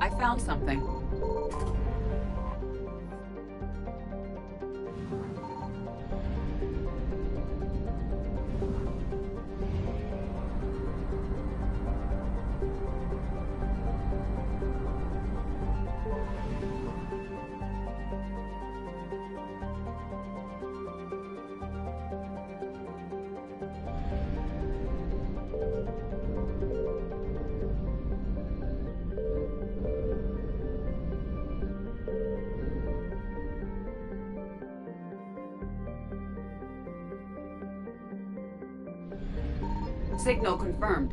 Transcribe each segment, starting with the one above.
I found something. Signal confirmed.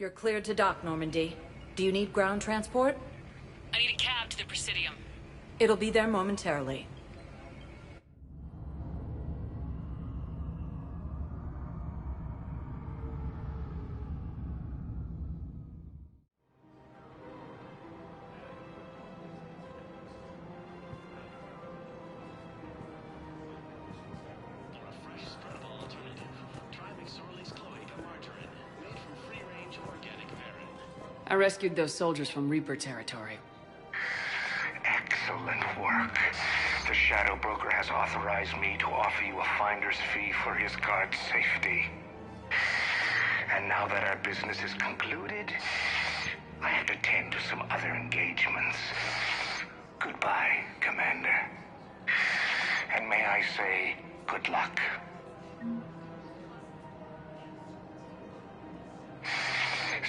You're cleared to dock, Normandy. Do you need ground transport? I need a cab to the Presidium. It'll be there momentarily. I rescued those soldiers from Reaper territory. Excellent work. The Shadow Broker has authorized me to offer you a finder's fee for his guard's safety. And now that our business is concluded, I have to tend to some other engagements. Goodbye, Commander. And may I say, good luck.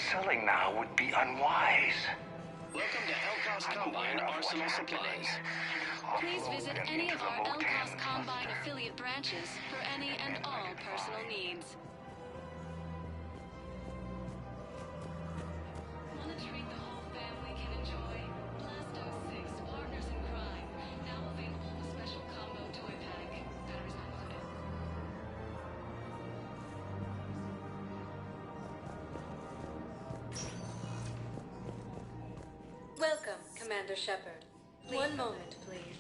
Selling now would be unwise. Welcome to Elcos Combine Arsenal Supplies. Please visit any of our Elcos Combine affiliate branches for any and all personal needs. Want a treat the whole family can enjoy? Blasto 6 Partners in Crime, now available with special combo toy pack. Batteries not loaded. Welcome, Commander Shepard. One moment, please.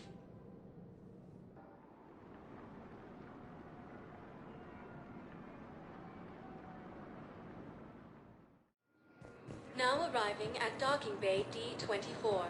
Now arriving at Docking Bay D-24.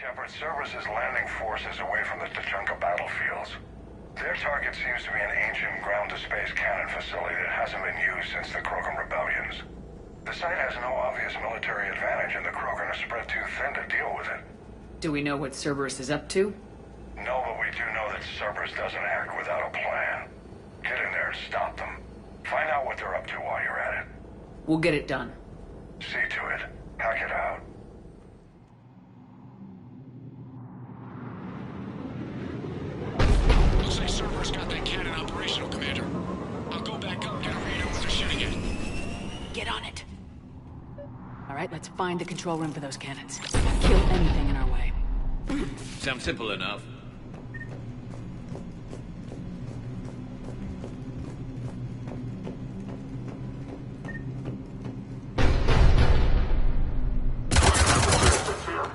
Shepard, Cerberus is landing forces away from the Tachanka battlefields. Their target seems to be an ancient ground-to-space cannon facility that hasn't been used since the Krogan rebellions. The site has no obvious military advantage, and the Krogan are spread too thin to deal with it. Do we know what Cerberus is up to? No, but we do know that Cerberus doesn't act without a plan. Get in there and stop them. Find out what they're up to while you're at it. We'll get it done. See to it. Hack it out. Looks like Cerberus got that cannon operational, Commander. I'll go back up and get a read on what they're shooting at. Get on it. All right, let's find the control room for those cannons. Kill anything in our way. Sounds simple enough.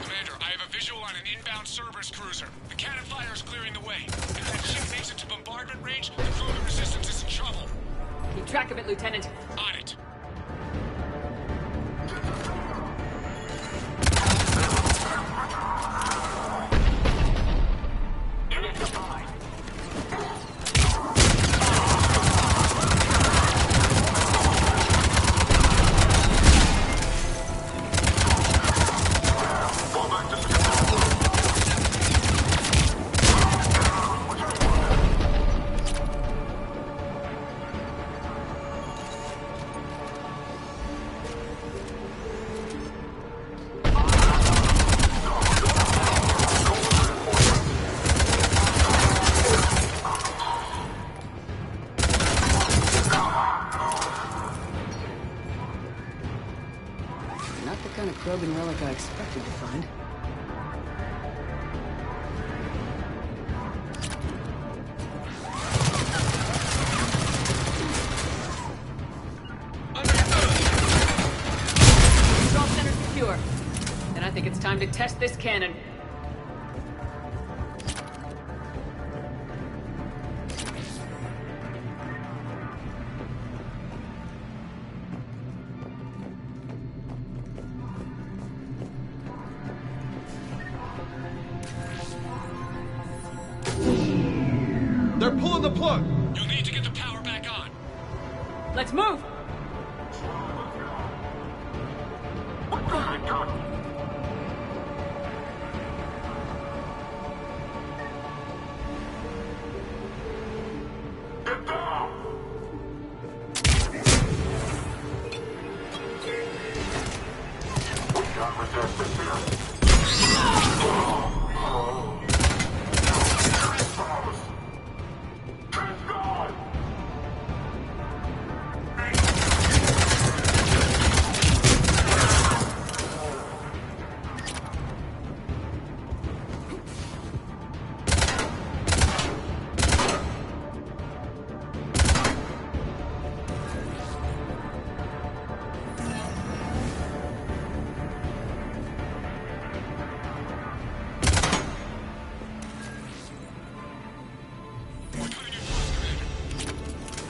Commander, I have a visual on an inbound Cerberus cruiser. The cannon fire is clearing the way. If that ship makes it to bombardment range, the Krogan resistance is in trouble. Keep track of it, Lieutenant. On it. Not the kind of Krogan relic I expected to find. Control center secure. Then I think it's time to test this cannon. They're pulling the plug! You'll need to get the power back on. Let's move!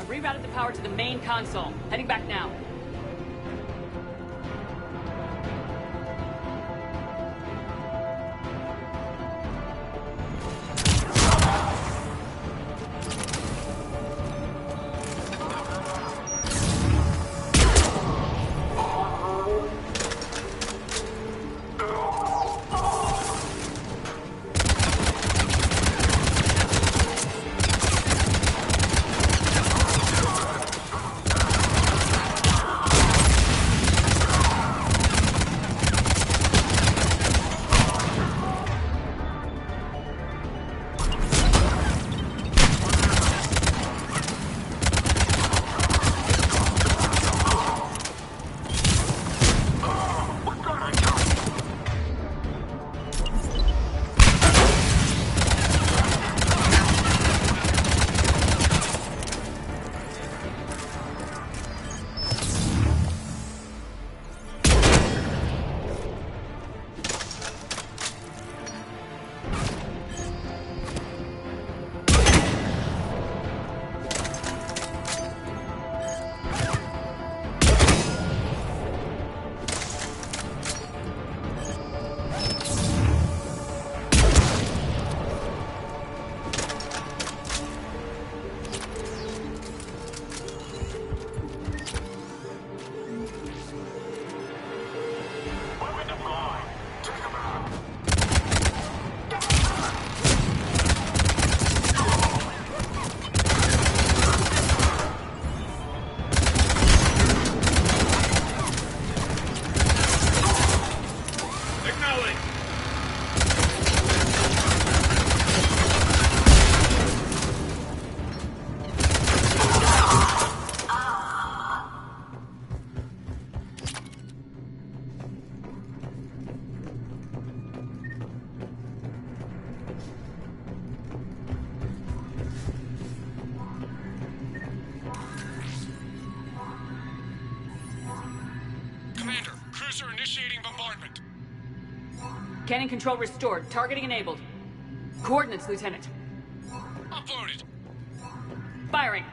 Rerouted the power to the main console. Heading back now. bombardment. Cannon control restored. Targeting enabled. Coordinates, Lieutenant. Uploaded. Firing.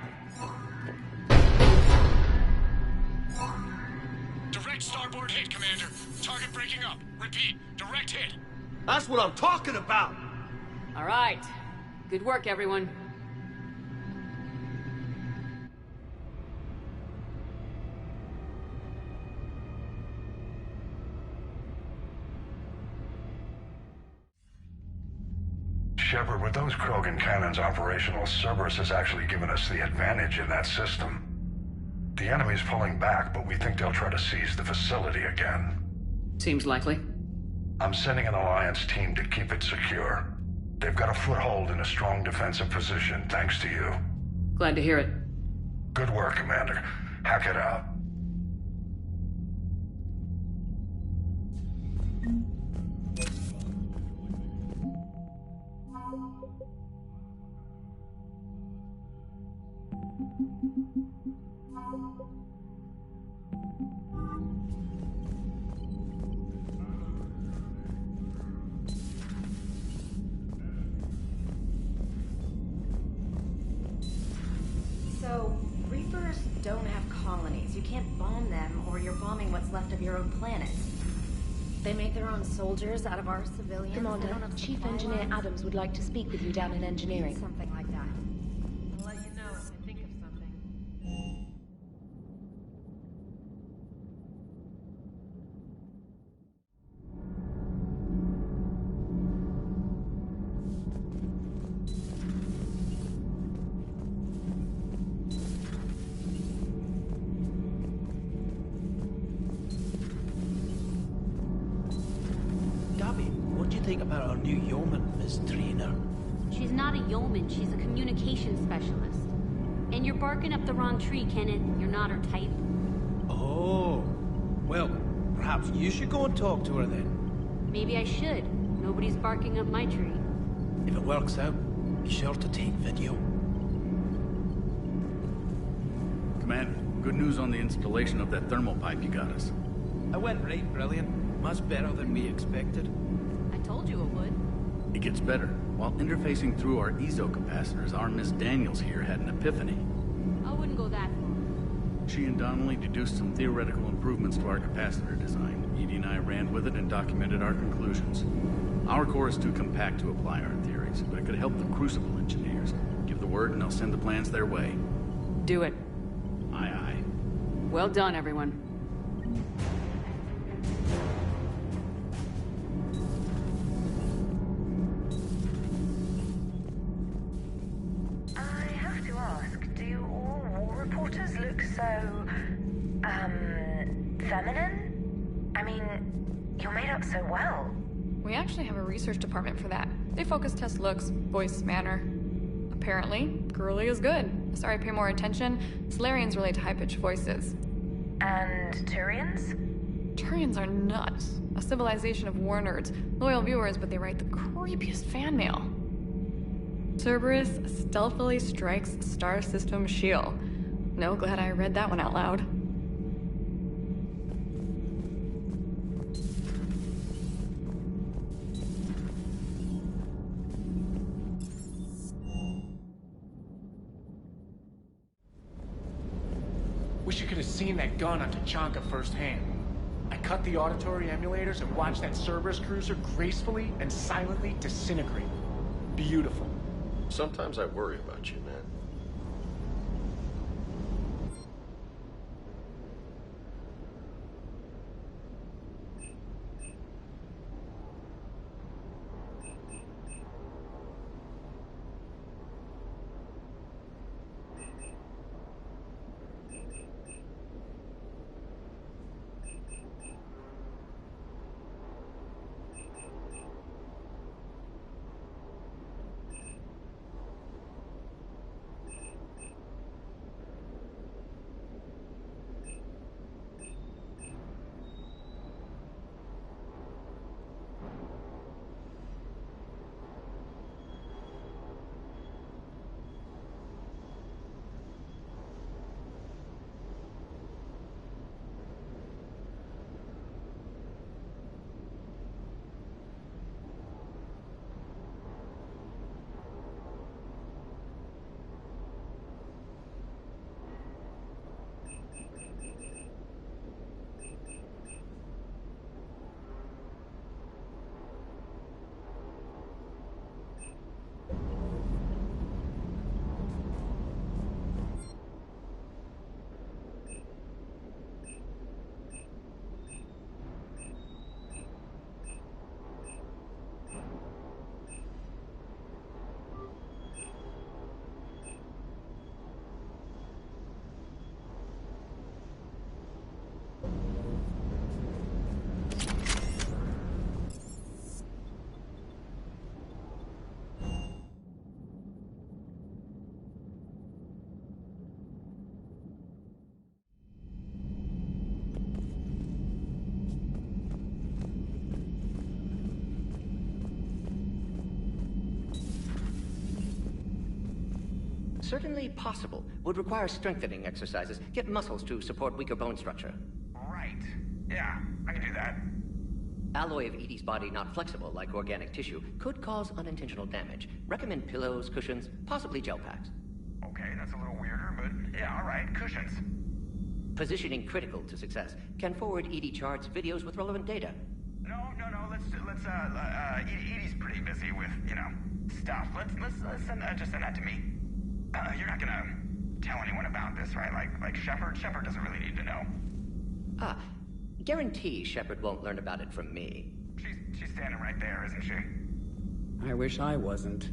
Direct starboard hit, Commander. Target breaking up. Repeat, direct hit. That's what I'm talking about! All right. Good work, everyone. Shepard, with those Krogan cannons operational, Cerberus has actually given us the advantage in that system. The enemy's pulling back, but we think they'll try to seize the facility again. Seems likely. I'm sending an Alliance team to keep it secure. They've got a foothold in a strong defensive position, thanks to you. Glad to hear it. Good work, Commander. Hack it out. So, Reapers don't have colonies. You can't bomb them, or you're bombing what's left of your own planet. They make their own soldiers out of our civilians. Commander, Chief Engineer Adams would like to speak with you down in engineering. Something like that. I'll let you know if I think of something. What do you think about our new yeoman, Miss Trainer? She's not a yeoman, she's a communications specialist. And you're barking up the wrong tree, Kenneth. You're not her type. Oh. Well, perhaps you should go and talk to her then. Maybe I should. Nobody's barking up my tree. If it works out, be sure to take video. Commander, good news on the installation of that thermal pipe you got us. It went right brilliant. Much better than we expected. I told you it would. It gets better. While interfacing through our ezo capacitors, our Miss Daniels here had an epiphany. I wouldn't go that far. She and Donnelly deduced some theoretical improvements to our capacitor design. Edie and I ran with it and documented our conclusions. Our core is too compact to apply our theories, but it could help the Crucible engineers. Give the word and I'll send the plans their way. Do it. Aye, aye. Well done, everyone. Feminine? I mean, you're made up so well. We actually have a research department for that. They focus test looks, voice, manner. Apparently, girly is good. Sorry, pay more attention. Solarians relate to high-pitched voices. And Turians? Turians are nuts. A civilization of war nerds. Loyal viewers, but they write the creepiest fan mail. Cerberus stealthily strikes star system shield. No, glad I read that one out loud. Wish you could have seen that gun on Tachanka firsthand. I cut the auditory emulators and watched that Cerberus cruiser gracefully and silently disintegrate. Beautiful. Sometimes I worry about you, man. Certainly possible. Would require strengthening exercises. Get muscles to support weaker bone structure. Right. Yeah, I can do that. Alloy of Edie's body not flexible like organic tissue could cause unintentional damage. Recommend pillows, cushions, possibly gel packs. Okay, that's a little weirder, but yeah, alright, cushions. Positioning critical to success. Can forward Edie charts, videos with relevant data. No, Edie's pretty busy with, stuff. Let's just send that to me. You're not gonna tell anyone about this, right? Like Shepard? Shepard doesn't really need to know. Guarantee Shepard won't learn about it from me. She's standing right there, isn't she? I wish I wasn't.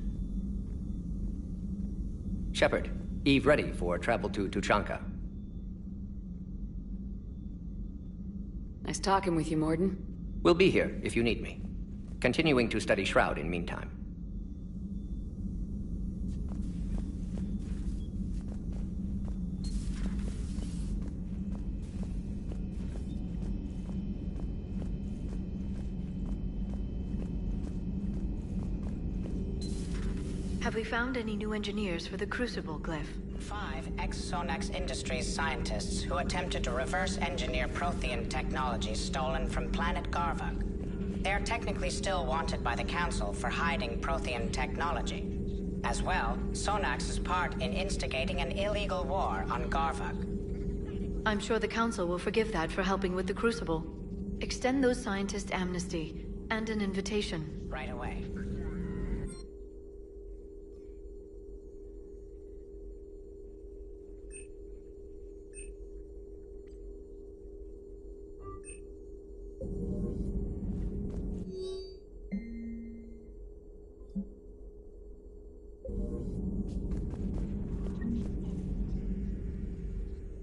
Shepard, Eve ready for travel to Tuchanka. Nice talking with you, Morden. We'll be here if you need me. Continuing to study Shroud in meantime. Have we found any new engineers for the Crucible glyph? 5 ex-Sonax Industries scientists who attempted to reverse engineer Prothean technology stolen from planet Garvuk. They are technically still wanted by the Council for hiding Prothean technology. As well, Sonax's part in instigating an illegal war on Garvuk. I'm sure the Council will forgive that for helping with the Crucible. Extend those scientists amnesty and an invitation. Right away.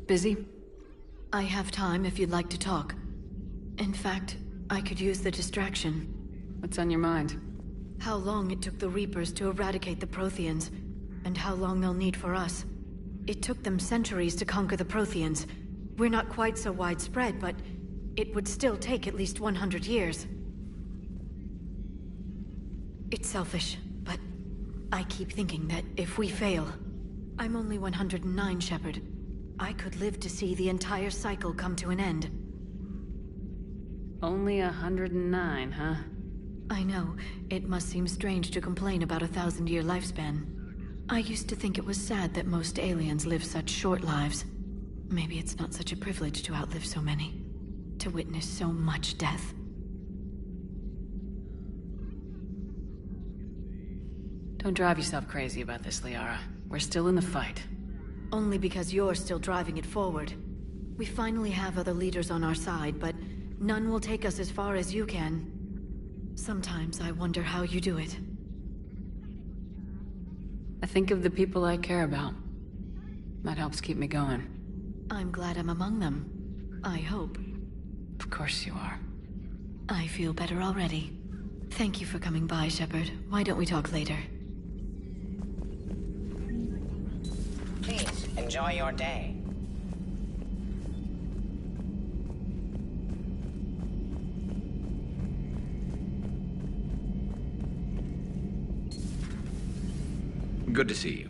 Busy? I have time if you'd like to talk. In fact, I could use the distraction. What's on your mind? How long it took the Reapers to eradicate the Protheans, and how long they'll need for us. It took them centuries to conquer the Protheans. We're not quite so widespread, but it would still take at least 100 years. It's selfish, but I keep thinking that if we fail... I'm only 109, Shepard. I could live to see the entire cycle come to an end. Only 109, huh? I know. It must seem strange to complain about a 1,000-year lifespan. I used to think it was sad that most aliens live such short lives. Maybe it's not such a privilege to outlive so many. To witness so much death. Don't drive yourself crazy about this, Liara. We're still in the fight. Only because you're still driving it forward. We finally have other leaders on our side, but none will take us as far as you can. Sometimes I wonder how you do it. I think of the people I care about. That helps keep me going. I'm glad I'm among them. I hope. Of course you are. I feel better already. Thank you for coming by, Shepard. Why don't we talk later? Please, enjoy your day. Good to see you.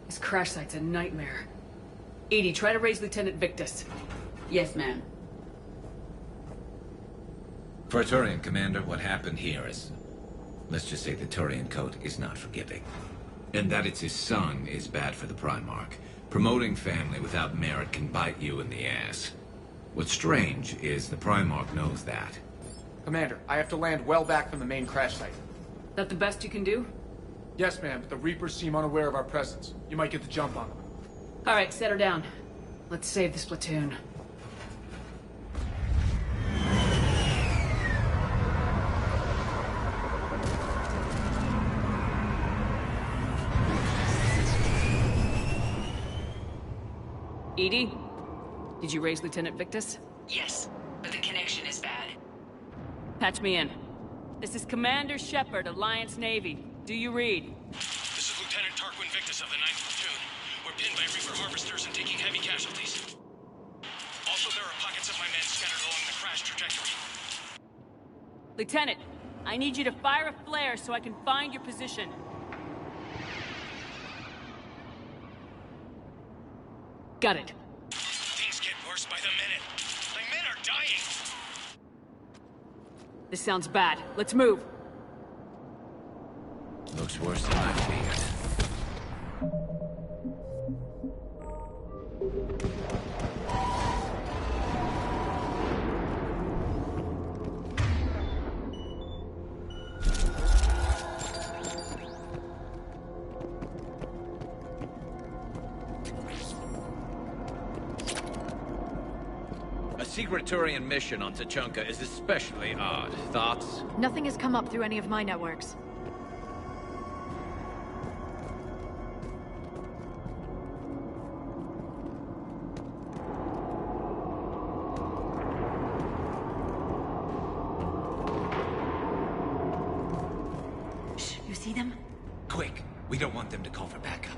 This crash site's a nightmare. Edie, try to raise Lieutenant Victus. Yes, ma'am. For a Turian commander, what happened here is... let's just say the Turian code is not forgiving. And that it's his son is bad for the Primarch. Promoting family without merit can bite you in the ass. What's strange is the Primarch knows that. Commander, I have to land well back from the main crash site. That the best you can do? Yes, ma'am, but the Reapers seem unaware of our presence. You might get the jump on them. All right, set her down. Let's save this platoon. Edie? Did you raise Lieutenant Victus? Yes, but the connection is bad. Patch me in. This is Commander Shepard, Alliance Navy. Do you read? This is Lieutenant Tarquin Victus of the 9th Platoon. We're pinned by Reaper harvesters and taking heavy casualties. Also, there are pockets of my men scattered along the crash trajectory. Lieutenant, I need you to fire a flare so I can find your position. Got it. Things get worse by the minute. My men are dying. This sounds bad. Let's move. Looks worse than I feared. A secret Turian mission on Tachanka is especially odd. Thoughts? Nothing has come up through any of my networks. Shh, you see them? Quick! We don't want them to call for backup.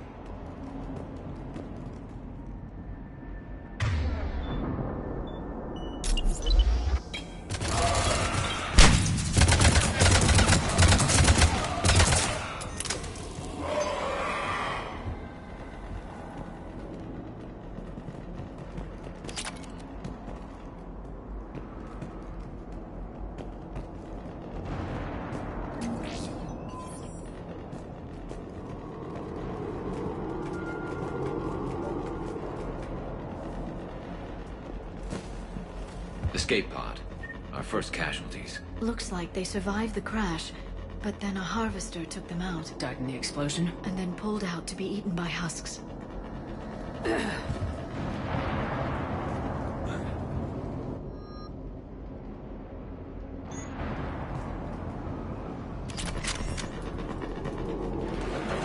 Escape pod. Our first casualties. Looks like they survived the crash, but then a harvester took them out. Died in the explosion? And then pulled out to be eaten by husks.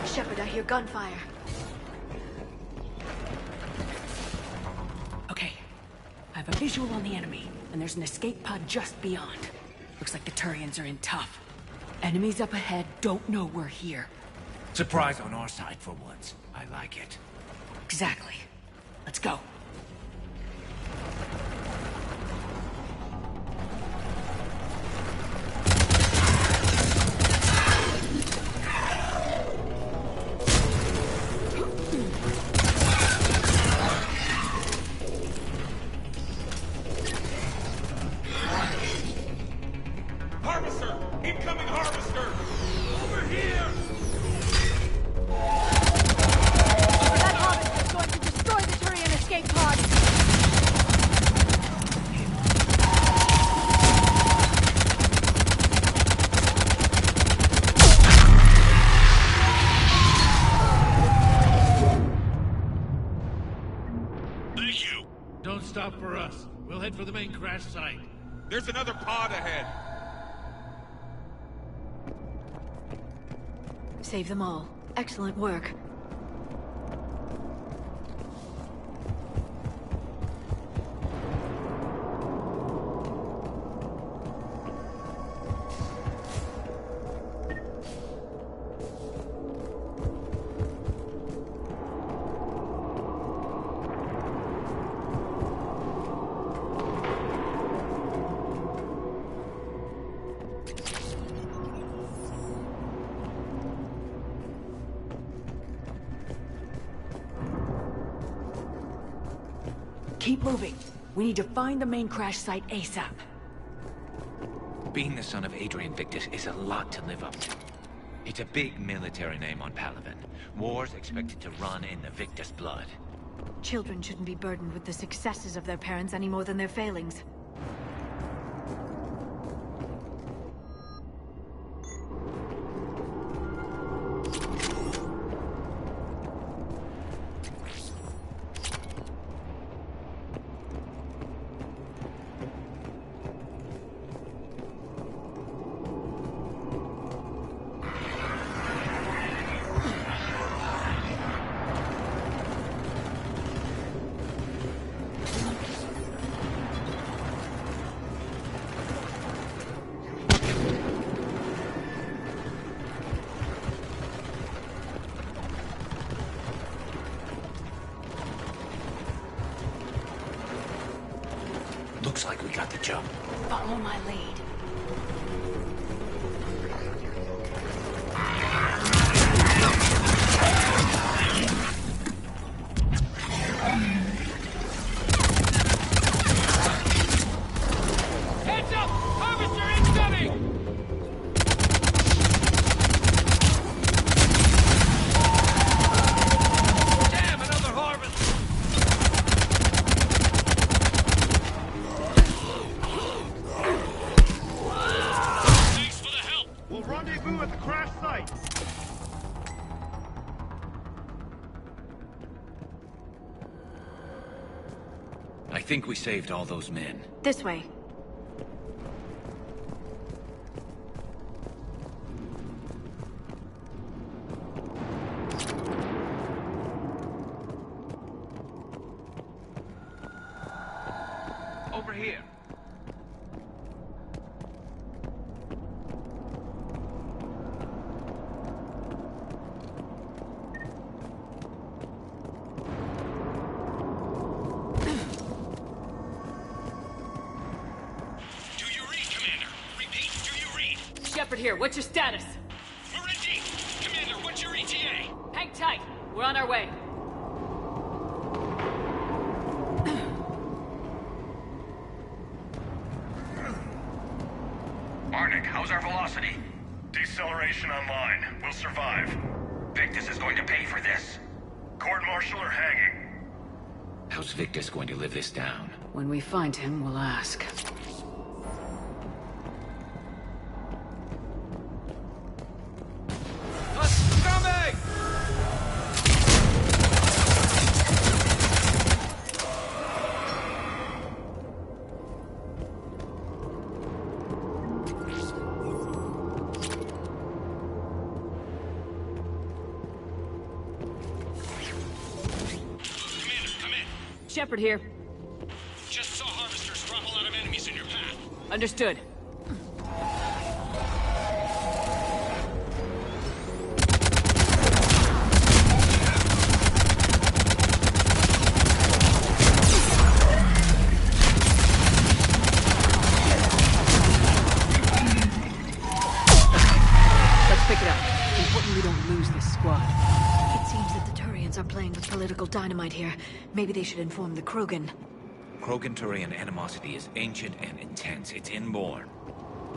Shepard, I hear gunfire. Okay. I have a visual on the enemy, and there's an escape pod just beyond. Looks like the Turians are in tough. Enemies up ahead don't know we're here. Surprise on our side for once. I like it. Exactly. Let's go. Harvester! Incoming harvester! Over here! That harvester is going to destroy the Turian escape pod! Thank you! Don't stop for us. We'll head for the main crash site. There's another pod ahead! Save them all. Excellent work. Keep moving. We need to find the main crash site ASAP. Being the son of Adrian Victus is a lot to live up to. It's a big military name on Palaven. War's expected to run in the Victus blood. Children shouldn't be burdened with the successes of their parents any more than their failings. Looks like we got the jump. Follow my lead. Heads up! Harvester incoming! Damn, another harvest! Thanks for the help! We'll rendezvous at the crash site. I think we saved all those men. This way. Over here. Do you read, Commander? Repeat, do you read? Shepard here, what's your status? We're in deep! Commander, what's your ETA? Hang tight. We're on our way. Arnik, how's our velocity? Deceleration online. We'll survive. Victus is going to pay for this. Court-martial or hanging? How's Victus going to live this down? When we find him, we'll ask. Coming! Commander, come in. Shepard here. Just saw harvesters drop a lot of enemies in your path. Understood. Let's pick it up. Important we don't lose this squad. It seems that the Turians are playing with political dynamite here. Maybe they should inform the Krogan. Krogan-Turian animosity is ancient and intense. It's inborn.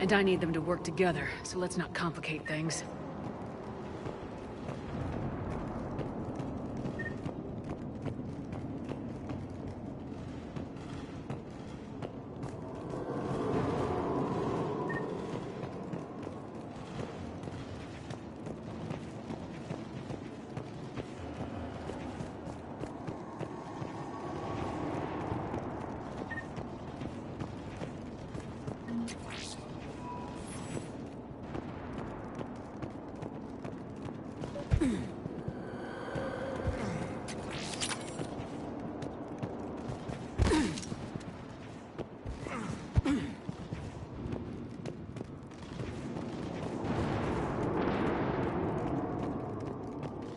And I need them to work together, so let's not complicate things.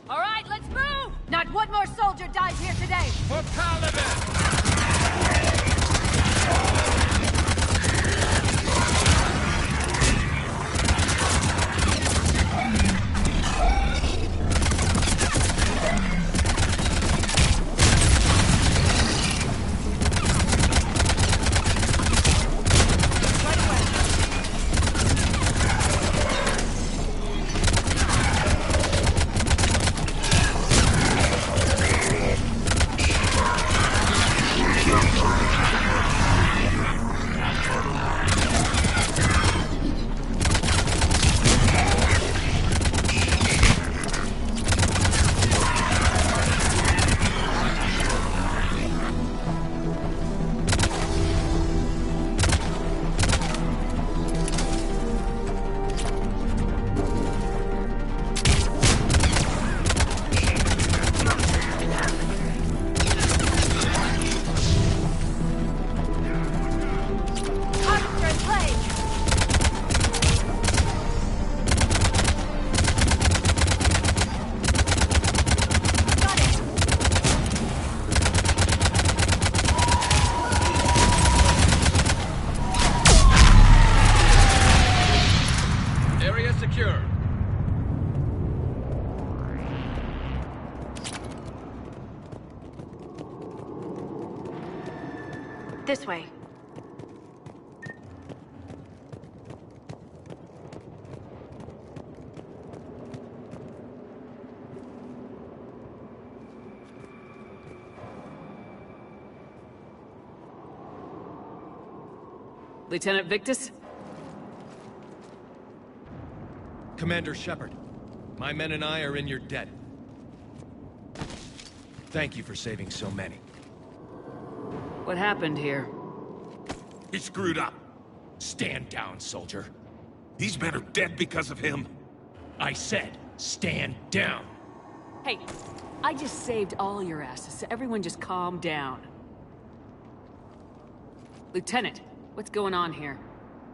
All right, let's move! Not one more soldier dies here today! For Palaven! This way. Lieutenant Victus? Commander Shepard, my men and I are in your debt. Thank you for saving so many. What happened here? He screwed up. Stand down, soldier. These men are dead because of him. I said, stand down. Hey, I just saved all your asses, so everyone just calm down. Lieutenant, what's going on here?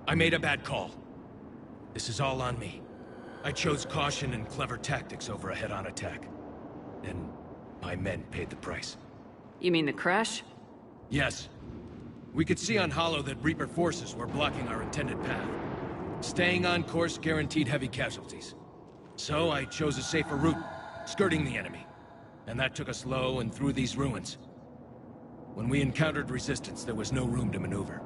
I made a bad call. This is all on me. I chose caution and clever tactics over a head-on attack. And my men paid the price. You mean the crash? Yes. We could see on Hollow that Reaper forces were blocking our intended path. Staying on course guaranteed heavy casualties. So I chose a safer route, skirting the enemy. And that took us low and through these ruins. When we encountered resistance, there was no room to maneuver.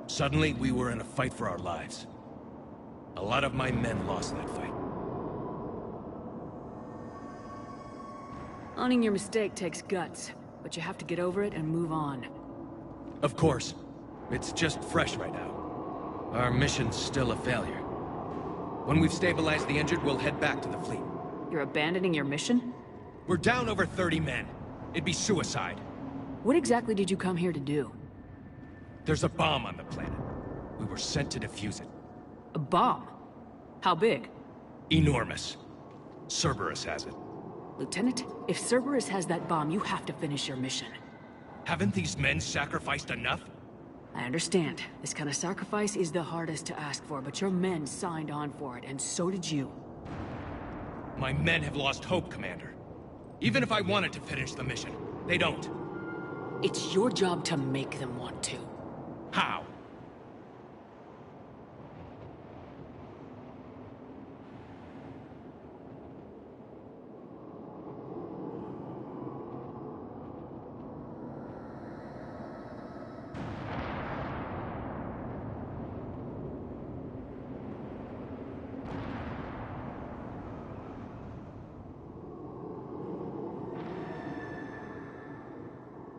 Suddenly, we were in a fight for our lives. A lot of my men lost that fight. Owning your mistake takes guts, but you have to get over it and move on. Of course. It's just fresh right now. Our mission's still a failure. When we've stabilized the injured, we'll head back to the fleet. You're abandoning your mission? We're down over 30 men. It'd be suicide. What exactly did you come here to do? There's a bomb on the planet. We were sent to defuse it. A bomb? How big? Enormous. Cerberus has it. Lieutenant, if Cerberus has that bomb, you have to finish your mission. Haven't these men sacrificed enough? I understand. This kind of sacrifice is the hardest to ask for, but your men signed on for it, and so did you. My men have lost hope, Commander. Even if I wanted to finish the mission, they don't. It's your job to make them want to. How?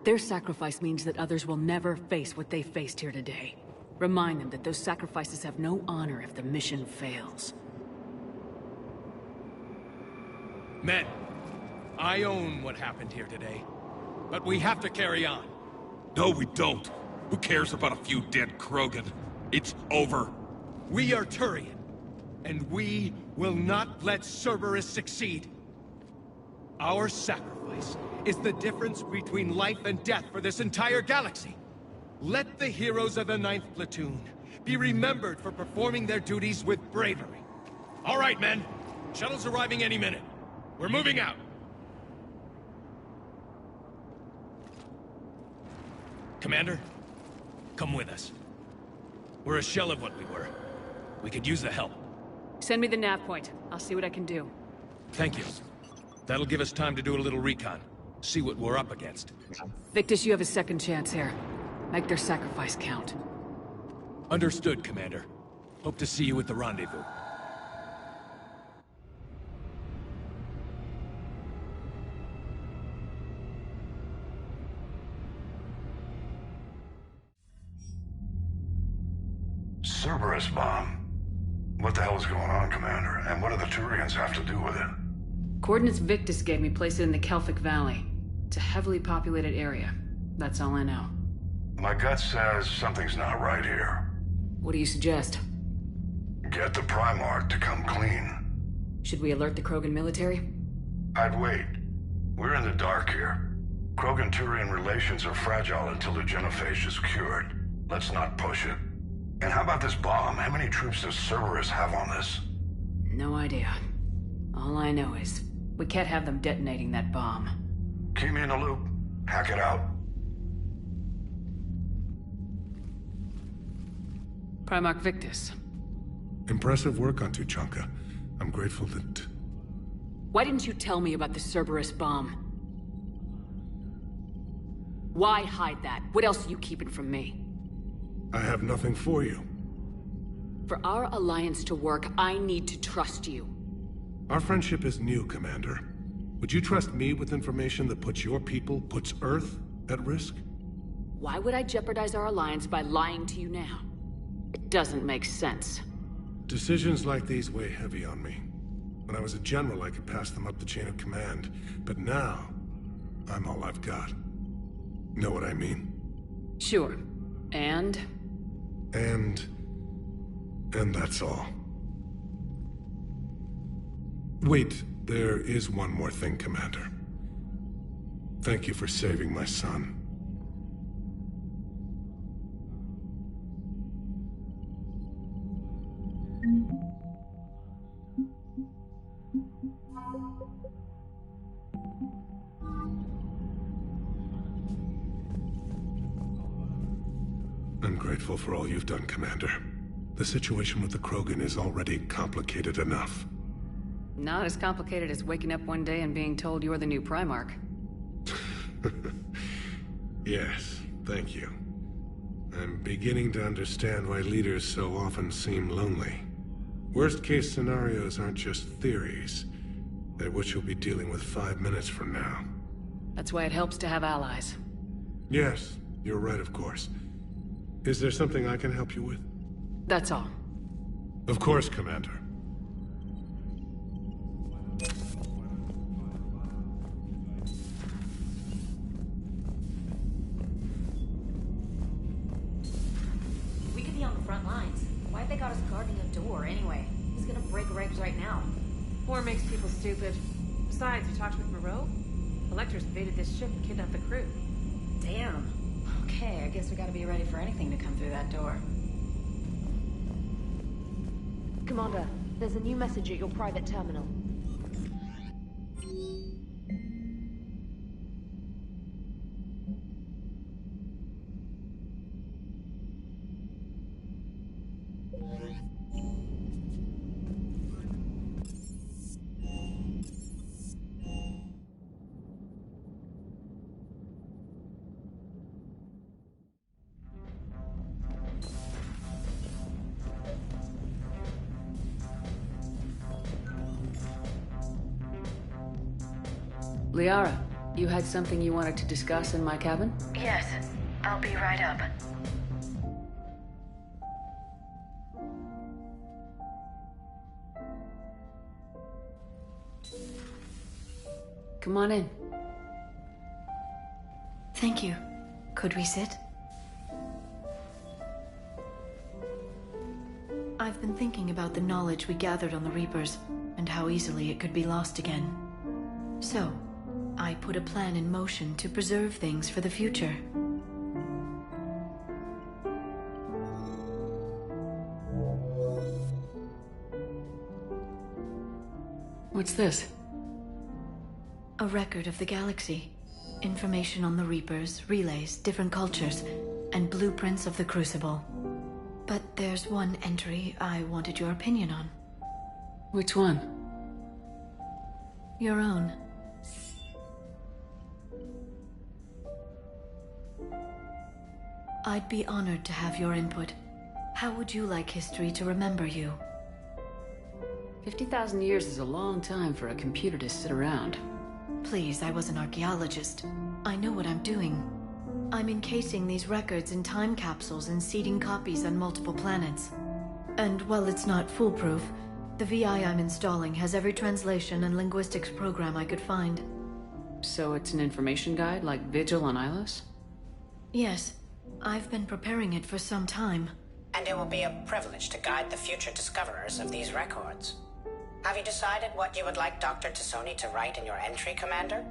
Their sacrifice means that others will never face what they faced here today. Remind them that those sacrifices have no honor if the mission fails. Men, I own what happened here today. But we have to carry on. No, we don't. Who cares about a few dead Krogan? It's over. We are Turian, and we will not let Cerberus succeed. Our sacrifice is the difference between life and death for this entire galaxy. Let the heroes of the 9th Platoon be remembered for performing their duties with bravery. All right, men. Shuttle's arriving any minute. We're moving out. Commander, come with us. We're a shell of what we were. We could use the help. Send me the nav point. I'll see what I can do. Thank you. That'll give us time to do a little recon. See what we're up against. Victus, you have a second chance here. Make their sacrifice count. Understood, Commander. Hope to see you at the rendezvous. Cerberus bomb. What the hell is going on, Commander? And what do the Turians have to do with it? Coordinates Victus gave me place it in the Kelphic Valley. It's a heavily populated area. That's all I know. My gut says something's not right here. What do you suggest? Get the Primarch to come clean. Should we alert the Krogan military? I'd wait. We're in the dark here. Krogan-Turian relations are fragile until the genophage is cured. Let's not push it. And how about this bomb? How many troops does Cerberus have on this? No idea. All I know is, we can't have them detonating that bomb. Keep me in the loop. Hack it out. Primarch Victus. Impressive work on Tuchanka. I'm grateful that... Why didn't you tell me about the Cerberus bomb? Why hide that? What else are you keeping from me? I have nothing for you. For our alliance to work, I need to trust you. Our friendship is new, Commander. Would you trust me with information that puts your people, puts Earth, at risk? Why would I jeopardize our alliance by lying to you now? It doesn't make sense. Decisions like these weigh heavy on me. When I was a general, I could pass them up the chain of command. But now, I'm all I've got. Know what I mean? Sure. And that's all. Wait, there is one more thing, Commander. Thank you for saving my son. I'm grateful for all you've done, Commander. The situation with the Krogan is already complicated enough. Not as complicated as waking up one day and being told you're the new Primarch. Yes, thank you. I'm beginning to understand why leaders so often seem lonely. Worst-case scenarios aren't just theories. They're what you'll be dealing with 5 minutes from now. That's why it helps to have allies. Yes, you're right, of course. Is there something I can help you with? That's all. Of course, Commander. We could be on the front lines. Why'd they got us guarding a door anyway? Who's gonna break regs right now? War makes people stupid. Besides, you talked with Moreau? Electors invaded this ship and kidnapped the crew. Damn. Okay, I guess we gotta be ready for anything to come through that door. Commander, there's a new message at your private terminal. Liara, you had something you wanted to discuss in my cabin? Yes, I'll be right up. Come on in. Thank you. Could we sit? I've been thinking about the knowledge we gathered on the Reapers, and how easily it could be lost again. So, I put a plan in motion to preserve things for the future. What's this? A record of the galaxy. Information on the Reapers, relays, different cultures, and blueprints of the Crucible. But there's one entry I wanted your opinion on. Which one? Your own. I'd be honored to have your input. How would you like history to remember you? 50,000 years is a long time for a computer to sit around. Please, I was an archaeologist. I know what I'm doing. I'm encasing these records in time capsules and seeding copies on multiple planets. And while it's not foolproof, the VI I'm installing has every translation and linguistics program I could find. So it's an information guide like Vigil on Ilos? Yes. I've been preparing it for some time. And it will be a privilege to guide the future discoverers of these records. Have you decided what you would like Dr. Tassoni to write in your entry, Commander?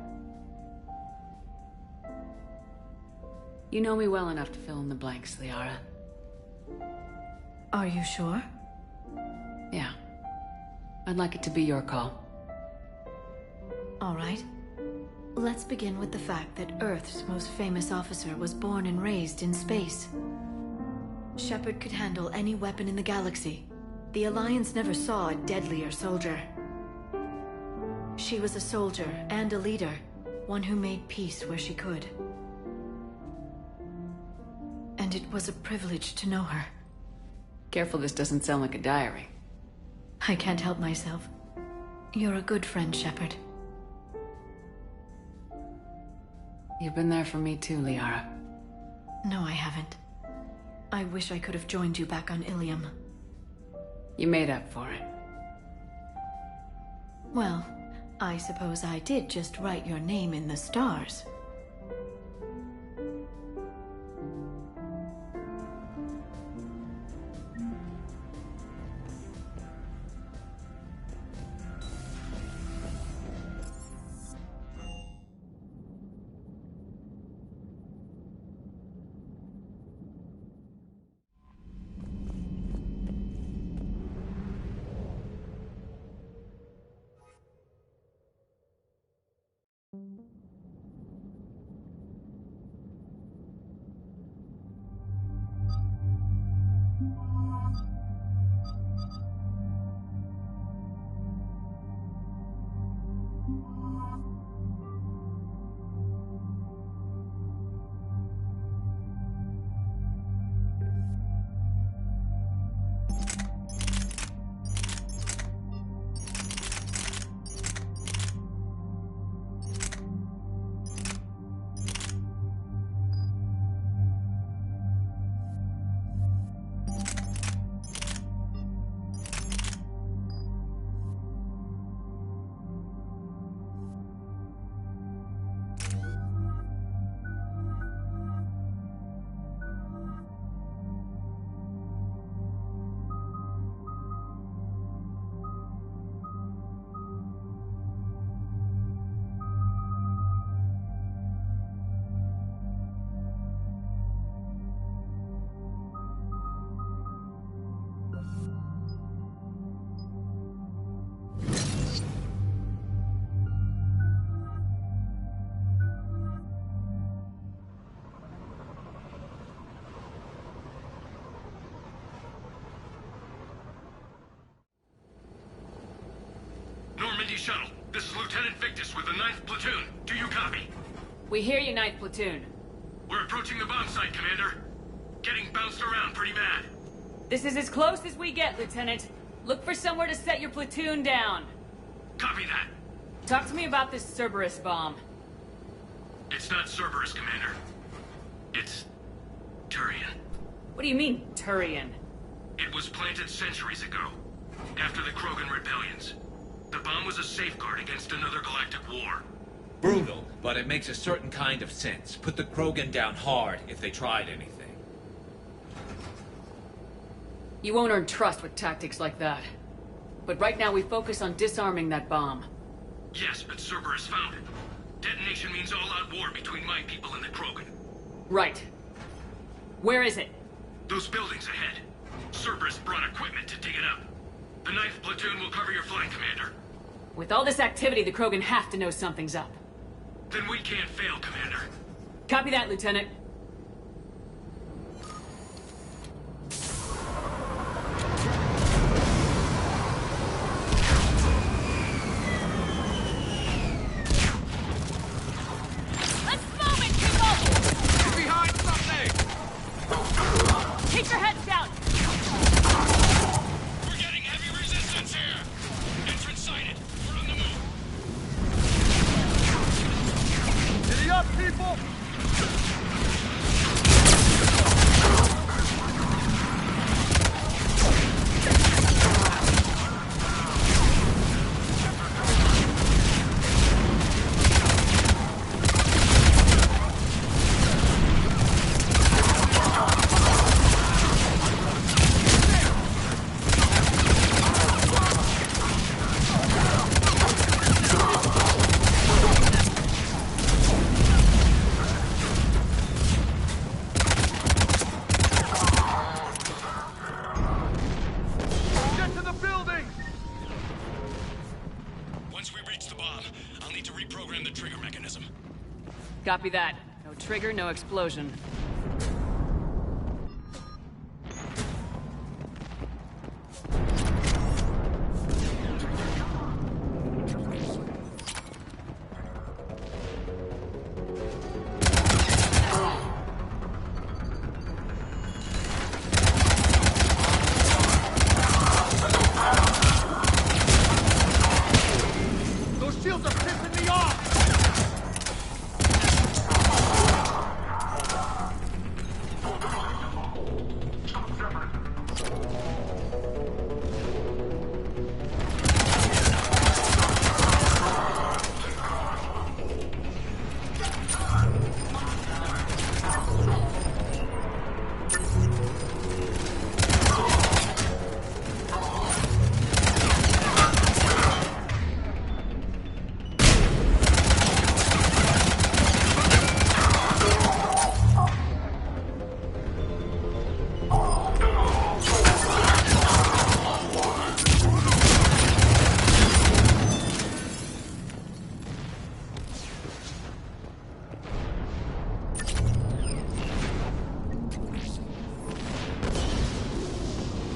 You know me well enough to fill in the blanks, Liara. Are you sure? Yeah. I'd like it to be your call. All right. Let's begin with the fact that Earth's most famous officer was born and raised in space. Shepard could handle any weapon in the galaxy. The Alliance never saw a deadlier soldier. She was a soldier and a leader, one who made peace where she could. and it was a privilege to know her. Careful this doesn't sound like a diary. I can't help myself. You're a good friend, Shepard. You've been there for me too, Liara. No, I haven't. I wish I could have joined you back on Ilium. You made up for it. Well, I suppose I did just write your name in the stars. Normandy Shuttle, this is Lieutenant Victus with the 9th Platoon. Do you copy? We hear you, 9th Platoon. We're approaching the bomb site, Commander. Getting bounced around pretty bad. This is as close as we get, Lieutenant. Look for somewhere to set your platoon down. Copy that. Talk to me about this Cerberus bomb. It's not Cerberus, Commander. It's Turian. What do you mean, Turian? It was planted centuries ago, after the Krogan rebellions. The bomb was a safeguard against another galactic war. Brutal, but it makes a certain kind of sense. Put the Krogan down hard if they tried anything. You won't earn trust with tactics like that. But right now we focus on disarming that bomb. Yes, but Cerberus found it. Detonation means all-out war between my people and the Krogan. Right. Where is it? Those buildings ahead. Cerberus brought equipment to dig it up. The 9th Platoon will cover your flank, Commander. With all this activity, the Krogan have to know something's up. Then we can't fail, Commander. Copy that, Lieutenant. Let's move it, people! Get behind something! Keep your heads down! We're getting heavy resistance here! Entrance sighted. We're on the move. Giddy up, people! Copy that. No trigger, no explosion.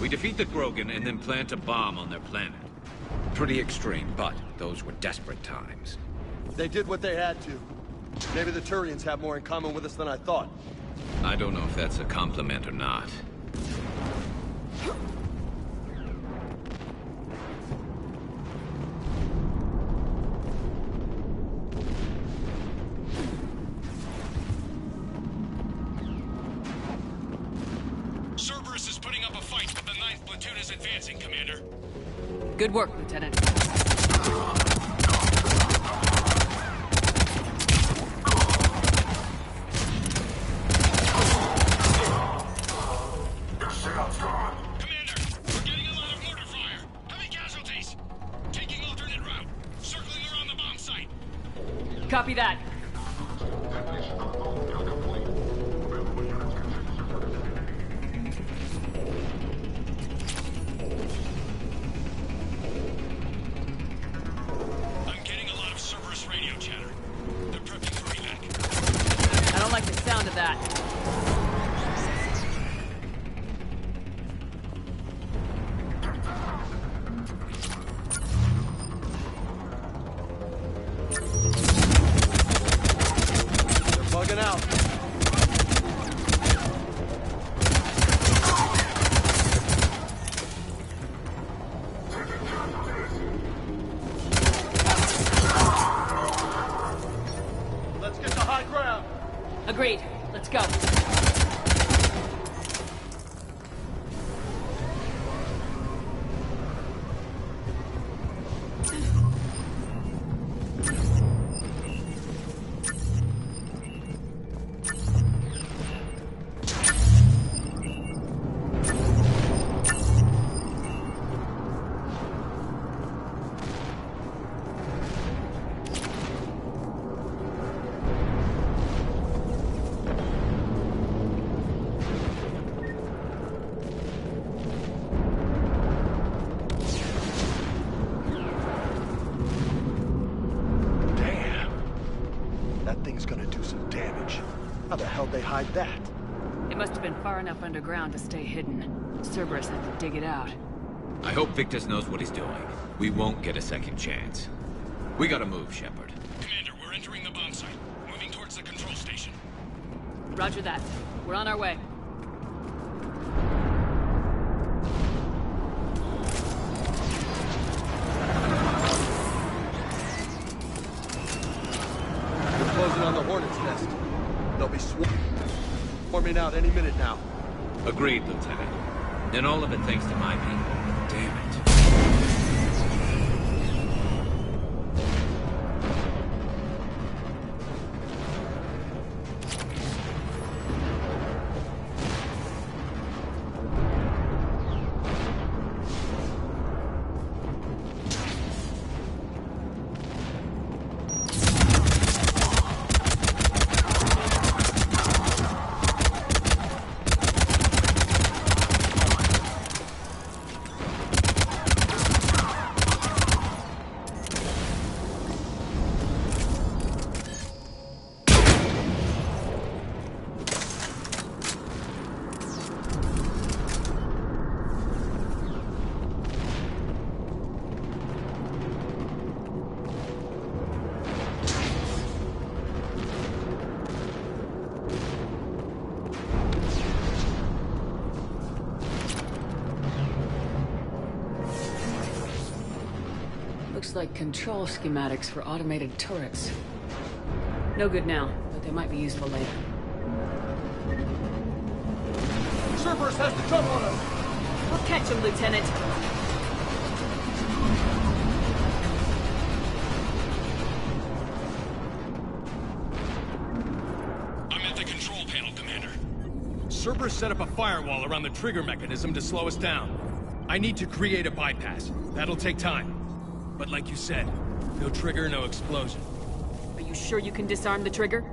We defeat the Krogan and then plant a bomb on their planet. Pretty extreme, but those were desperate times. They did what they had to. Maybe the Turians have more in common with us than I thought. I don't know if that's a compliment or not. Cerberus is putting up a fight, but the 9th platoon is advancing, Commander. Good work, Lieutenant. Copy that. I'm getting a lot of Cerberus radio chatter. They're prepping for evac. I don't like the sound of that. Out. Let's get to high ground. Agreed. Let's go. How the hell they hide that? It must have been far enough underground to stay hidden. Cerberus had to dig it out. I hope Victus knows what he's doing. We won't get a second chance. We gotta move, Shepard. Commander, we're entering the bomb site. Moving towards the control station. Roger that. We're on our way. We're closing on the Hornet's nest. They'll be swarming out any minute now. Agreed, Lieutenant. And all of it thanks to my people. Damn it. Looks like control schematics for automated turrets. No good now, but they might be useful later. Cerberus has the jump on us! We'll catch him, Lieutenant. I'm at the control panel, Commander. Cerberus set up a firewall around the trigger mechanism to slow us down. I need to create a bypass. That'll take time. But like you said, no trigger, no explosion. Are you sure you can disarm the trigger?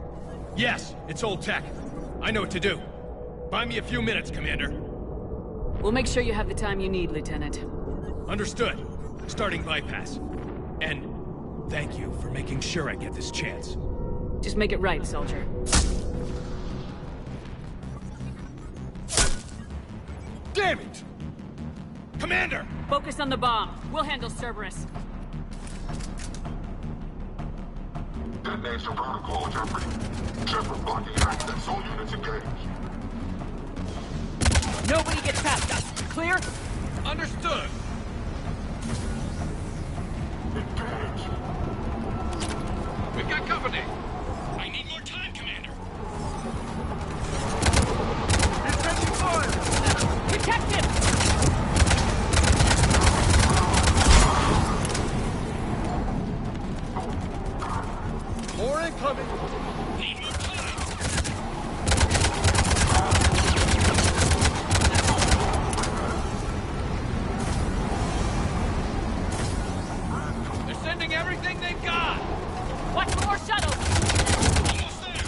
Yes, it's old tech. I know what to do. Buy me a few minutes, Commander. We'll make sure you have the time you need, Lieutenant. Understood. Starting bypass. And thank you for making sure I get this chance. Just make it right, soldier. Damn it! Commander! Focus on the bomb. We'll handle Cerberus. Detonation protocol jeopardy. Shepard blocking access. All units engaged. Nobody gets past us. Clear? Understood. Engage. We got company. I need more time, Commander. He's taking fire. Protect him! More incoming! Need more time. They're sending everything they've got! Watch for more shuttles! Almost there.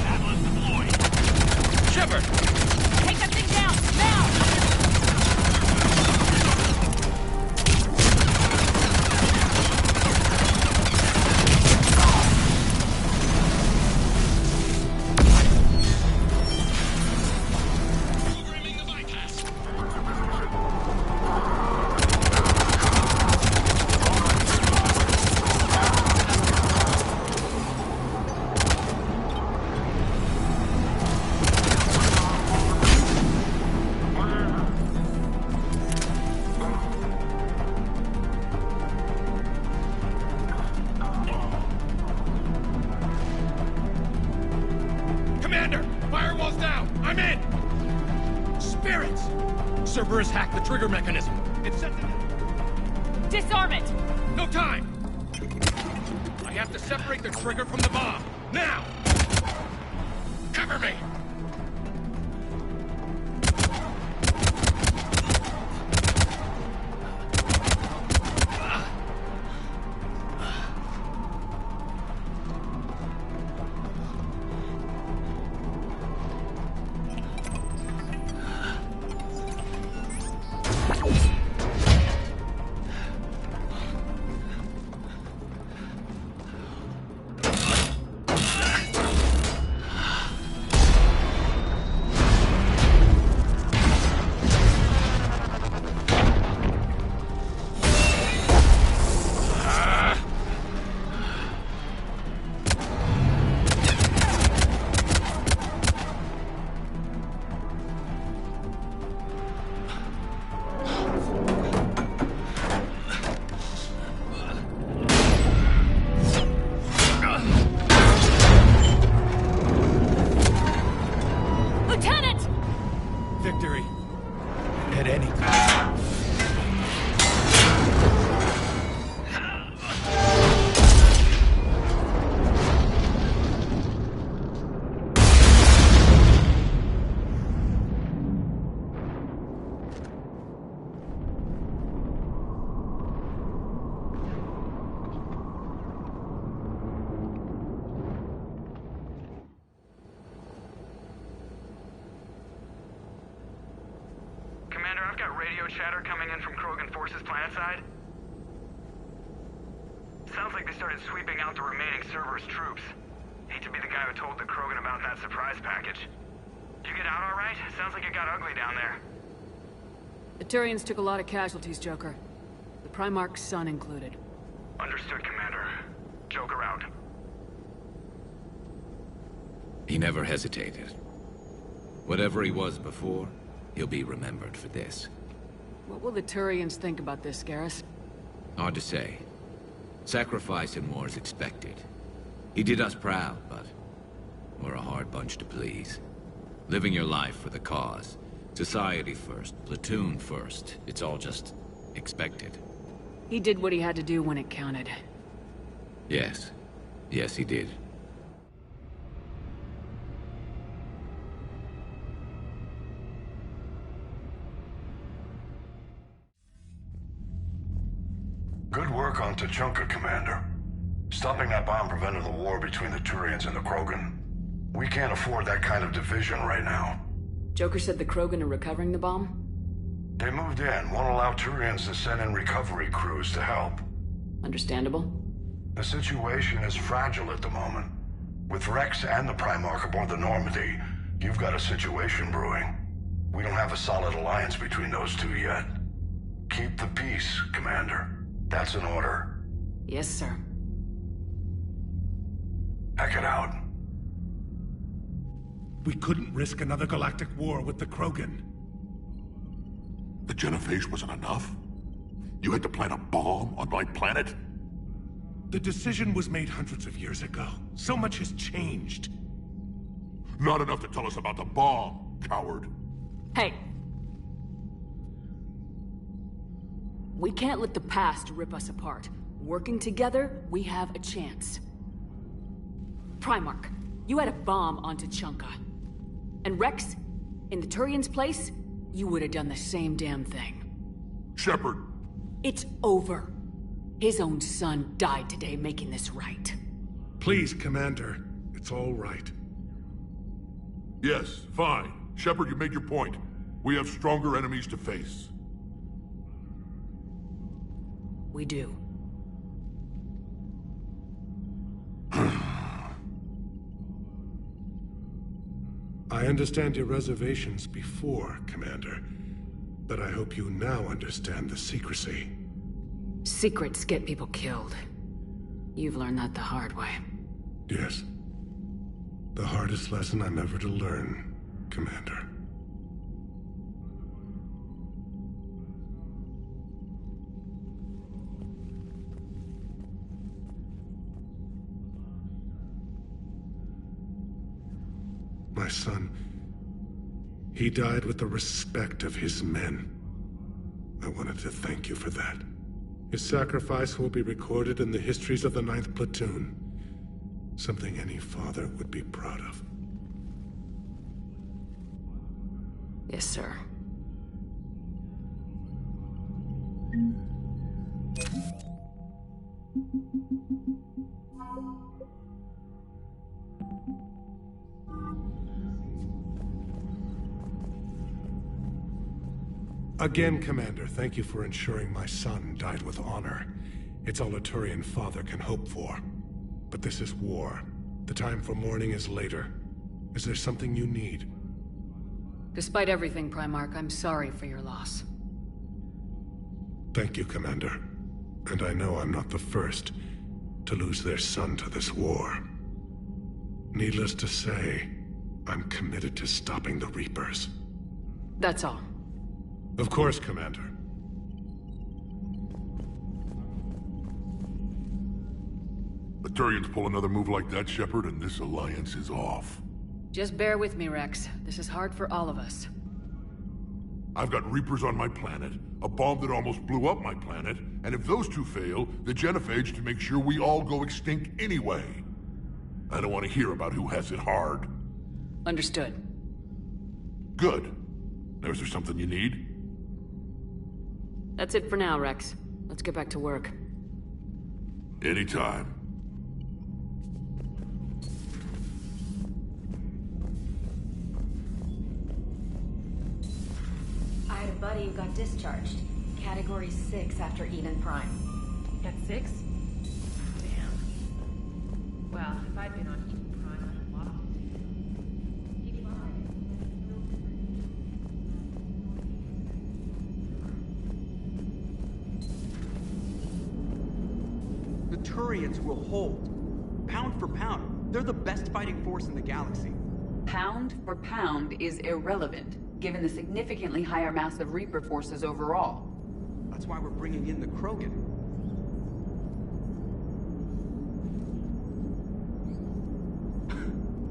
Atlas deployed. Shepard! Take that thing down! Now! Programming the bypass. Commander! Firewall's down! I'm in! Spirits! Cerberus hacked the trigger mechanism. It sets it... Disarm it! No time! I have to separate the trigger from the bomb. Now! Cover me! Lieutenant! Victory. At any time. Commander, I've got radio chatter coming in from Krogan forces planetside. Sounds like they started sweeping out the remaining Cerberus troops. Hate to be the guy who told the Krogan about that surprise package. You get out all right? Sounds like it got ugly down there. The Turians took a lot of casualties, Joker. The Primarch's son included. Understood, Commander. Joker out. He never hesitated. Whatever he was before, he'll be remembered for this. What will the Turians think about this, Garrus? Hard to say. Sacrifice in war is expected. He did us proud, but we're a hard bunch to please. Living your life for the cause. Society first, platoon first. It's all just expected. He did what he had to do when it counted. Yes. Yes, he did. Good work on Tuchanka, Commander. Stopping that bomb prevented the war between the Turians and the Krogan. We can't afford that kind of division right now. Joker said the Krogan are recovering the bomb? They moved in, won't allow Turians to send in recovery crews to help. Understandable. The situation is fragile at the moment. With Rex and the Primarch aboard the Normandy, you've got a situation brewing. We don't have a solid alliance between those two yet. Keep the peace, Commander. That's an order. Yes, sir. Heck it out. We couldn't risk another galactic war with the Krogan. The genophage wasn't enough? You had to plant a bomb on my planet? The decision was made hundreds of years ago. So much has changed. Not enough to tell us about the bomb, coward. Hey! We can't let the past rip us apart. Working together, we have a chance. Primarch, you had a bomb on Tuchanka. And Rex, in the Turian's place, you would have done the same damn thing. Shepard! It's over. His own son died today making this right. Please, Commander. It's all right. Yes, fine. Shepard, you made your point. We have stronger enemies to face. We do. I understand your reservations before, Commander. But I hope you now understand the secrecy. Secrets get people killed. You've learned that the hard way. Yes. The hardest lesson I'm ever to learn, Commander. My son, he died with the respect of his men. I wanted to thank you for that. His sacrifice will be recorded in the histories of the 9th Platoon. Something any father would be proud of. Yes, sir. Again, Commander, thank you for ensuring my son died with honor. It's all a Turian father can hope for. But this is war. The time for mourning is later. Is there something you need? Despite everything, Primarch, I'm sorry for your loss. Thank you, Commander. And I know I'm not the first to lose their son to this war. Needless to say, I'm committed to stopping the Reapers. That's all. Of course, Commander. The Turians pull another move like that, Shepard, and this alliance is off. Just bear with me, Rex. This is hard for all of us. I've got Reapers on my planet, a bomb that almost blew up my planet, and if those two fail, the genophage to make sure we all go extinct anyway. I don't want to hear about who has it hard. Understood. Good. Now, is there something you need? That's it for now, Rex. Let's get back to work. Anytime. I had a buddy who got discharged. Category 6 after Eden Prime. Got 6? Damn. Well, if I'd been on Eden Prime, I'd have lost. The Turians will hold. Pound for pound, they're the best fighting force in the galaxy. Pound for pound is irrelevant, given the significantly higher mass of Reaper forces overall. That's why we're bringing in the Krogan.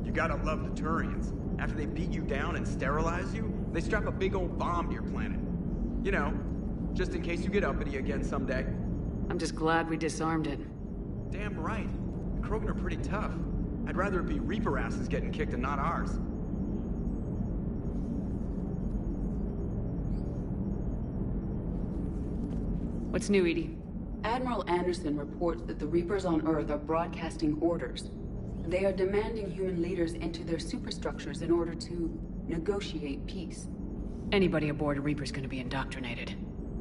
You gotta love the Turians. After they beat you down and sterilize you, they strap a big old bomb to your planet. You know, just in case you get uppity again someday. I'm just glad we disarmed it. Damn right. The Krogan are pretty tough. I'd rather it be Reaper asses getting kicked and not ours. What's new, Edie? Admiral Anderson reports that the Reapers on Earth are broadcasting orders. They are demanding human leaders into their superstructures in order to negotiate peace. Anybody aboard a Reaper's gonna be indoctrinated.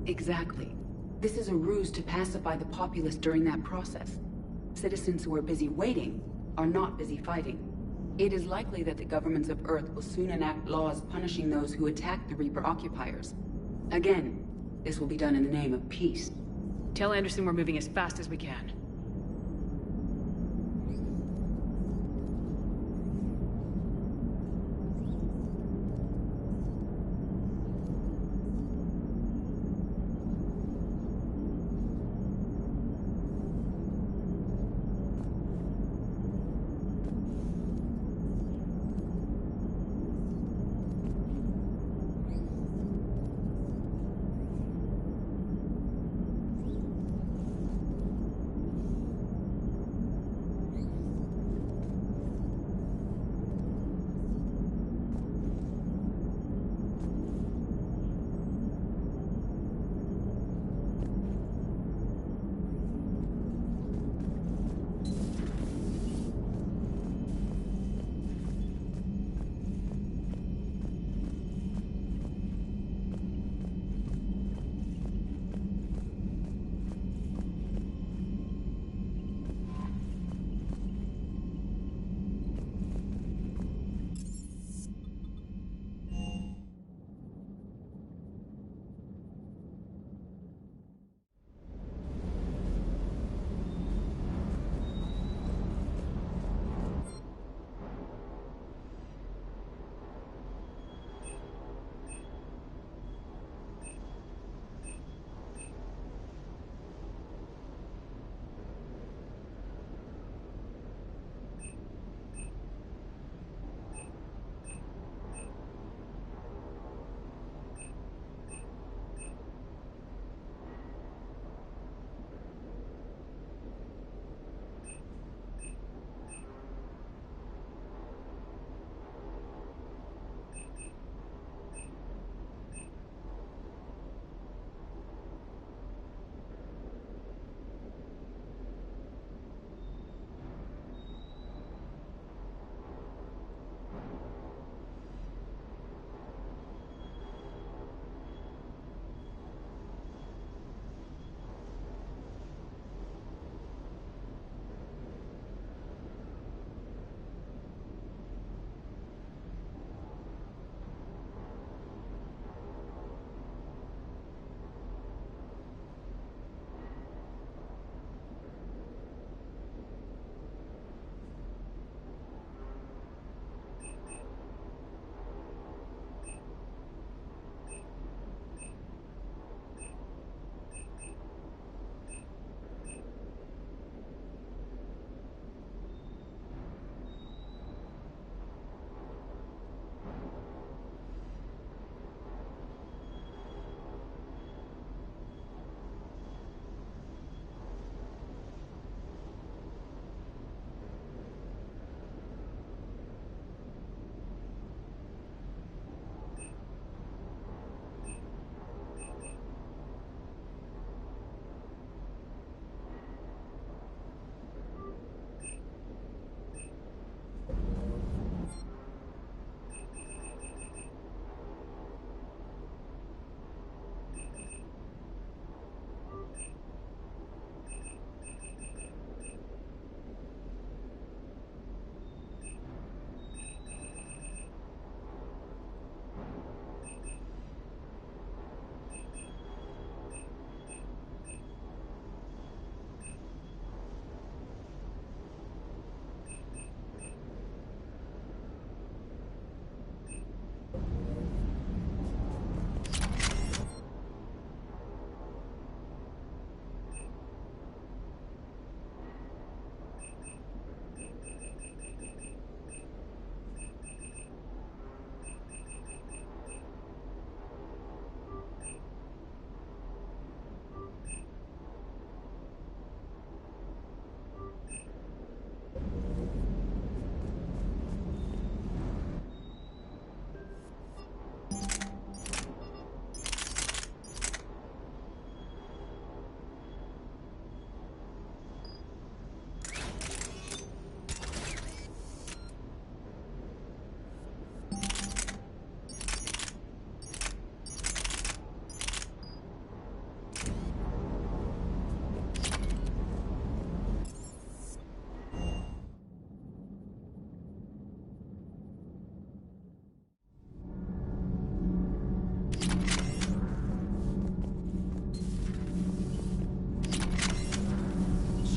Exactly. This is a ruse to pacify the populace during that process. Citizens who are busy waiting are not busy fighting. It is likely that the governments of Earth will soon enact laws punishing those who attack the Reaper occupiers. Again, this will be done in the name of peace. Tell Anderson we're moving as fast as we can.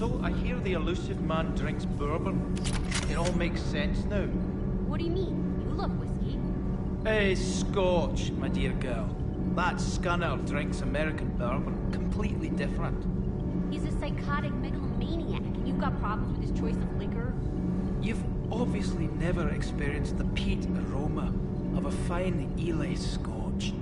So, I hear the elusive man drinks bourbon. It all makes sense now. What do you mean? You love whiskey. Hey, Scotch, my dear girl. That scunner drinks American bourbon. Completely different. He's a psychotic megalomaniac, and you've got problems with his choice of liquor? You've obviously never experienced the peat aroma of a fine Ely Scotch.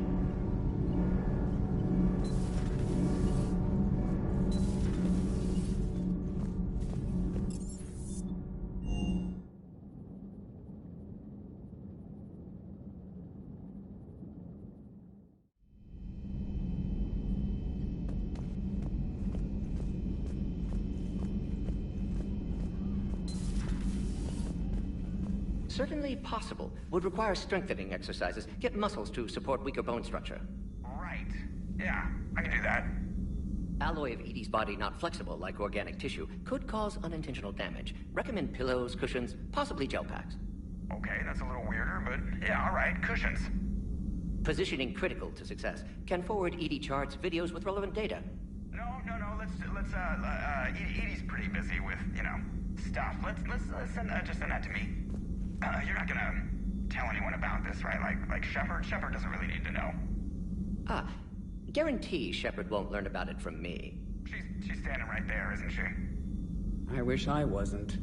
Certainly possible. Would require strengthening exercises. Get muscles to support weaker bone structure. Right. Yeah, I can do that. Alloy of Edie's body not flexible like organic tissue could cause unintentional damage. Recommend pillows, cushions, possibly gel packs. Okay, that's a little weirder, but yeah, all right, cushions. Positioning critical to success. Can forward Edie charts, videos with relevant data. No, Edie's pretty busy with, stuff. Let's send that to me. You're not gonna tell anyone about this, right? Like Shepard? Shepard doesn't really need to know. Guarantee Shepard won't learn about it from me. She's standing right there, isn't she? I wish I wasn't.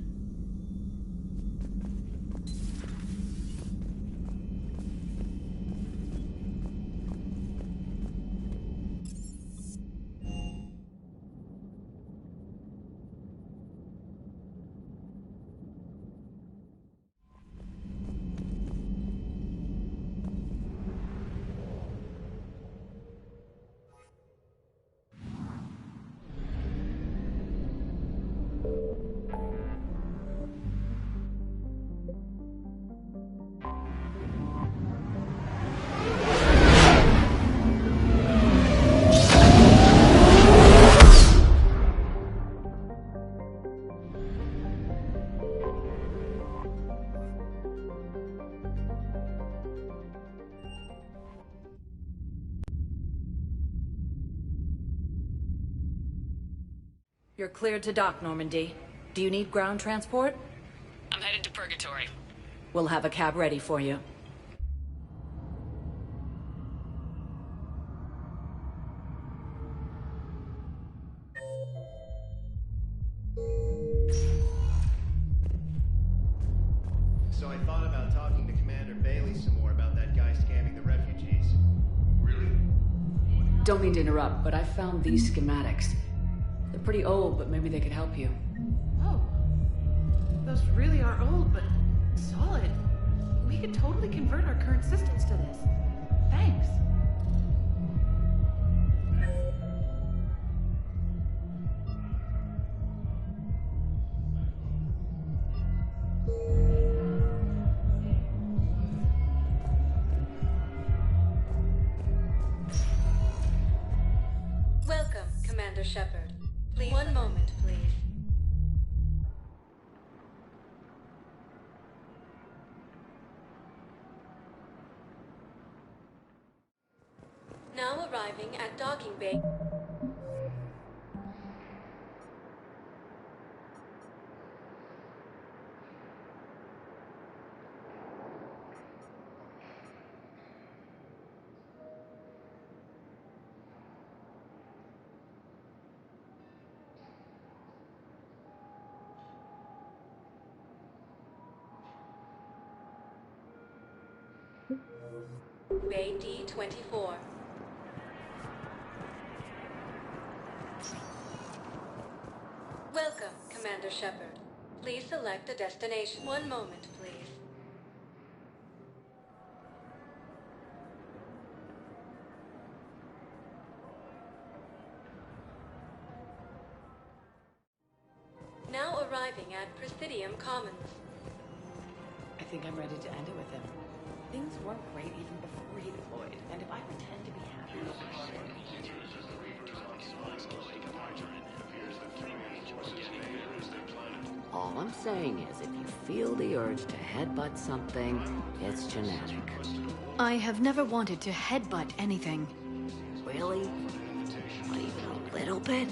You're cleared to dock, Normandy. Do you need ground transport? I'm headed to Purgatory. We'll have a cab ready for you. So I thought about talking to Commander Bailey some more about that guy scamming the refugees. Really? Don't mean to interrupt, but I found these schematics. They're pretty old, but maybe they could help you. Oh. Those really are old, but solid. We could totally convert our current systems to this. Thanks. Welcome, Commander Shepard. Please. One moment, please. Now arriving at docking bay. Bay D-24. Welcome, Commander Shepard. Please select a destination. One moment, please. Now arriving at Presidium Commons. I think I'm ready to end it with him. Things weren't great even before he deployed, and if I pretend to be happy... All I'm saying is, if you feel the urge to headbutt something, it's genetic. I have never wanted to headbutt anything. Really? Not even a little bit?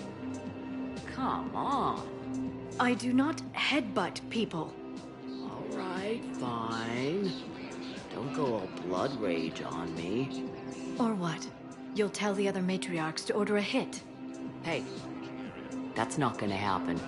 Come on. I do not headbutt people. All right, fine. Don't go all blood rage on me. Or what? You'll tell the other matriarchs to order a hit. Hey, that's not gonna happen.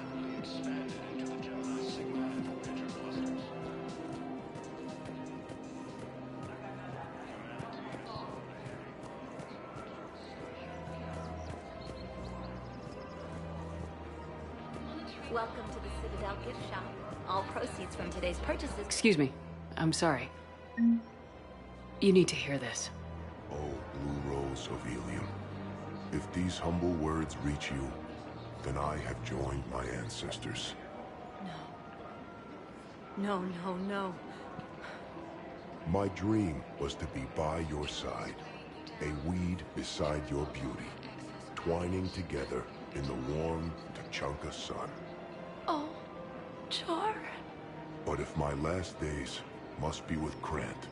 Welcome to the Citadel gift shop. All proceeds from today's purchases. Excuse me. I'm sorry. You need to hear this. Oh, Blue Rose of Helium. If these humble words reach you, then I have joined my ancestors. No, no, no. My dream was to be by your side, a weed beside your beauty, twining together in the warm Tuchanka sun. Oh, Char. But if my last days must be with Krant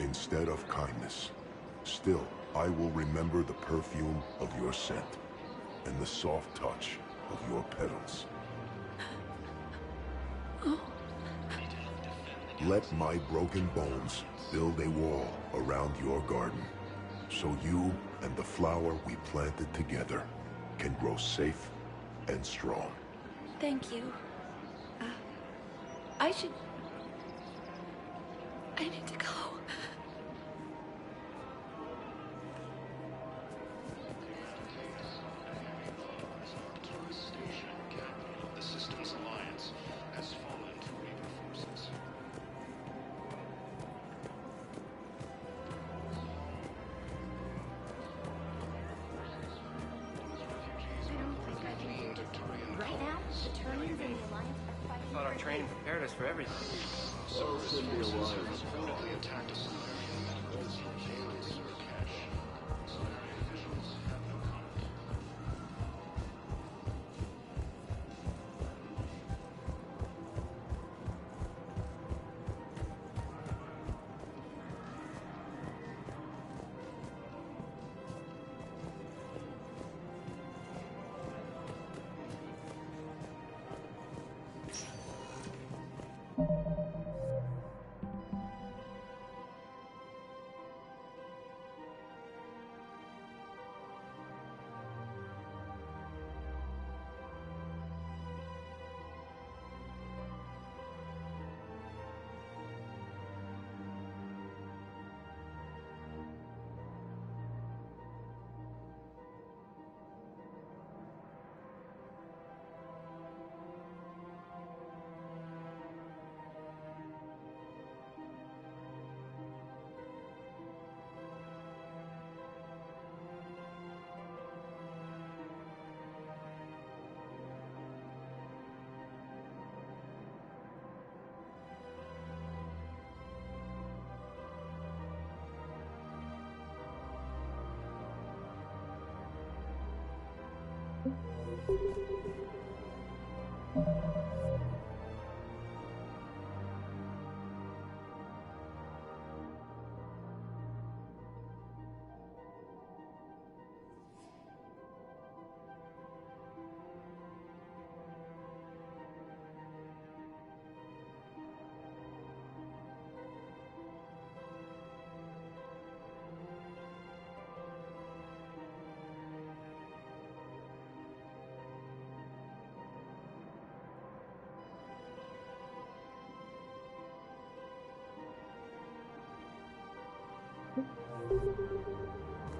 instead of kindness, still I will remember the perfume of your scent and the soft touch of your petals. Oh. Let my broken bones build a wall around your garden, so you and the flower we planted together can grow safe and strong. Thank you. I need to go. Right now, the Turians and the Alliance are fighting. I thought our training prepared us for everything.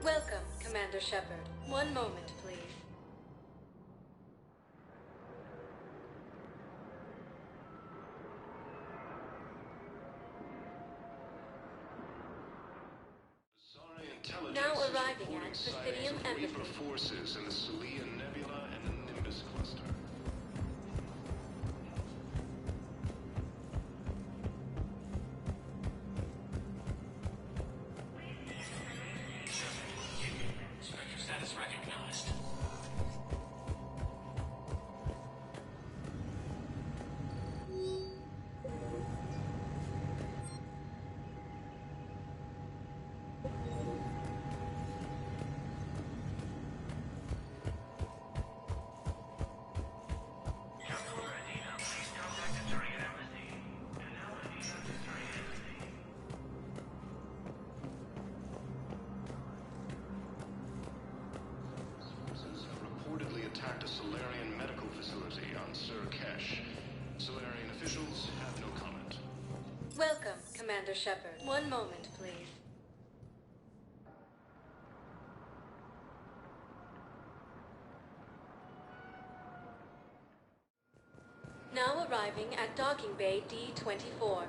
Welcome, Commander Shepard. One moment, please. Now arriving at Presidium Embassy. Forces in the Celian Nebula and the Nimbus Cluster. Status recognized. attacked a Solarian medical facility on Sur Kesh. Solarian officials have no comment. Welcome, Commander Shepard. One moment, please. Now arriving at Docking Bay D-24.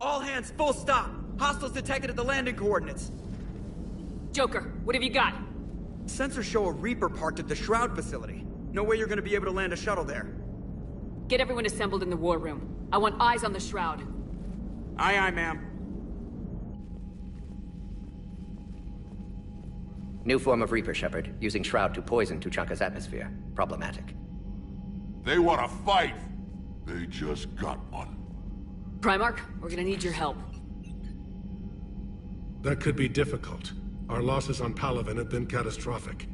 All hands, full stop! Hostiles detected at the landing coordinates! Joker, what have you got? Sensors show a Reaper parked at the Shroud facility. No way you're gonna be able to land a shuttle there. Get everyone assembled in the war room. I want eyes on the Shroud. Aye, aye, ma'am. New form of Reaper, Shepard, using Shroud to poison Tuchanka's atmosphere. Problematic. They want to fight! They just got one. Primarch, we're gonna need your help. That could be difficult. Our losses on Palaven have been catastrophic.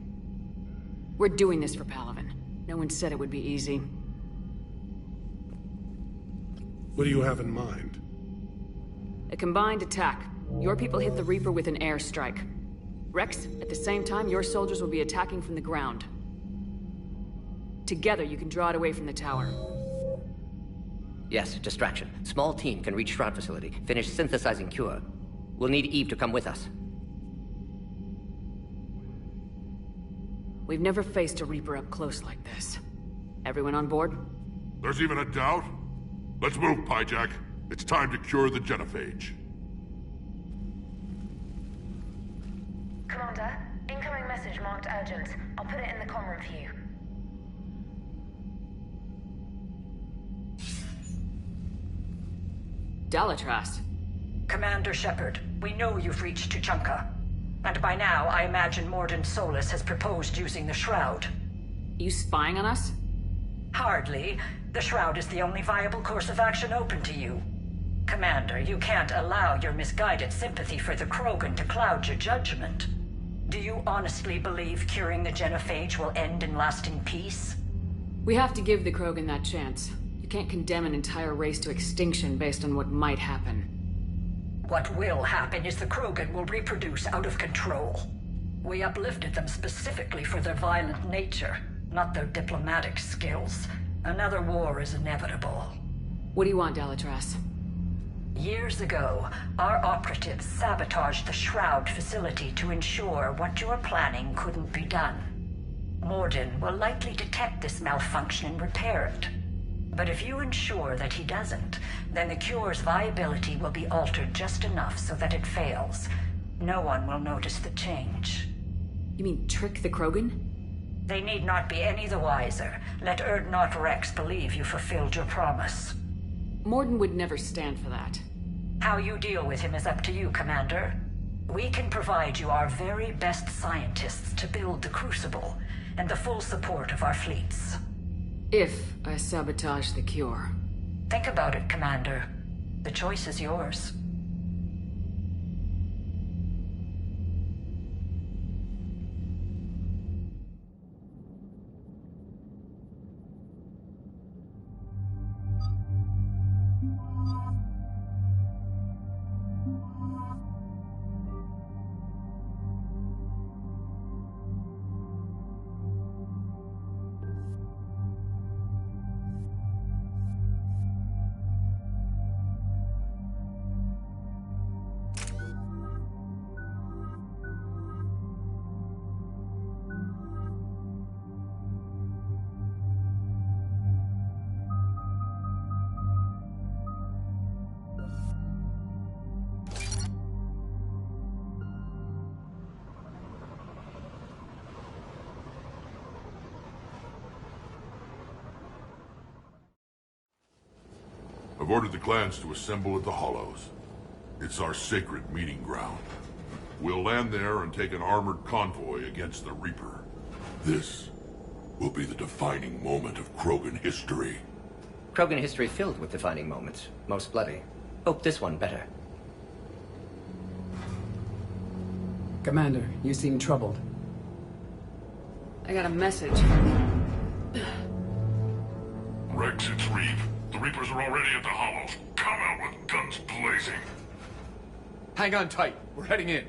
We're doing this for Palaven. No one said it would be easy. What do you have in mind? A combined attack. Your people hit the Reaper with an airstrike. Rex, at the same time, your soldiers will be attacking from the ground. Together, you can draw it away from the tower. Yes, distraction. Small team can reach Shroud facility, finish synthesizing cure. We'll need Eve to come with us. We've never faced a Reaper up close like this. Everyone on board? There's even a doubt? Let's move, Pyjack. It's time to cure the genophage. Commander, incoming message marked urgent. I'll put it in the comm room for you. Dalatras. Commander Shepard, we know you've reached Tuchanka. And by now, I imagine Mordin Solus has proposed using the Shroud. You spying on us? Hardly. The Shroud is the only viable course of action open to you. Commander, you can't allow your misguided sympathy for the Krogan to cloud your judgment. Do you honestly believe curing the genophage will end in lasting peace? We have to give the Krogan that chance. You can't condemn an entire race to extinction based on what might happen. What will happen is the Krogan will reproduce out of control. We uplifted them specifically for their violent nature, not their diplomatic skills. Another war is inevitable. What do you want, Dalatras? Years ago, our operatives sabotaged the Shroud facility to ensure what you were planning couldn't be done. Mordin will likely detect this malfunction and repair it. But if you ensure that he doesn't, then the cure's viability will be altered just enough so that it fails. No one will notice the change. You mean trick the Krogan? They need not be any the wiser. Let Urdnot Rex believe you fulfilled your promise. Mordin would never stand for that. How you deal with him is up to you, Commander. We can provide you our very best scientists to build the Crucible, and the full support of our fleets. If I sabotage the cure. Think about it, Commander. The choice is yours. ordered the clans to assemble at the Hollows. It's our sacred meeting ground. We'll land there and take an armored convoy against the Reaper. This will be the defining moment of Krogan history. Krogan history filled with defining moments. Most bloody. Hope this one better. Commander, you seem troubled. I got a message. Rex, it's Reeve. The Reapers are already at the Hollows. Come out with guns blazing. Hang on tight. We're heading in.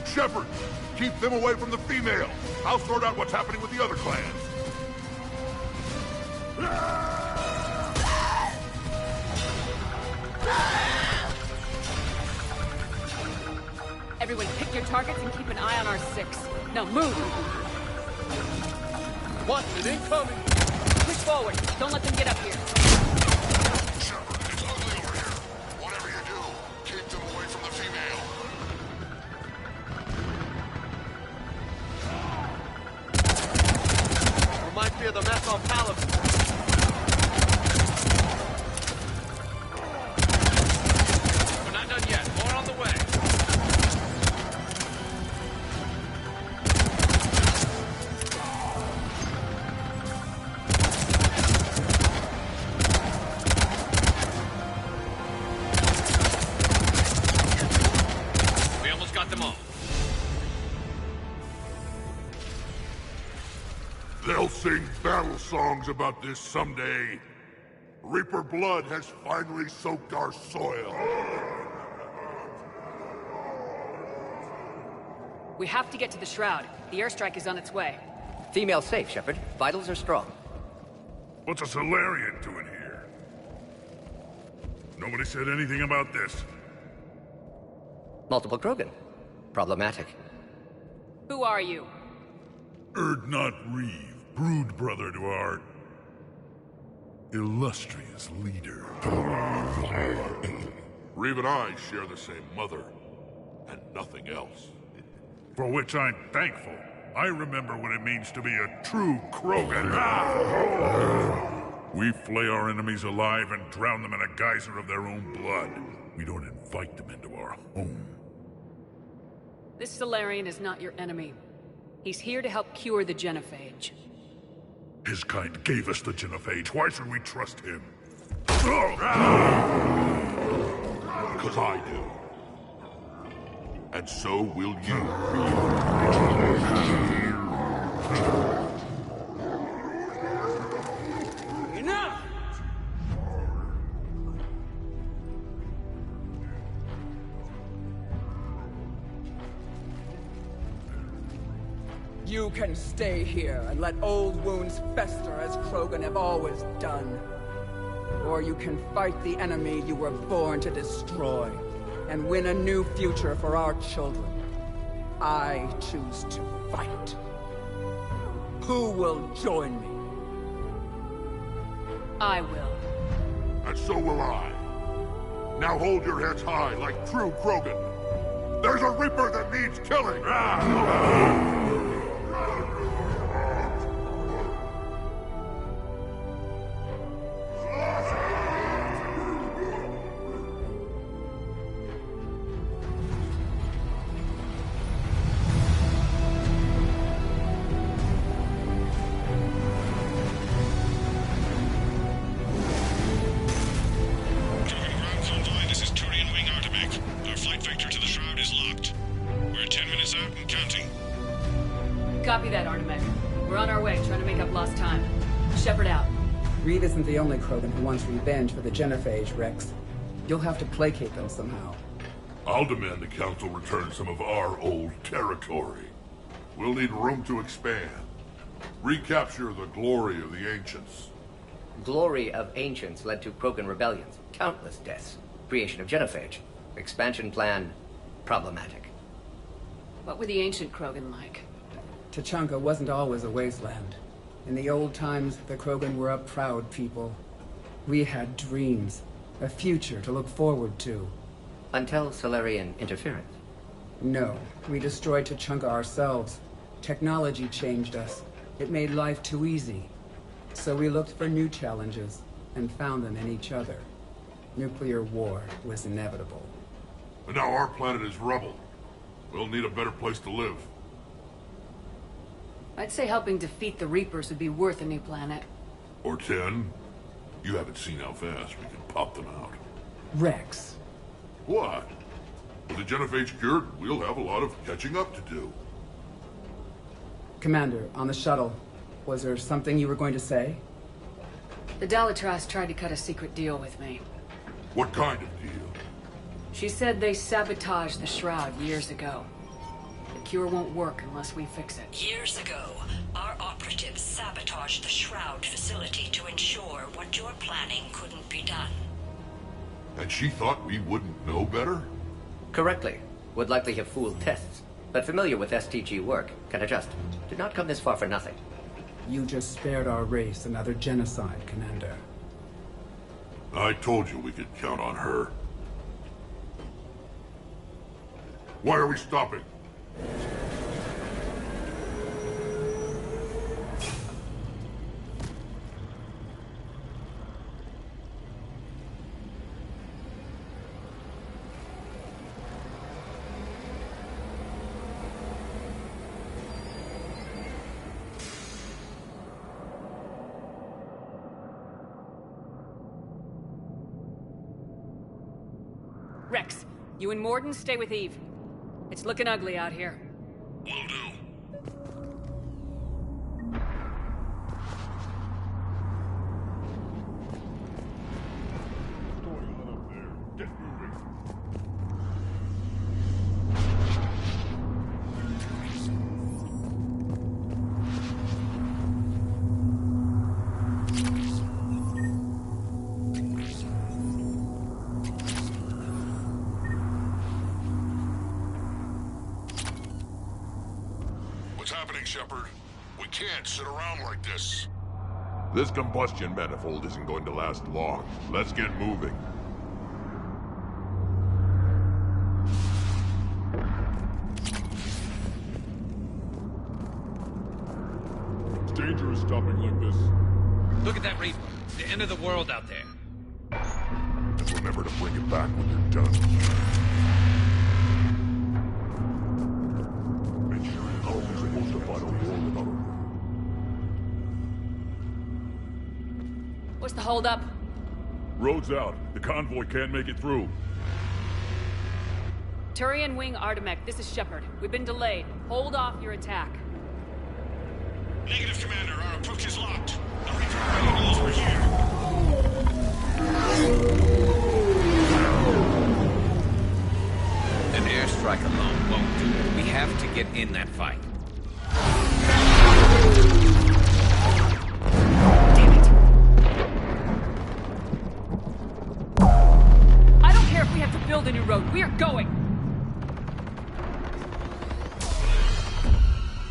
Shepard, keep them away from the female. I'll sort out what's happening with the other clans. Everyone pick your targets and keep an eye on our 6. Now move! Wanted incoming! Push forward. Don't let them get up here. Shepard, it's ugly over here. Whatever you do, keep them away from the female. Reminds me of the mess on Paladin. We're not done yet. More on the way. We almost got them all. They'll sing battle songs about this someday. Reaper blood has finally soaked our soil. We have to get to the Shroud. The airstrike is on its way. Female safe, Shepard. Vitals are strong. What's a Solarian doing here? Nobody said anything about this. Multiple Krogan. Problematic. Who are you? Erdnot Reeve, brood brother to our illustrious leader. Reeve and I share the same mother, and nothing else. For which I'm thankful. I remember what it means to be a true Krogan. We flay our enemies alive and drown them in a geyser of their own blood. We don't invite them into our home. This Solarian is not your enemy. He's here to help cure the genophage. His kind gave us the genophage. Why should we trust him? Because I do. And so will you. Enough! You can stay here and let old wounds fester as Krogan have always done. Or you can fight the enemy you were born to destroy and win a new future for our children. I choose to fight. Who will join me? I will. And so will I. Now hold your heads high like true Krogan. There's a Reaper that needs killing! Copy that, Artemek. We're on our way, trying to make up lost time. Shepard out. Reeve isn't the only Krogan who wants revenge for the genophage, Rex. You'll have to placate them somehow. I'll demand the Council return some of our old territory. We'll need room to expand. Recapture the glory of the Ancients. Glory of Ancients led to Krogan rebellions, countless deaths, creation of genophage. Expansion plan, problematic. What were the ancient Krogan like? Tuchanka wasn't always a wasteland. In the old times, the Krogan were a proud people. We had dreams. A future to look forward to. Until Solarian interference. No, we destroyed Tuchanka ourselves. Technology changed us. It made life too easy. So we looked for new challenges, and found them in each other. Nuclear war was inevitable. And now our planet is rubble. We'll need a better place to live. I'd say helping defeat the Reapers would be worth a new planet. Or 10. You haven't seen how fast we can pop them out. Rex. What? With the genophage cured, we'll have a lot of catching up to do. Commander, on the shuttle, was there something you were going to say? The Dalitras tried to cut a secret deal with me. What kind of deal? She said they sabotaged the Shroud years ago. The cure won't work unless we fix it. Years ago, our operatives sabotaged the Shroud facility to ensure what you're planning couldn't be done. And she thought we wouldn't know better? Correctly. Would likely have fooled tests. But familiar with STG work, can adjust. Did not come this far for nothing. You just spared our race another genocide, Commander. I told you we could count on her. Why are we stopping? Rex, you and Morden stay with Eve. It's looking ugly out here. Will do. Shepard. We can't sit around like this. This combustion manifold isn't going to last long. Let's get moving. It's dangerous stopping like this. Look at that Reaper. The end of the world out there. And remember to bring it back when you're done. What's the holdup? Road's out. The convoy can't make it through. Turian Wing Artemek, this is Shepard. We've been delayed. Hold off your attack. Negative, Commander. Our approach is locked. The Reaper are over here. An airstrike alone won't do it. We have to get in that fight. Damn it! I don't care if we have to build a new road. We are going!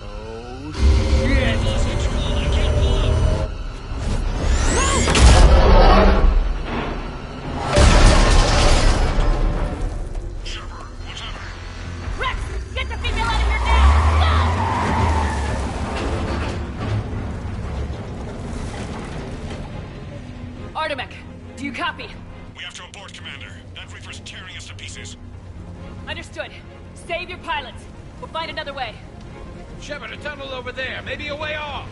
Oh, shit! Rex! Get the female out of here now! Artemek, do you copy? We have to abort, Commander. That Reaper's tearing us to pieces. Understood. Save your pilots. We'll find another way. Shepard, a tunnel over there. Maybe a way off.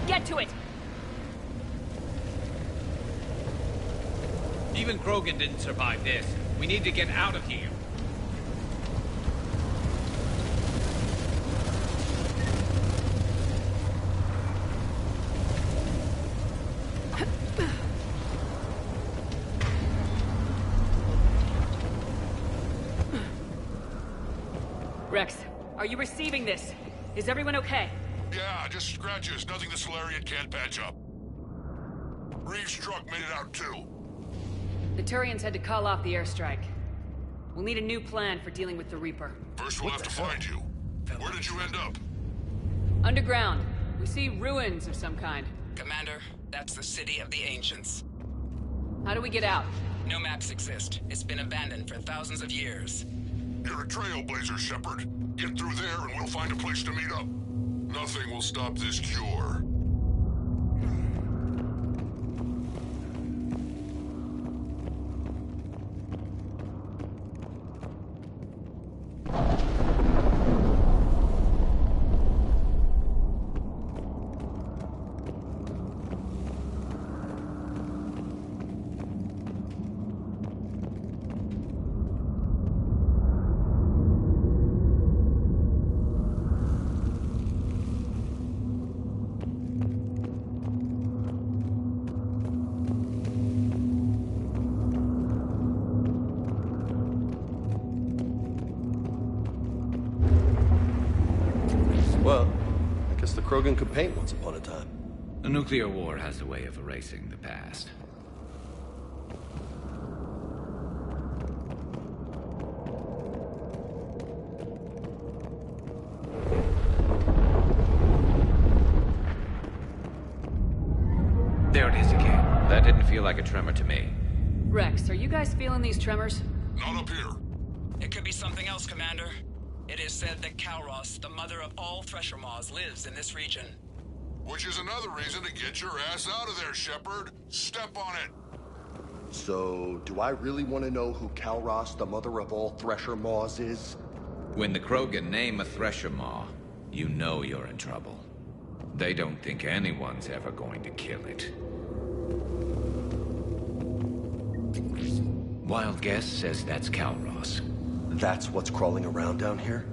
Get to it! Even Krogan didn't survive this. We need to get out of here. Rex, are you receiving this? Is everyone okay? Yeah, just scratches. Nothing the Solarian can't patch up. Reeves' truck made it out too. The Turians had to call off the airstrike. We'll need a new plan for dealing with the Reaper. First we'll have to find you. Where did you end up? Underground. We see ruins of some kind. Commander, that's the city of the Ancients. How do we get out? No maps exist. It's been abandoned for thousands of years. You're a trailblazer, Shepard. Get through there and we'll find a place to meet up. Nothing will stop this cure. Well, I guess the Krogan could paint once upon a time. A nuclear war has a way of erasing the past. There it is again. That didn't feel like a tremor to me. Rex, are you guys feeling these tremors? Not up here. It could be something else, Commander. It is said that Kalros, the mother of all Thresher Maws, lives in this region. Which is another reason to get your ass out of there, Shepard. Step on it. So, do I really want to know who Kalros, the mother of all Thresher Maws, is? When the Krogan name a Thresher Maw, you know you're in trouble. They don't think anyone's ever going to kill it. Wild guess says that's Kalros. That's what's crawling around down here?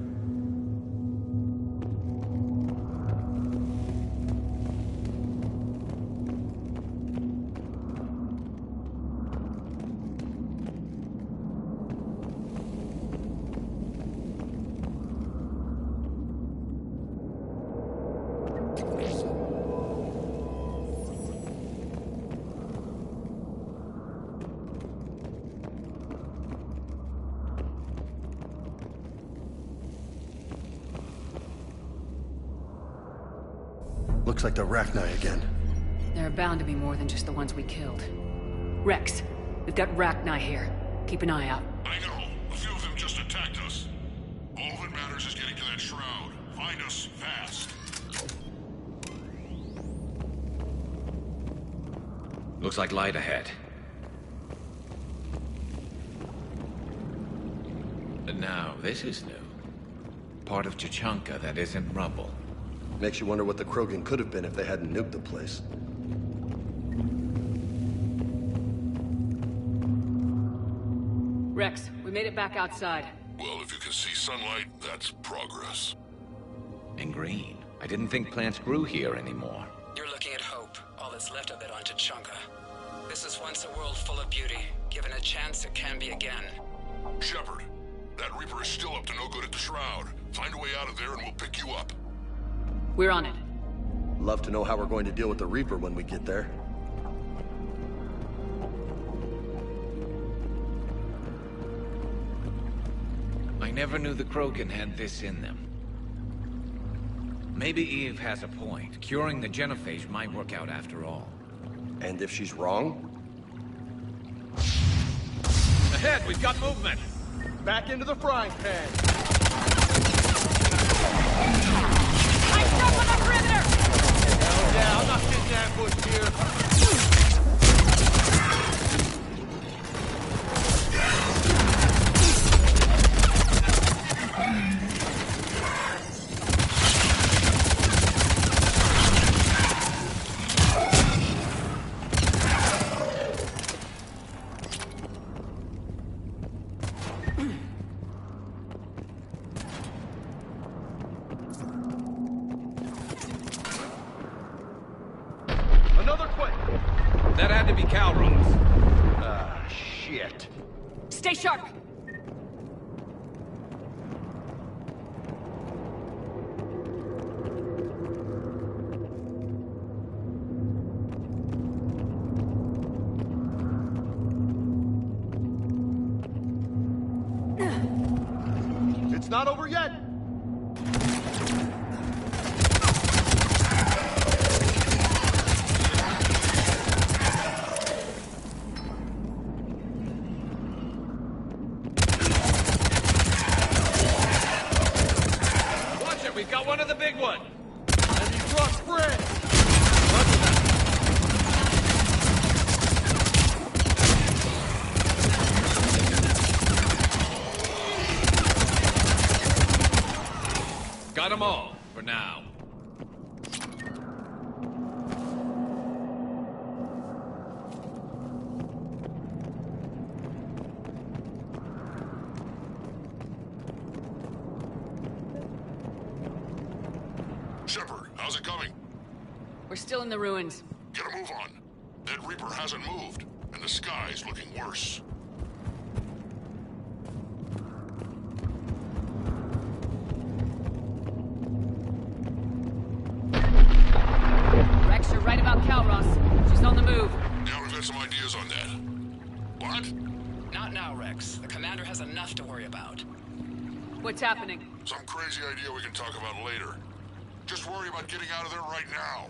Looks like the Rachni again. There are bound to be more than just the ones we killed. Rex, we've got Rachni here. Keep an eye out. I know. A few of them just attacked us. All that matters is getting to that shroud. Find us fast. Looks like light ahead. But now, this is new. Part of Tuchanka that isn't rubble. Makes you wonder what the Krogan could have been if they hadn't nuked the place. Rex, we made it back outside. Well, if you can see sunlight, that's progress. And green. I didn't think plants grew here anymore. You're looking at hope, all that's left of it on Tuchanka. This is once a world full of beauty. Given a chance, it can be again. Shepard, that Reaper is still up to no good at the Shroud. Find a way out of there and we'll pick you up. We're on it. Love to know how we're going to deal with the Reaper when we get there. I never knew the Krogan had this in them. Maybe Eve has a point. Curing the genophage might work out after all. And if she's wrong? Ahead, we've got movement! Back into the frying pan! Nice job on that perimeter! Hell yeah, I'm not getting ambushed here! That had to be Kalros. Ah, shit. Stay sharp! It's not over yet! got one of the big ones. And he brought Fred. Got them all, for now. Shepard, how's it coming? We're still in the ruins. Get a move on. That Reaper hasn't moved, and the sky's looking worse. Rex, you're right about Calros. She's on the move. Yeah, we've got some ideas on that. What? Not now, Rex. The commander has enough to worry about. What's happening? Some crazy idea we can talk about later. Just worry about getting out of there right now.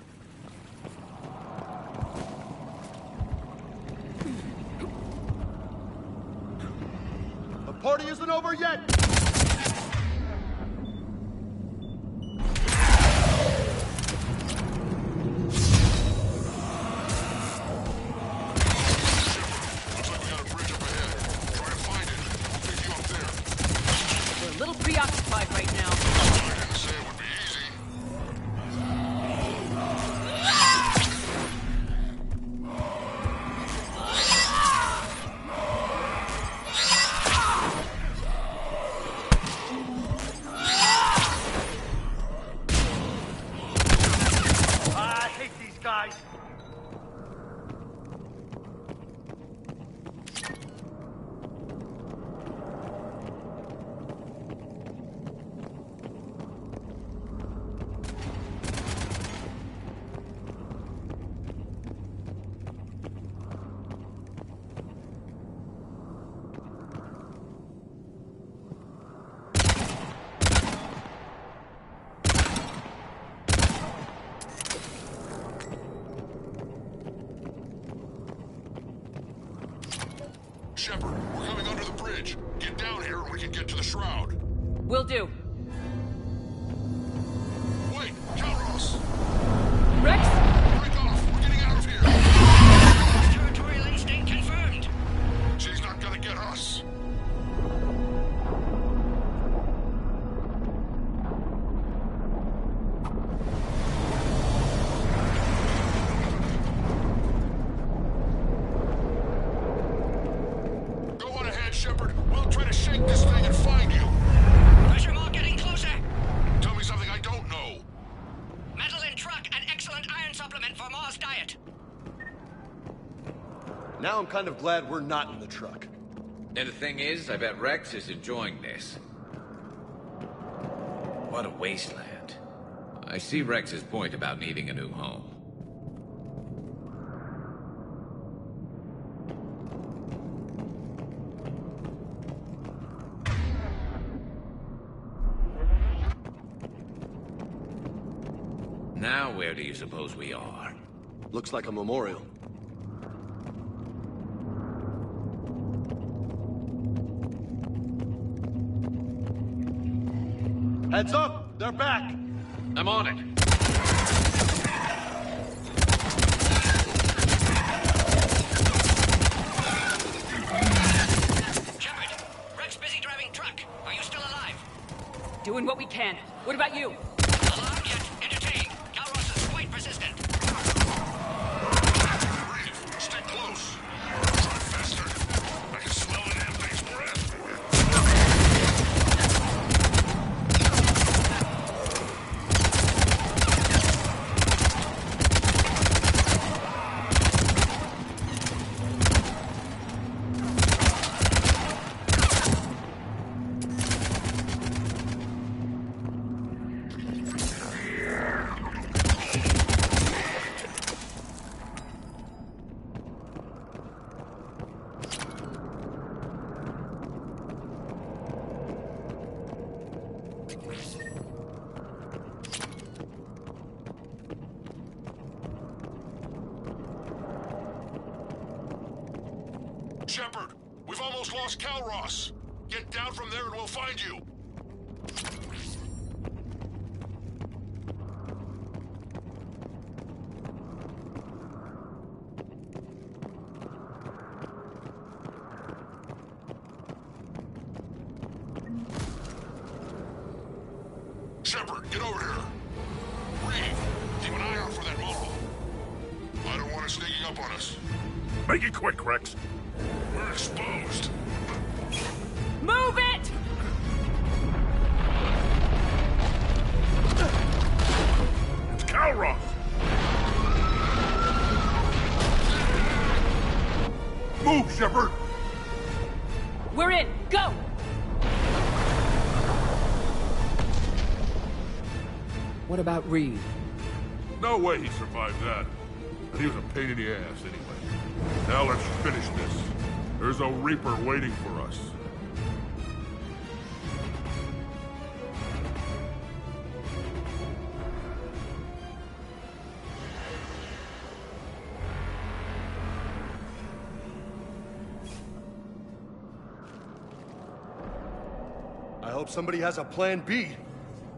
The party isn't over yet! We're a little preoccupied right now. I didn't say it would be easy. I hate these guys. Shepard, we're coming under the bridge. Get down here and we can get to the shroud. Will do. Wait, Calros! Rex? Break off! We're getting out of here! Territorial instinct confirmed. She's not gonna get us. Go on ahead, Shepard. We'll try to shake this thing and find you. Pressure mark getting closer. Tell me something I don't know. Metal in truck and excellent iron supplement for Mars diet. Now I'm kind of glad we're not in the truck. And the thing is, I bet Rex is enjoying this. What a wasteland. I see Rex's point about needing a new home. Now where do you suppose we are? Looks like a memorial. Heads up! They're back! I'm on it. Shepard, Rex busy driving truck. Are you still alive? Doing what we can. What about you? Alarmed yet entertained. Calros is quite persistent. Breathe. Stay close. Drive faster. I can smell the damn thing's breath. Shepard, we've almost lost Calros. Get down from there and we'll find you. Shepard, get over here. Reeve, keep an eye out for that mobile. I don't want it sneaking up on us. Make it quick, Rex. We're exposed. Move it! It's Calross! Move, Shepard! We're in! Go! What about Reed? No way he survived that. And he was a pain in the ass anyway. Now let's finish this. There's a Reaper waiting for us. I hope somebody has a plan B.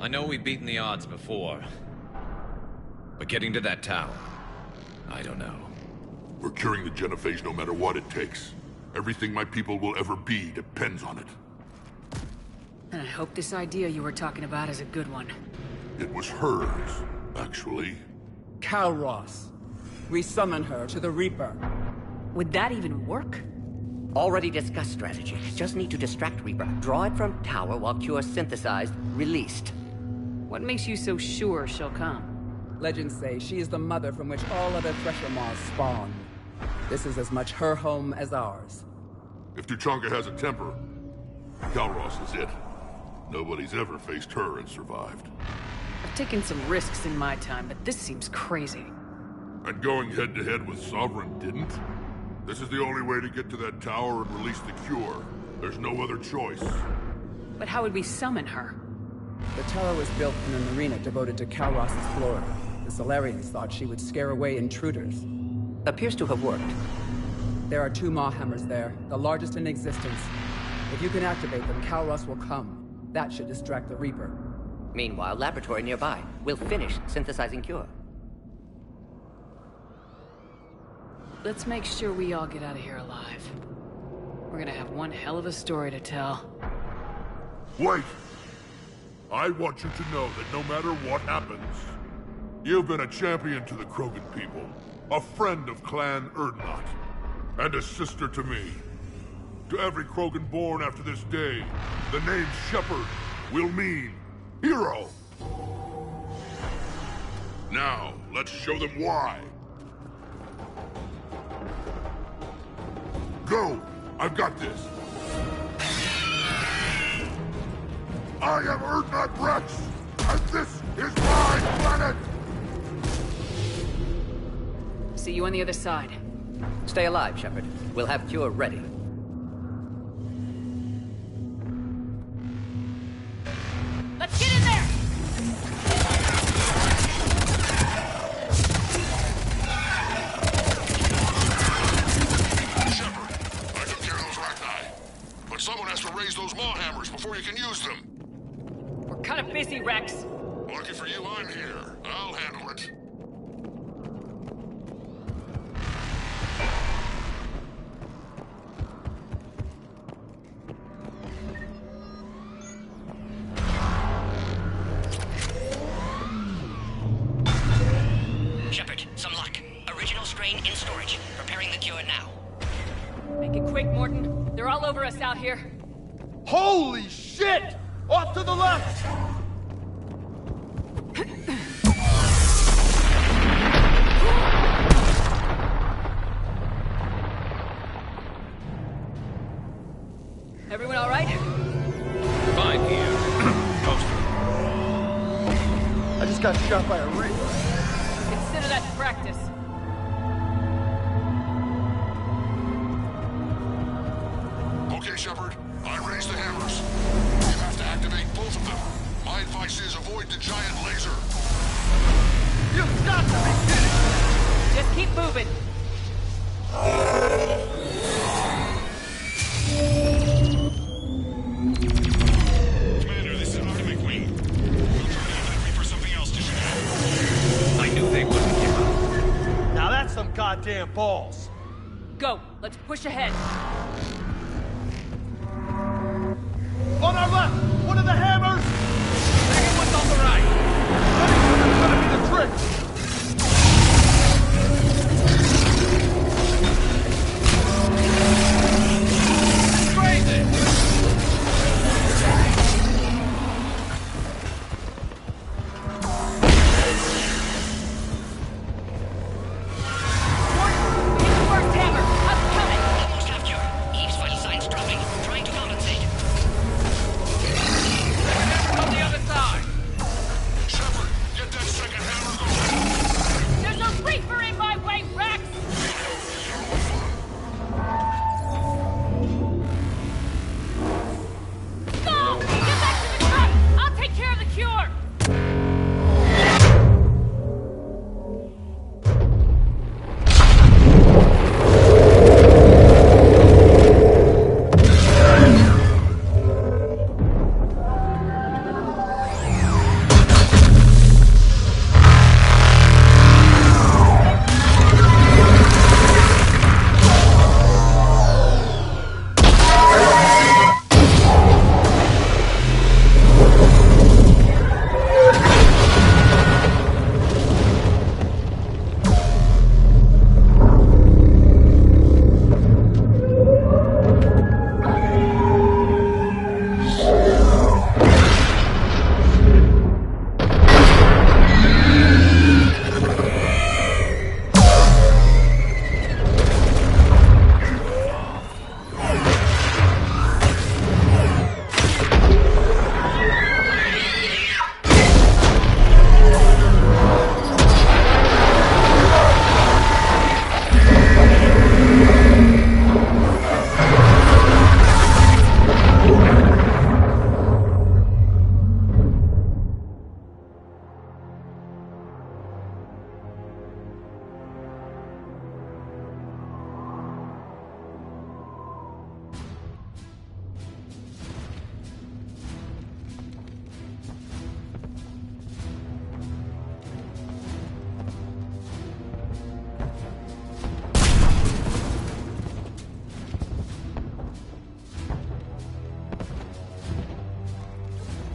I know we've beaten the odds before. But getting to that tower, I don't know. We're curing the genophage no matter what it takes. Everything my people will ever be depends on it. And I hope this idea you were talking about is a good one. It was hers, actually. Calross. We summon her to the Reaper. Would that even work? Already discussed strategy. Just need to distract Reaper. Draw it from tower while Cure synthesized, released. What makes you so sure she'll come? Legends say she is the mother from which all other Thresher Maws spawn. This is as much her home as ours. If Tuchanka has a temper, Calross is it. Nobody's ever faced her and survived. I've taken some risks in my time, but this seems crazy. And going head-to-head with Sovereign didn't? This is the only way to get to that tower and release the cure. There's no other choice. But how would we summon her? The tower was built in an arena devoted to Calross's glory. The Solarians thought she would scare away intruders. Appears to have worked. There are 2 Maw hammers there, the largest in existence. If you can activate them, Calross will come. That should distract the Reaper. Meanwhile, laboratory nearby. We'll finish synthesizing Cure. Let's make sure we all get out of here alive. We're gonna have one hell of a story to tell. Wait! I want you to know that no matter what happens, you've been a champion to the Krogan people, a friend of Clan Erdnot, and a sister to me. To every Krogan born after this day, the name Shepard will mean hero. Now, let's show them why. Go! I've got this. I am Erdnot Rex, and this is my planet! See you on the other side. Stay alive, Shepard. We'll have Cure ready. Let's get in there! Shepard, I took care of those Rachni. But someone has to raise those Maw hammers before you can use them. We're kind of busy, Rex. Lucky for you, I'm here. I'll handle it. Shepard, some luck. Original strain in storage. Preparing the cure now. Make it quick, Morton. They're all over us out here. Holy shit! Off to the left! Everyone all right? Fine here. Poster. I just got shot by a Reaper. Consider that practice. Okay, Shepard. I raised the hammers. You have to activate both of them. My advice is avoid the giant laser. You've got to be kidding! Just keep moving. Commander, this is Artemis Wing. We'll try to have that Reaper something else to shoot at. I knew they wouldn't give up. Now that's some goddamn balls. Go. Let's push ahead. On our left! One of the hammers! Second one's on the right.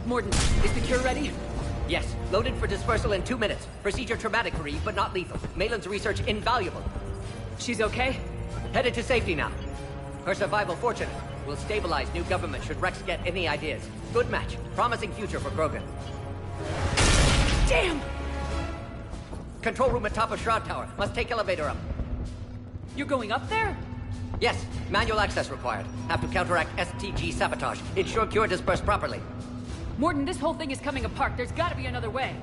Morden, is the cure ready? Yes, loaded for dispersal in 2 minutes. Procedure traumatic, Reeve, but not lethal. Malin's research invaluable. She's okay? Headed to safety now. Her survival fortunate. Will stabilize new government should Rex get any ideas. Good match. Promising future for Krogan. Damn! Control room at top of Shroud Tower. Must take elevator up. You're going up there? Yes, manual access required. Have to counteract STG sabotage. Ensure cure dispersed properly. Morden, this whole thing is coming apart. There's gotta be another way.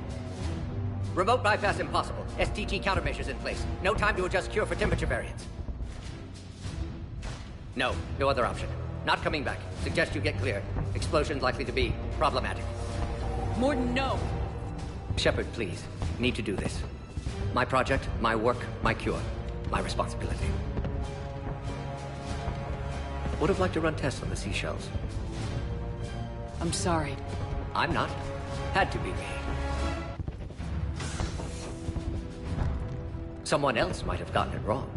Remote bypass impossible. STG countermeasures in place. No time to adjust cure for temperature variance. No other option. Not coming back. Suggest you get clear. Explosion's likely to be problematic. Morden, no. Shepard, please. Need to do this. My project, my work, my cure. My responsibility. Would have liked to run tests on the seashells. I'm sorry. I'm not. Had to be me. Someone else might have gotten it wrong.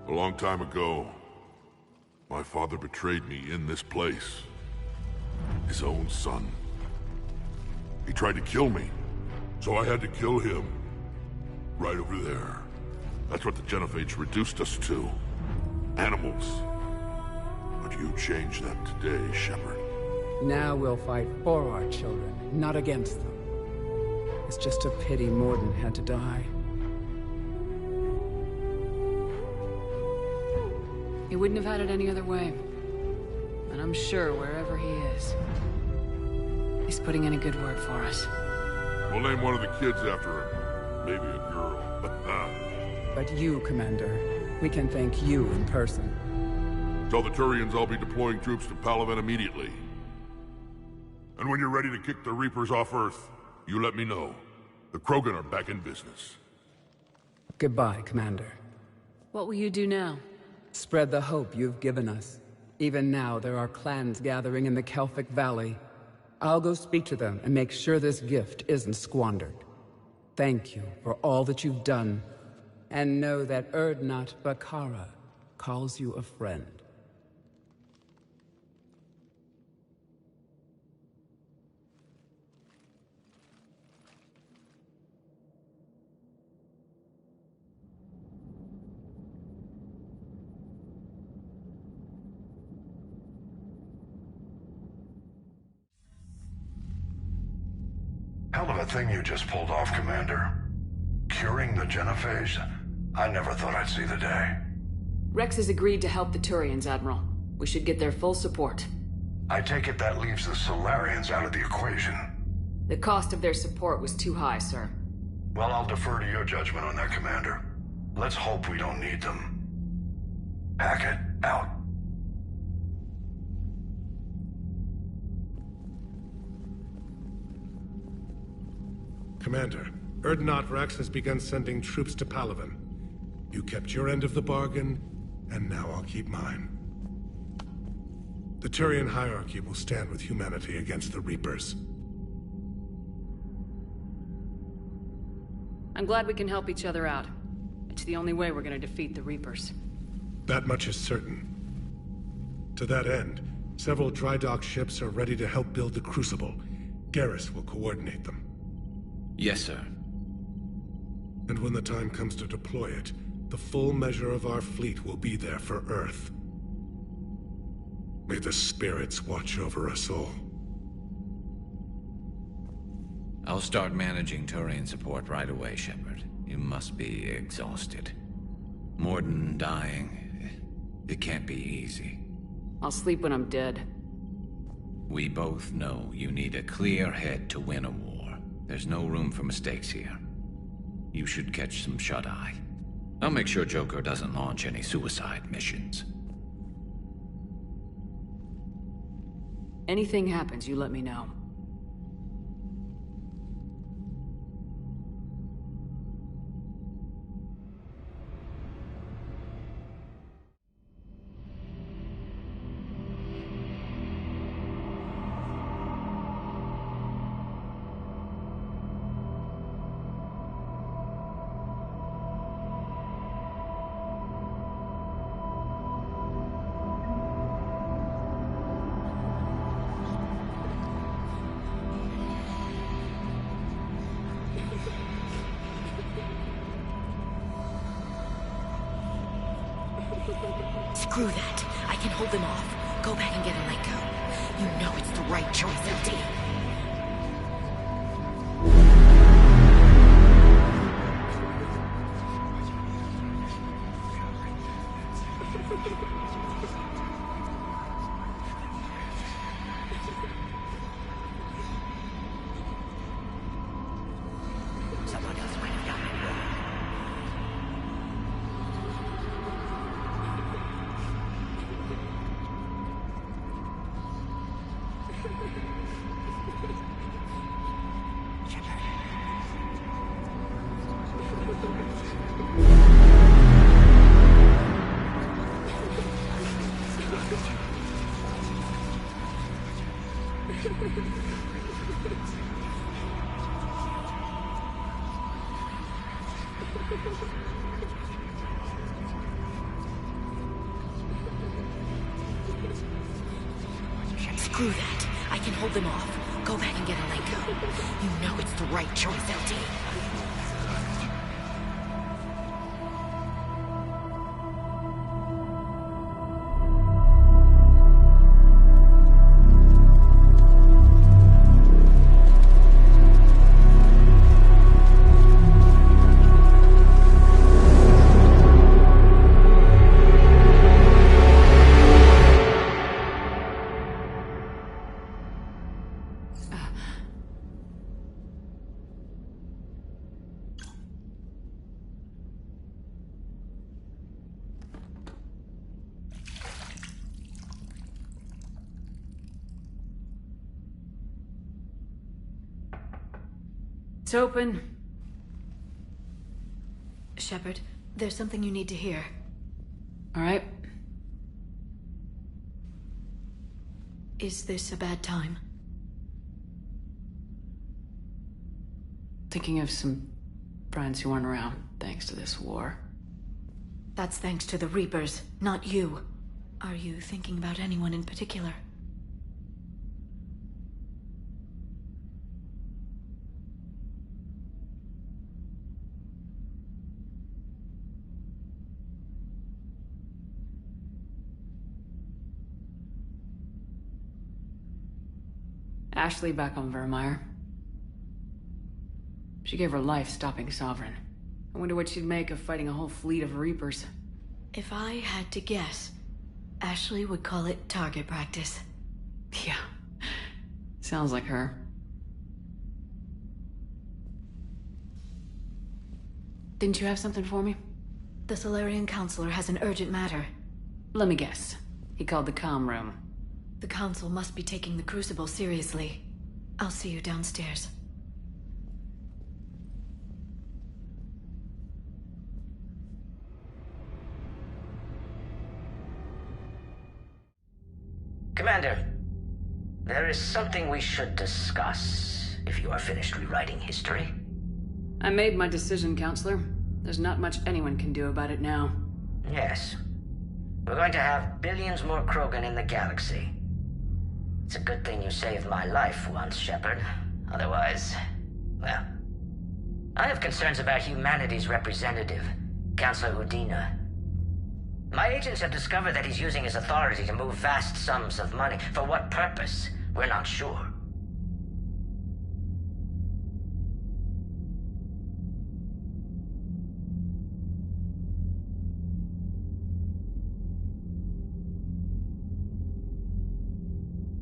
A long time ago, my father betrayed me in this place. His own son. He tried to kill me, so I had to kill him. Right over there. That's what the Genophage reduced us to. Animals. But you changed that today, Shepard. Now we'll fight for our children, not against them. It's just a pity Morden had to die. He wouldn't have had it any other way. And I'm sure wherever he is, he's putting in a good word for us. We'll name one of the kids after him. Maybe a girl. But you, Commander, we can thank you in person. Tell the Turians I'll be deploying troops to Palaven immediately. And when you're ready to kick the Reapers off Earth, you let me know. The Krogan are back in business. Goodbye, Commander. What will you do now? Spread the hope you've given us. Even now, there are clans gathering in the Kelphic Valley. I'll go speak to them and make sure this gift isn't squandered. Thank you for all that you've done. And know that Urdnot Bakara calls you a friend. Hell of a thing you just pulled off, Commander. Curing the Genophage? I never thought I'd see the day. Rex has agreed to help the Turians, Admiral. We should get their full support. I take it that leaves the Solarians out of the equation. The cost of their support was too high, sir. Well, I'll defer to your judgment on that, Commander. Let's hope we don't need them. Hackett, out. Commander, Erdnot Rex has begun sending troops to Palaven. You kept your end of the bargain, and now I'll keep mine. The Turian hierarchy will stand with humanity against the Reapers. I'm glad we can help each other out. It's the only way we're gonna defeat the Reapers. That much is certain. To that end, several dry dock ships are ready to help build the Crucible. Garrus will coordinate them. Yes, sir. And when the time comes to deploy it, the full measure of our fleet will be there for Earth. May the spirits watch over us all. I'll start managing Turian support right away, Shepard. You must be exhausted. Morden dying, it can't be easy. I'll sleep when I'm dead. We both know you need a clear head to win a war. There's no room for mistakes here. You should catch some shut-eye. I'll make sure Joker doesn't launch any suicide missions. Anything happens, you let me know. Screw that. I can hold them off. Go back and get Alenko. You know it's the right choice, LT. Someone else might have gotten it wrong. Screw that. I can hold them off. Go back and get Alenko. You know it's the right choice, LT. It's open. Shepard, there's something you need to hear. All right. Is this a bad time? Thinking of some friends who aren't around thanks to this war. That's thanks to the Reapers, not you. Are you thinking about anyone in particular? Ashley back on Vermeer. She gave her life stopping Sovereign. I wonder what she'd make of fighting a whole fleet of Reapers. If I had to guess, Ashley would call it target practice. Yeah. Sounds like her. Didn't you have something for me? The Solarian Counselor has an urgent matter. Let me guess. He called the comm room. The Council must be taking the Crucible seriously. I'll see you downstairs. Commander, there is something we should discuss, if you are finished rewriting history. I made my decision, Counselor. There's not much anyone can do about it now. Yes. We're going to have billions more Krogan in the galaxy. It's a good thing you saved my life once, Shepard. Otherwise, well... I have concerns about humanity's representative, Counselor Udina. My agents have discovered that he's using his authority to move vast sums of money. For what purpose? We're not sure.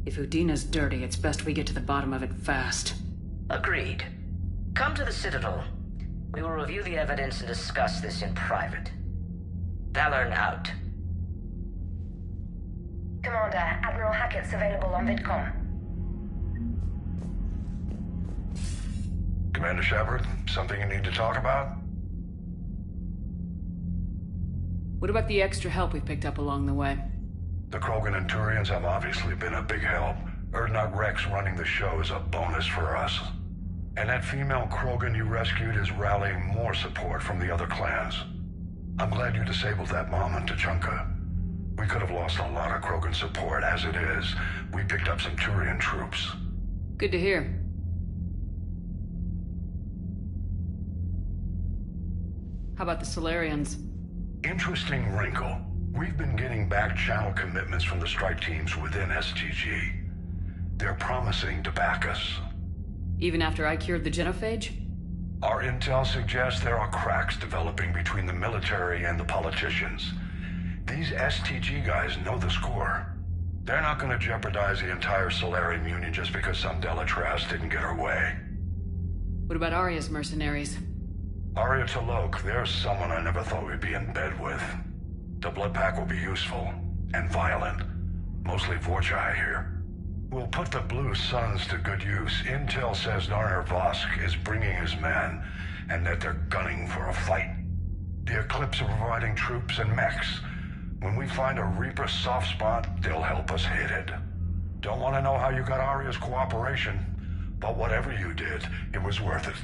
If Udina's dirty, it's best we get to the bottom of it fast. Agreed. Come to the Citadel. We will review the evidence and discuss this in private. Valorn out. Commander, Admiral Hackett's available on VidCom. Commander Shepard, something you need to talk about? What about the extra help we picked up along the way? The Krogan and Turians have obviously been a big help. Urdnot Rex running the show is a bonus for us. And that female Krogan you rescued is rallying more support from the other clans. I'm glad you disabled that bomb on Tuchanka. We could have lost a lot of Krogan support. As it is, we picked up some Turian troops. Good to hear. How about the Solarians? Interesting wrinkle. We've been getting back channel commitments from the strike teams within STG. They're promising to back us. Even after I cured the genophage? Our intel suggests there are cracks developing between the military and the politicians. These STG guys know the score. They're not going to jeopardize the entire Solarian Union just because some Delatraz didn't get her way. What about Arya's mercenaries? Arya T'Loak, there's someone I never thought we'd be in bed with. The blood pack will be useful, and violent. Mostly Vorcha, I hear. We'll put the Blue Suns to good use. Intel says Narner Vosk is bringing his men, and that they're gunning for a fight. The Eclipse are providing troops and mechs. When we find a Reaper soft spot, they'll help us hit it. Don't want to know how you got Arya's cooperation, but whatever you did, it was worth it.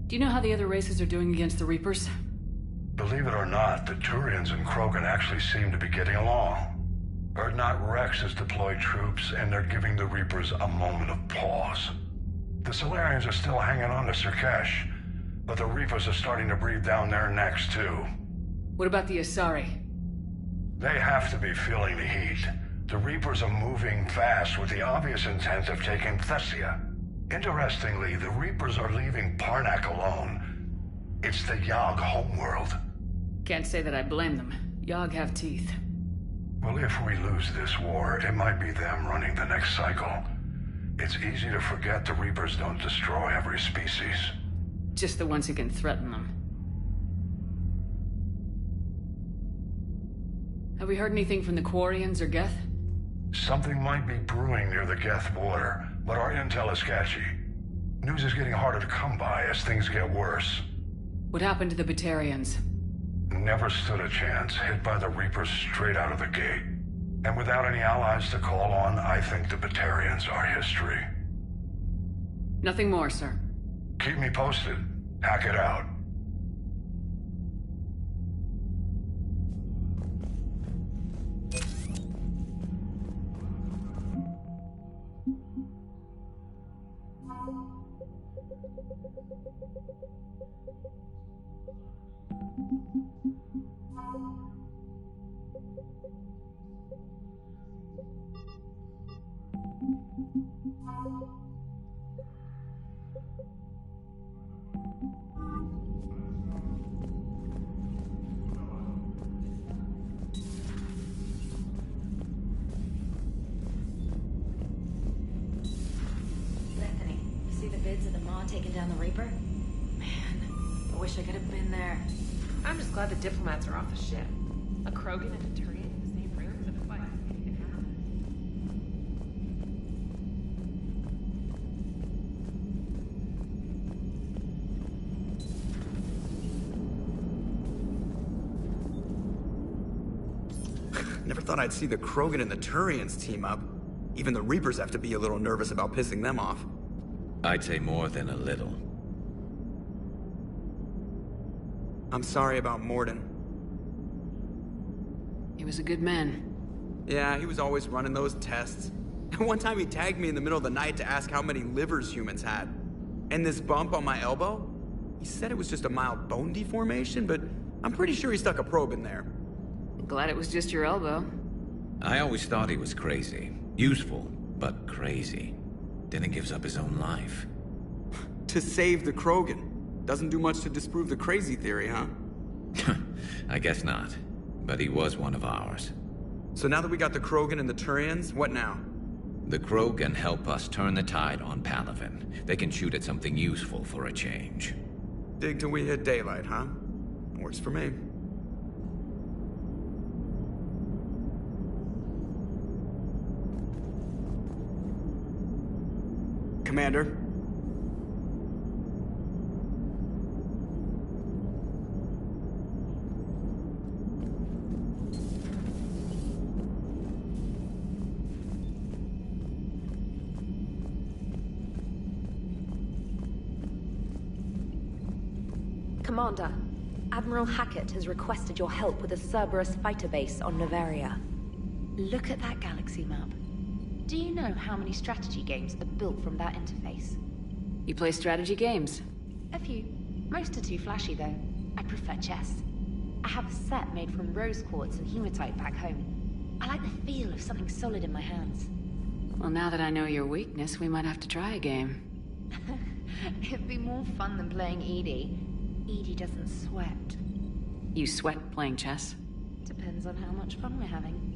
Do you know how the other races are doing against the Reapers? Believe it or not, the Turians and Krogan actually seem to be getting along. Urdnot Rex has deployed troops, and they're giving the Reapers a moment of pause. The Solarians are still hanging on to Surkesh, but the Reapers are starting to breathe down their necks, too. What about the Asari? They have to be feeling the heat. The Reapers are moving fast with the obvious intent of taking Thessia. Interestingly, the Reapers are leaving Parnak alone. It's the Yogg homeworld. Can't say that I blame them. Yogg have teeth. Well, if we lose this war, it might be them running the next cycle. It's easy to forget the Reapers don't destroy every species. Just the ones who can threaten them. Have we heard anything from the Quarians or Geth? Something might be brewing near the Geth border, but our intel is sketchy. News is getting harder to come by as things get worse. What happened to the Batarians? Never stood a chance, hit by the Reapers straight out of the gate. And without any allies to call on, I think the Batarians are history. Nothing more, sir. Keep me posted. Hack it out. on taking down the Reaper? Man, I wish I could have been there. I'm just glad the diplomats are off the ship. A Krogan and a Turian in the same room for the fight. It can happen. Never thought I'd see the Krogan and the Turians team up. Even the Reapers have to be a little nervous about pissing them off. I'd say more than a little. I'm sorry about Morden. He was a good man. Yeah, he was always running those tests. And one time he tagged me in the middle of the night to ask how many livers humans had. And this bump on my elbow? He said it was just a mild bone deformation, but I'm pretty sure he stuck a probe in there. Glad it was just your elbow. I always thought he was crazy. Useful, but crazy. Then he gives up his own life. To save the Krogan. Doesn't do much to disprove the crazy theory, huh? I guess not. But he was one of ours. So now that we got the Krogan and the Turians, what now? The Krogan help us turn the tide on Palaven. They can shoot at something useful for a change. Dig till we hit daylight, huh? Works for me. Commander? Commander, Admiral Hackett has requested your help with a Cerberus fighter base on Noveria. Look at that galaxy map. Do you know how many strategy games are built from that interface? You play strategy games? A few. Most are too flashy, though. I prefer chess. I have a set made from rose quartz and hematite back home. I like the feel of something solid in my hands. Well, now that I know your weakness, we might have to try a game. It'd be more fun than playing Edie. Edie doesn't sweat. You sweat playing chess? Depends on how much fun we're having.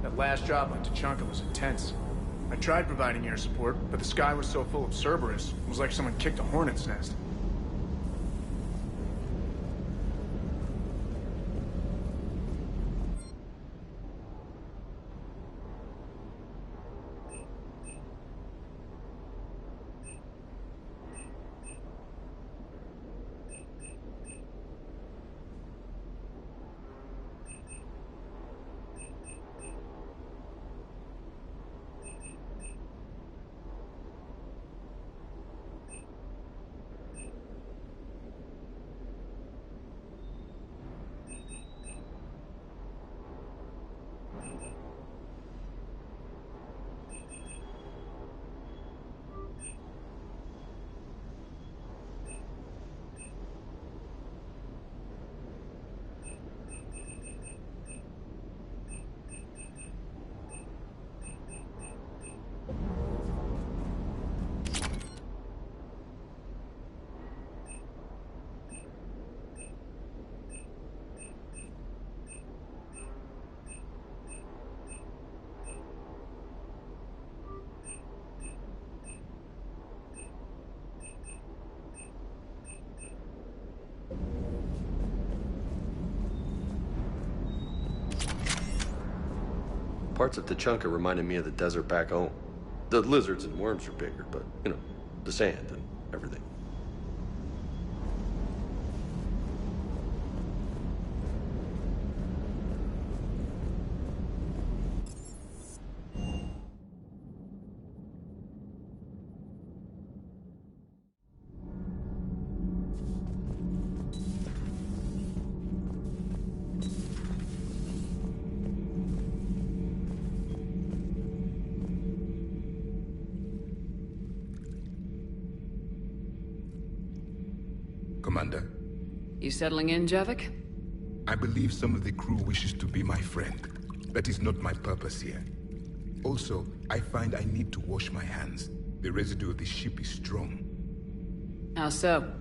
That last job on Tachanka was intense. I tried providing air support, but the sky was so full of Cerberus, it was like someone kicked a hornet's nest. Parts of Tachanka reminded me of the desert back home. The lizards and worms are bigger, but, you know, the sand and everything. Commander. You settling in, Javik? I believe some of the crew wishes to be my friend. That is not my purpose here. Also, I find I need to wash my hands. The residue of the ship is strong. How so?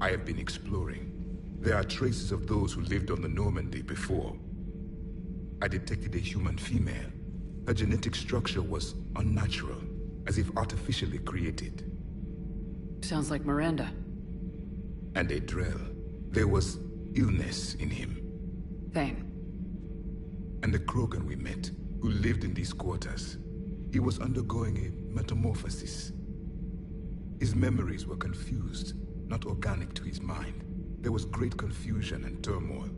I have been exploring. There are traces of those who lived on the Normandy before. I detected a human female. Her genetic structure was unnatural, as if artificially created. Sounds like Miranda. And a Drell. There was illness in him. Pain. And the Krogan we met, who lived in these quarters, he was undergoing a metamorphosis. His memories were confused, not organic to his mind. There was great confusion and turmoil.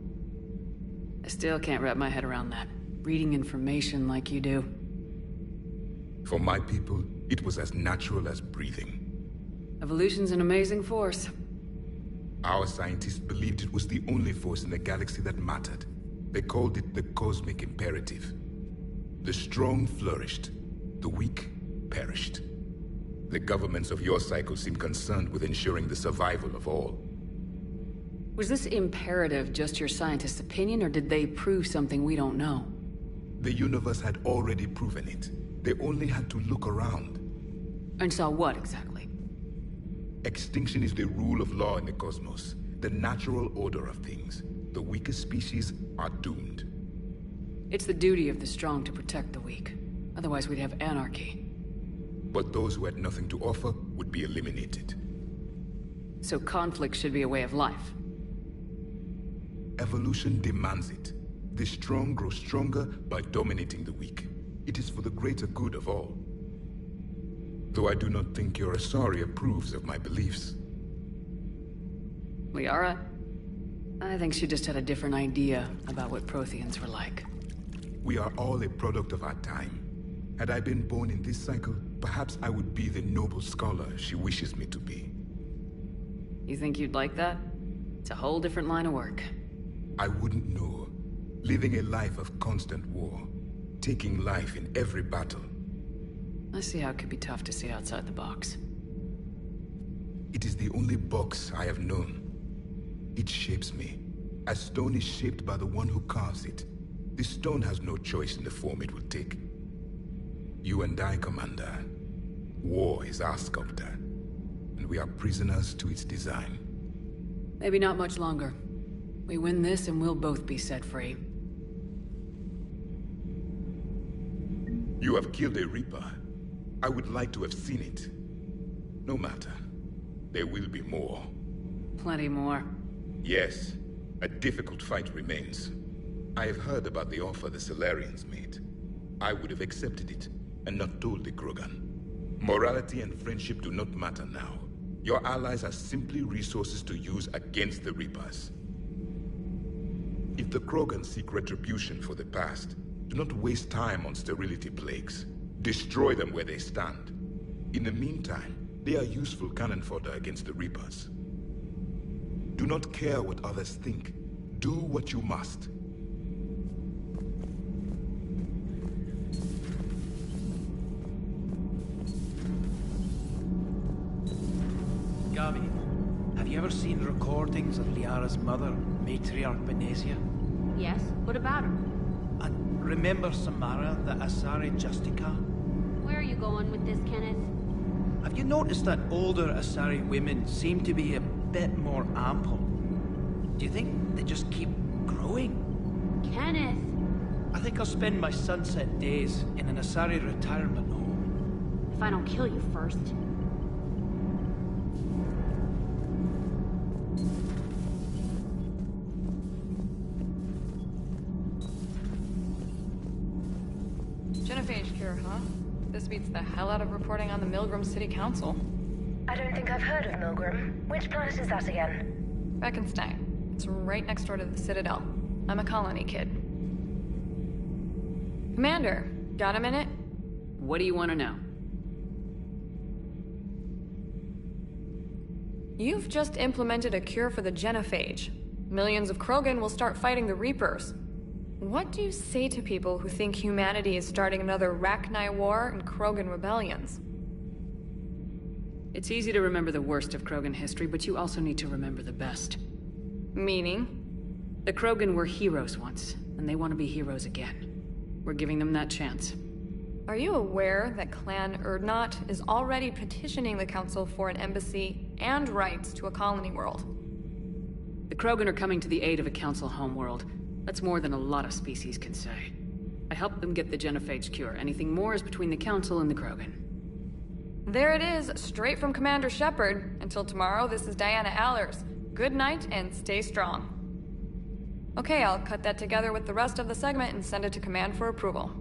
I still can't wrap my head around that. Reading information like you do. For my people, it was as natural as breathing. Evolution's an amazing force. Our scientists believed it was the only force in the galaxy that mattered. They called it the cosmic imperative. The strong flourished, the weak perished. The governments of your cycle seem concerned with ensuring the survival of all. Was this imperative just your scientist's opinion, or did they prove something we don't know? The universe had already proven it. They only had to look around. And saw what, exactly? Extinction is the rule of law in the cosmos, the natural order of things. The weakest species are doomed. It's the duty of the strong to protect the weak. Otherwise we'd have anarchy. But those who had nothing to offer would be eliminated. So conflict should be a way of life. Evolution demands it. The strong grow stronger by dominating the weak. It is for the greater good of all. Though I do not think your Asari approves of my beliefs. Liara? I think she just had a different idea about what Protheans were like. We are all a product of our time. Had I been born in this cycle, perhaps I would be the noble scholar she wishes me to be. You think you'd like that? It's a whole different line of work. I wouldn't know. Living a life of constant war. Taking life in every battle. I see how it could be tough to see outside the box. It is the only box I have known. It shapes me, as stone is shaped by the one who carves it. This stone has no choice in the form it will take. You and I, Commander. War is our sculptor, and we are prisoners to its design. Maybe not much longer. We win this and we'll both be set free. You have killed a Reaper. I would like to have seen it. No matter. There will be more. Plenty more. Yes. A difficult fight remains. I have heard about the offer the Solarians made. I would have accepted it, and not told the Krogan. Morality and friendship do not matter now. Your allies are simply resources to use against the Reapers. If the Krogan seek retribution for the past, do not waste time on sterility plagues. Destroy them where they stand. In the meantime, they are useful cannon fodder against the Reapers. Do not care what others think. Do what you must. Gabi, have you ever seen recordings of Liara's mother, Matriarch Benezia? Yes? What about her? And remember Samara, the Asari Justica? Where are you going with this, Kenneth? Have you noticed that older Asari women seem to be a bit more ample? Do you think they just keep growing? Kenneth! I think I'll spend my sunset days in an Asari retirement home. If I don't kill you first. genophage cure, huh? This beats the hell out of reporting on the Milgram City Council. I don't think I've heard of Milgram. Which planet is that again? Beckenstein. It's right next door to the Citadel. I'm a colony kid. Commander, got a minute? What do you want to know? You've just implemented a cure for the genophage. Millions of Krogan will start fighting the Reapers. What do you say to people who think humanity is starting another Rachni War and Krogan rebellions? It's easy to remember the worst of Krogan history, but you also need to remember the best. Meaning? The Krogan were heroes once, and they want to be heroes again. We're giving them that chance. Are you aware that Clan Urdnot is already petitioning the Council for an embassy and rights to a colony world? The Krogan are coming to the aid of a Council homeworld. That's more than a lot of species can say. I helped them get the genophage cure. Anything more is between the Council and the Krogan. There it is, straight from Commander Shepard. Until tomorrow, this is Diana Allers. Good night and stay strong. Okay, I'll cut that together with the rest of the segment and send it to Command for approval.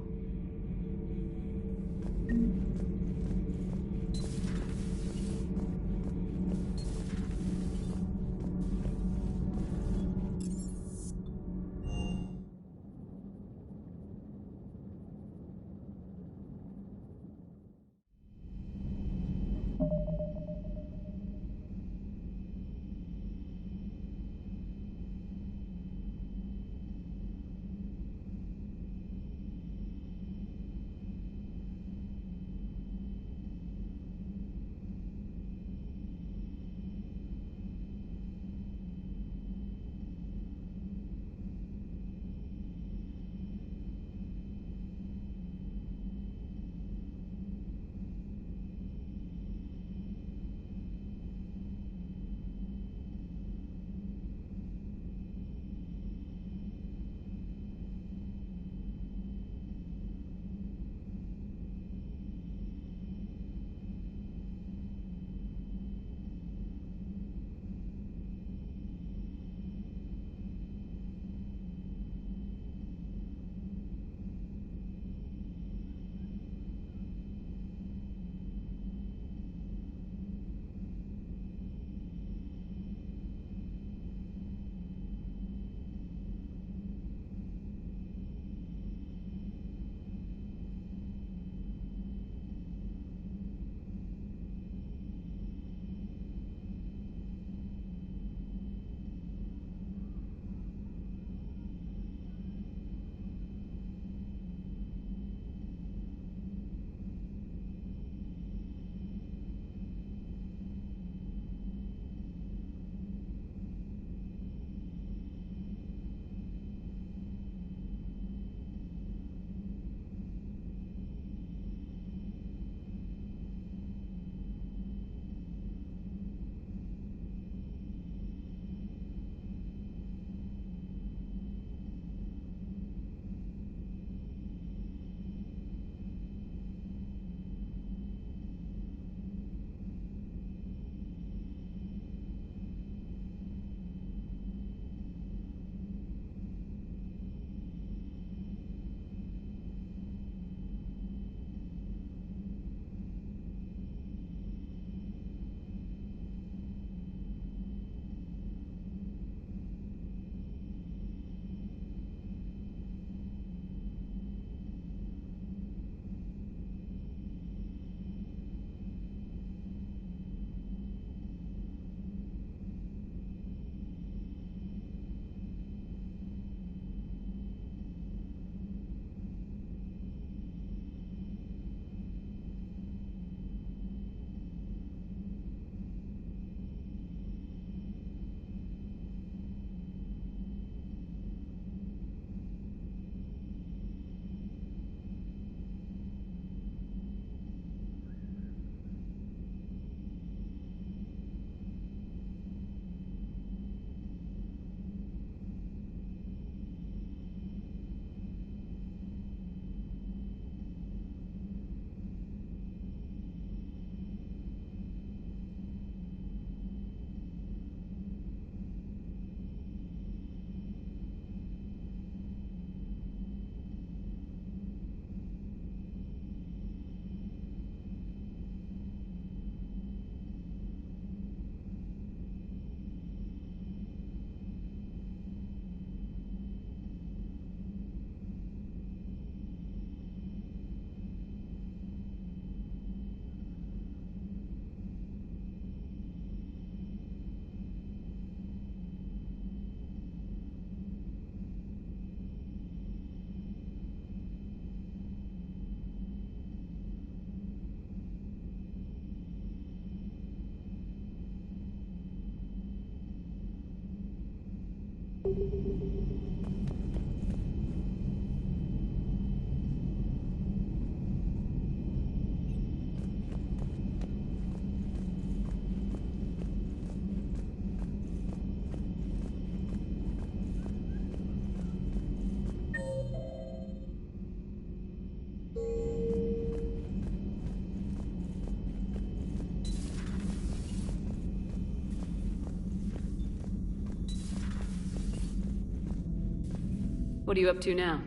What are you up to now?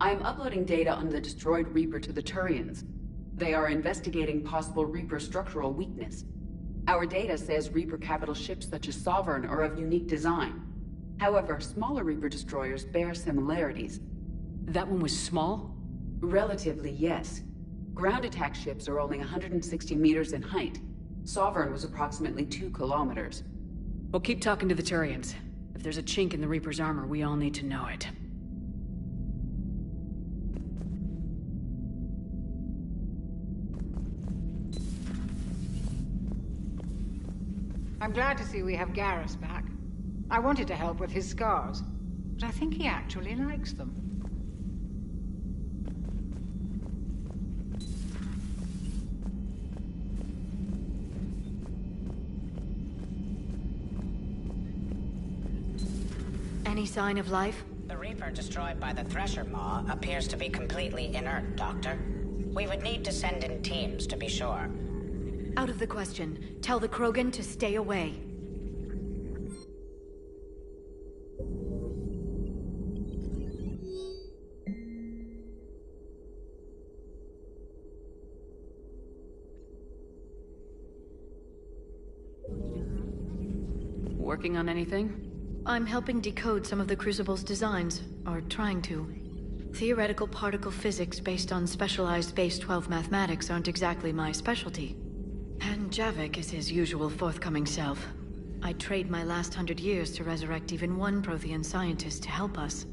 I am uploading data on the destroyed Reaper to the Turians. They are investigating possible Reaper structural weakness. Our data says Reaper capital ships such as Sovereign are of unique design. However, smaller Reaper destroyers bear similarities. That one was small? Relatively, yes. Ground attack ships are only 160 meters in height. Sovereign was approximately 2 kilometers. Well, keep talking to the Turians. If there's a chink in the Reaper's armor, we all need to know it. I'm glad to see we have Garrus back. I wanted to help with his scars, but I think he actually likes them. Any sign of life? The Reaper destroyed by the Thresher Maw appears to be completely inert, Doctor. We would need to send in teams to be sure. Out of the question. Tell the Krogan to stay away. Working on anything? I'm helping decode some of the Crucible's designs, or trying to. Theoretical particle physics based on specialized Base 12 mathematics aren't exactly my specialty. And Javik is his usual forthcoming self. I'd trade my last 100 years to resurrect even one Prothean scientist to help us.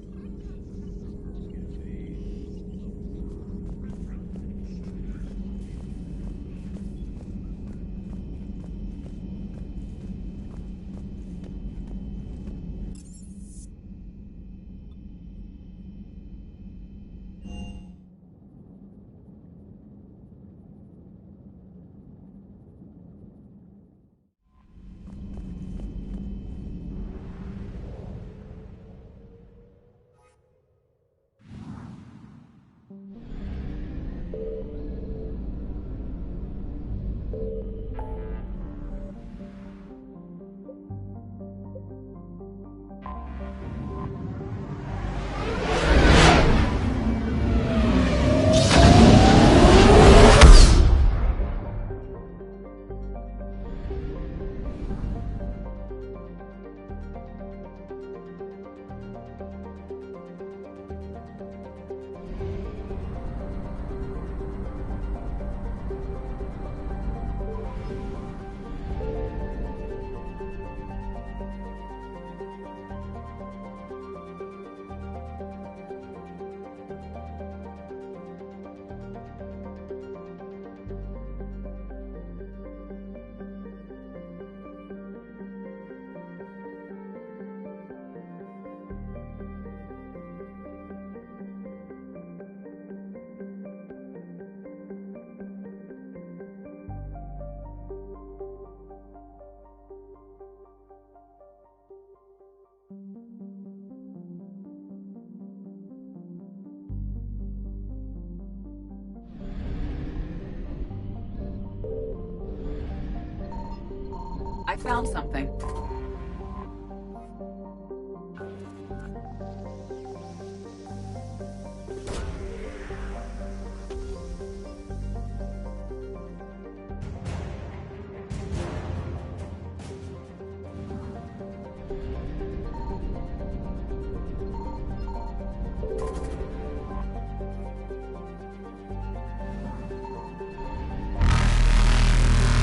I found something.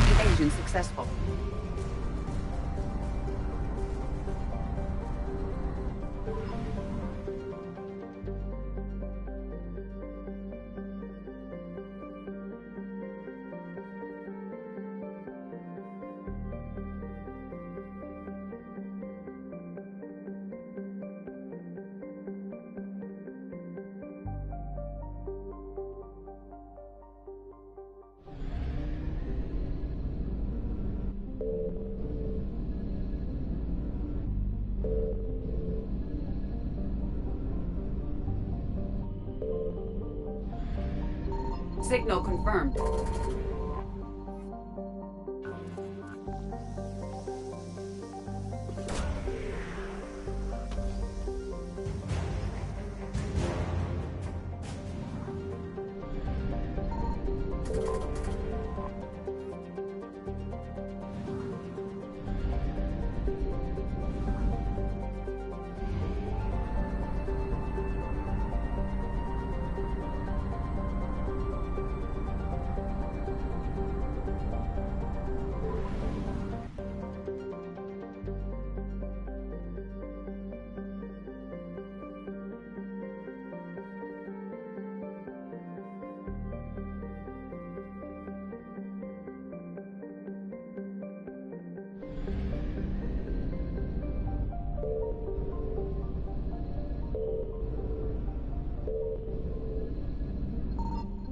Invasion successful. Signal confirmed.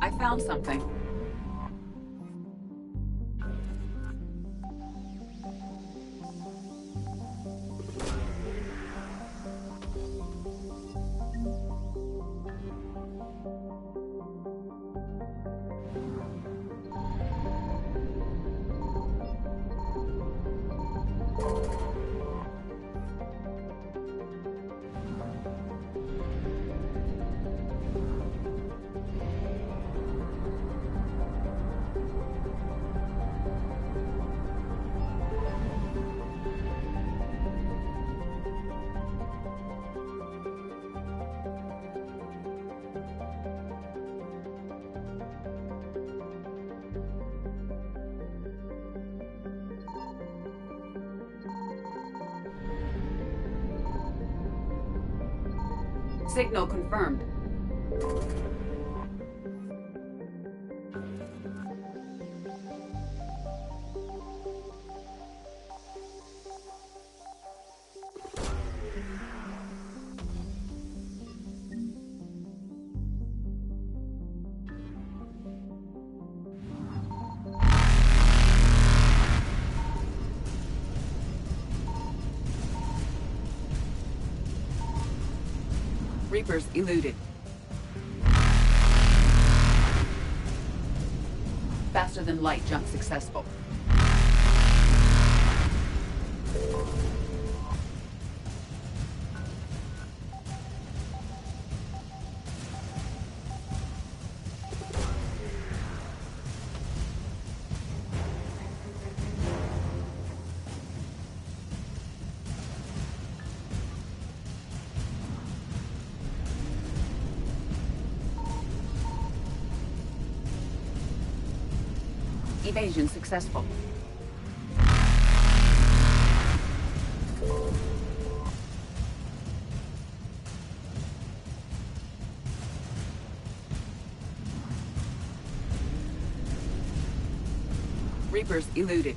I found something. Signal confirmed. Reapers eluded. Faster than light jump successful. Evasion successful. Reapers eluded.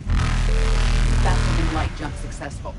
Faster than light jump successful.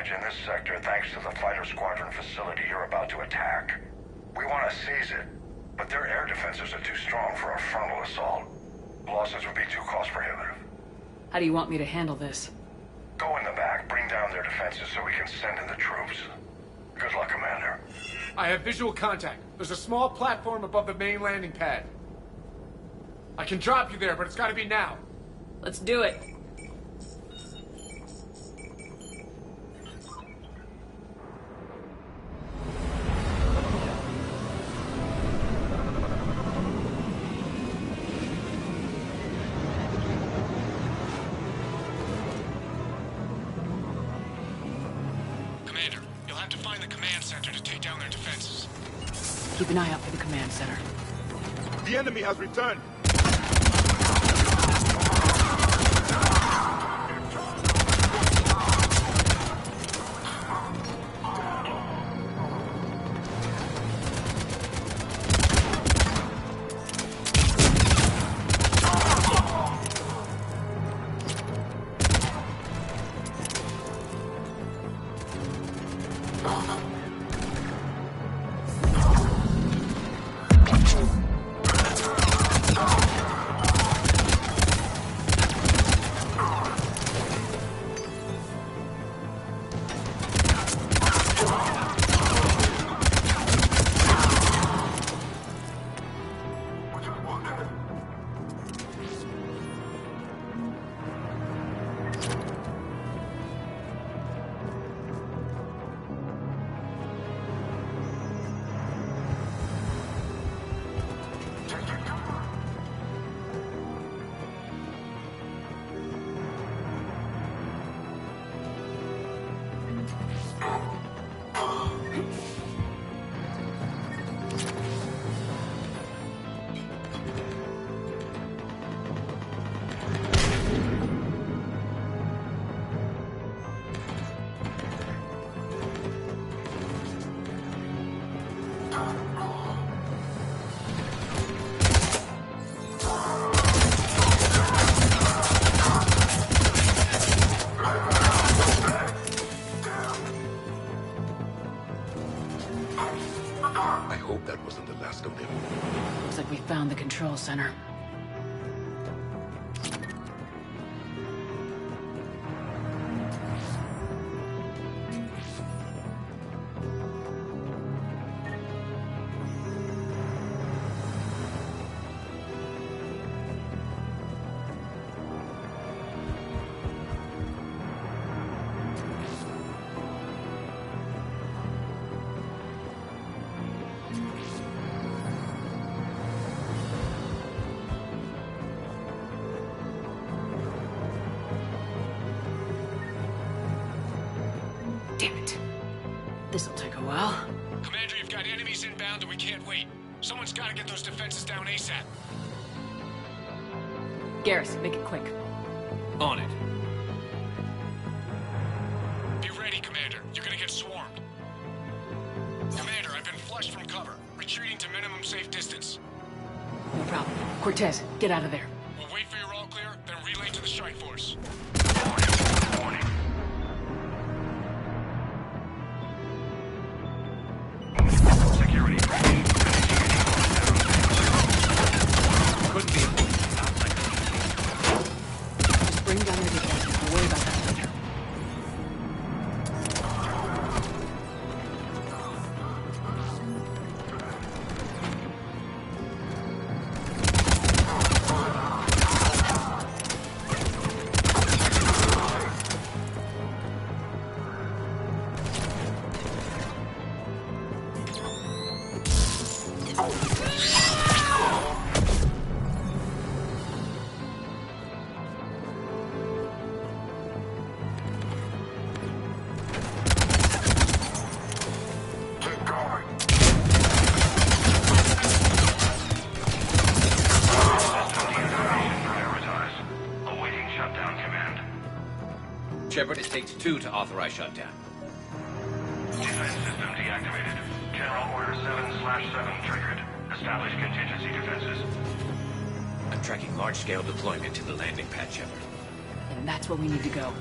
advantage in this sector thanks to the fighter squadron facility you're about to attack. We want to seize it, but their air defenses are too strong for a frontal assault. Losses would be too cost-prohibitive. How do you want me to handle this? Go in the back, bring down their defenses so we can send in the troops. Good luck, Commander. I have visual contact. There's a small platform above the main landing pad. I can drop you there, but it's gotta be now. Let's do it. Commander, you'll have to find the command center to take down their defenses. Keep an eye out for the command center. The enemy has returned. I hope that wasn't the last of them. Looks like we found the control center. Damn it. This'll take a while. Commander, you've got enemies inbound and we can't wait. Someone's gotta get those defenses down ASAP. Garrus, make it quick. On it. Be ready, Commander. You're gonna get swarmed. Commander, I've been flushed from cover. Retreating to minimum safe distance. No problem. Cortez, get out of there. We'll wait for your all clear, then relay to the strike force. Warning. Security. Couldn't be. Just bring down the defenses. We'll worry about that later. Shepard, it takes 2 to authorize shutdown. Defense system deactivated. General Order 7/7 triggered. Establish contingency defenses. I'm tracking large-scale deployment to the landing pad, Shepard. And that's where we need to go.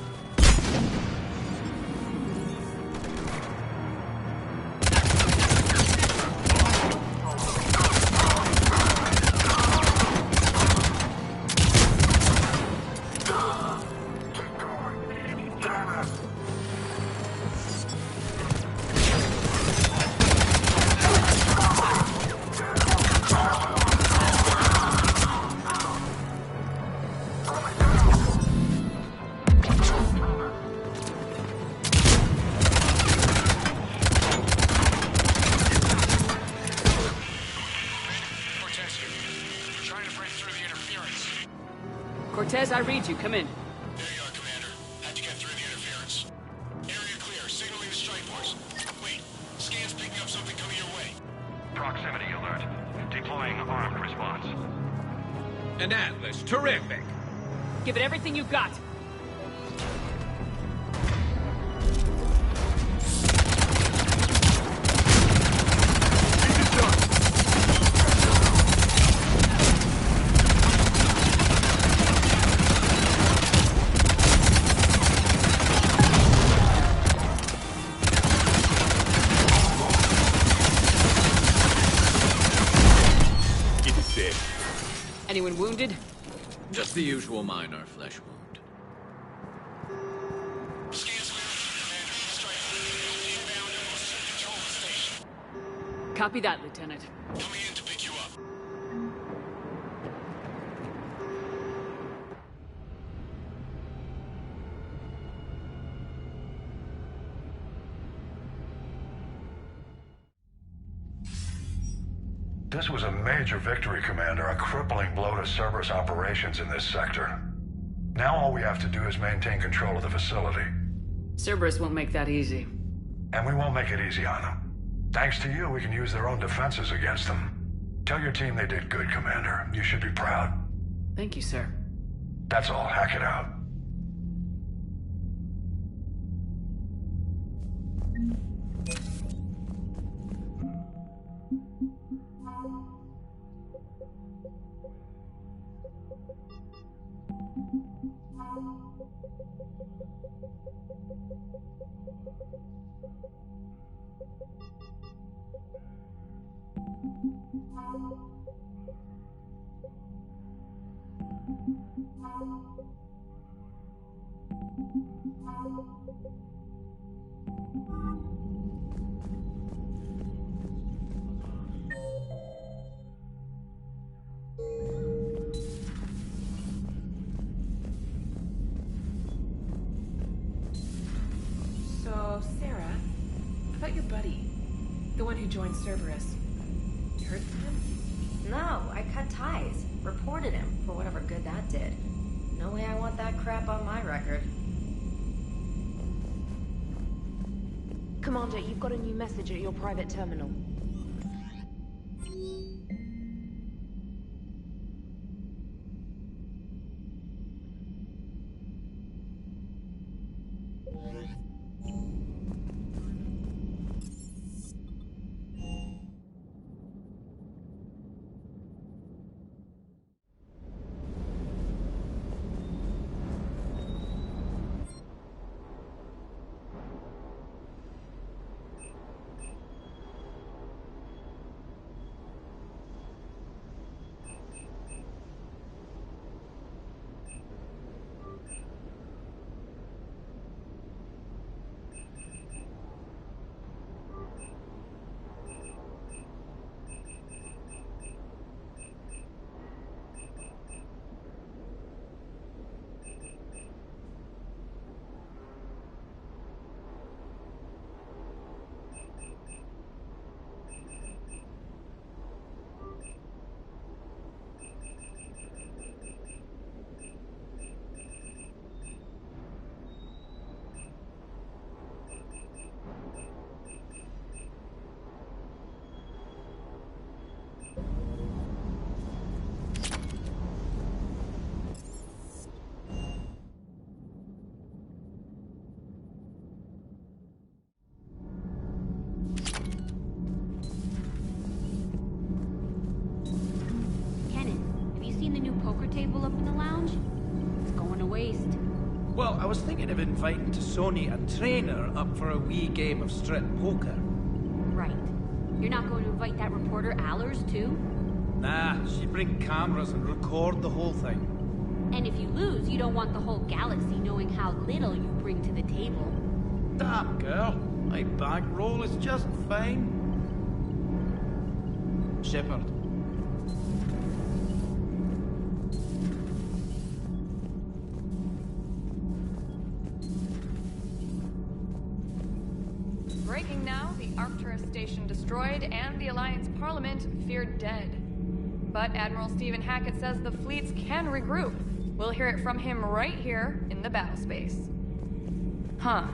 Cortez, I read you. Come in. There you are, Commander. Had to get through the interference. Area clear. Signaling the strike force. Wait. Scan's picking up something coming your way. Proximity alert. Deploying armed response. An Atlas. Terrific. Give it everything you got. Anyone wounded? Just the usual minor flesh wound. Copy that, Lieutenant. Coming in to pick you up. This was a major victory, Commander. A crippling blow to Cerberus operations in this sector. Now all we have to do is maintain control of the facility. Cerberus won't make that easy. And we won't make it easy on them. Thanks to you, we can use their own defenses against them. Tell your team they did good, Commander. You should be proud. Thank you, sir. That's all. Hack it out. So, Sarah, about your buddy, the one who joined Cerberus. You heard from him? No, I cut ties. Reported him for whatever good that did. No way I want that crap on my record. Commander, you've got a new message at your private terminal. Table up in the lounge? It's going to waste. Well, I was thinking of inviting to Sony a trainer up for a wee game of strip poker. Right. You're not going to invite that reporter Allers, too? Nah, she'd bring cameras and record the whole thing. And if you lose, you don't want the whole galaxy knowing how little you bring to the table. Damn, girl. My bankroll is just fine. Shepard. Breaking now, the Arcturus station destroyed and the Alliance Parliament feared dead. But Admiral Stephen Hackett says the fleets can regroup. We'll hear it from him right here in the battle space. Huh.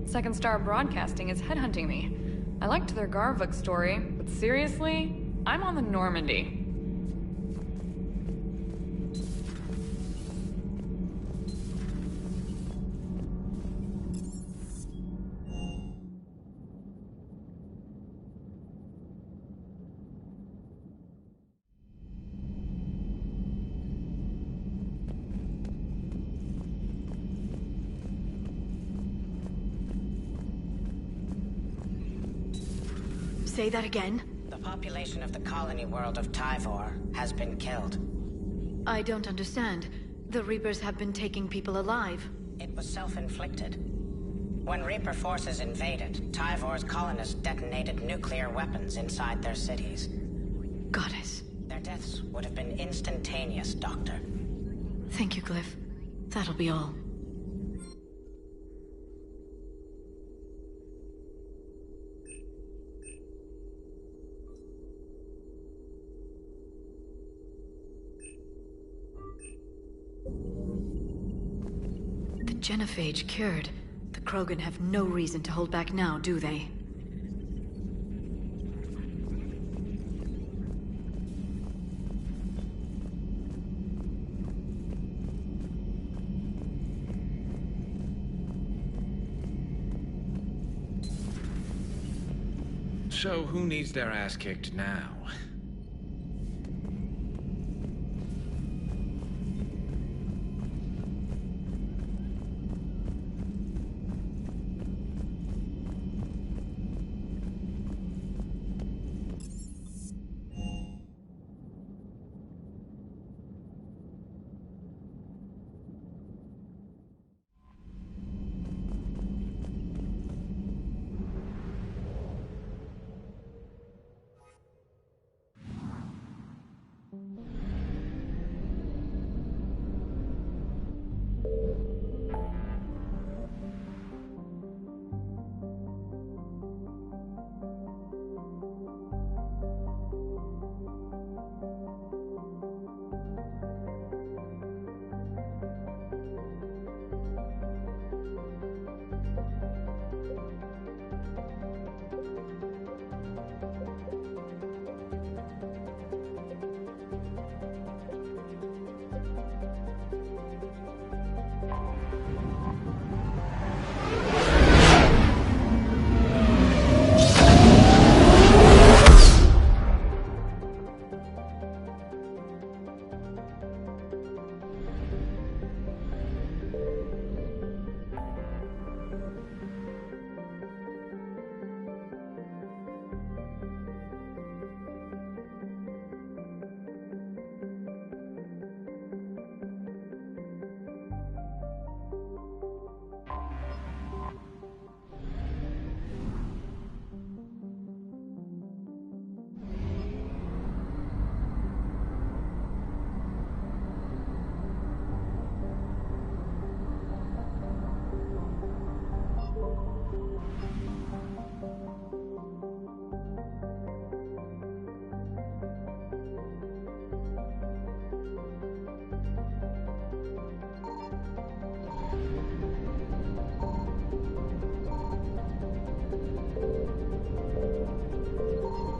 Second Star Broadcasting is headhunting me. I liked their Garvuk story, but seriously, I'm on the Normandy. Say that again? The population of the colony world of Tyvor has been killed. I don't understand. The Reapers have been taking people alive. It was self-inflicted. When Reaper forces invaded, Tyvor's colonists detonated nuclear weapons inside their cities. Goddess. Their deaths would have been instantaneous, Doctor. Thank you, Glyph. That'll be all. Genophage cured. The Krogan have no reason to hold back now, do they? So who needs their ass kicked now?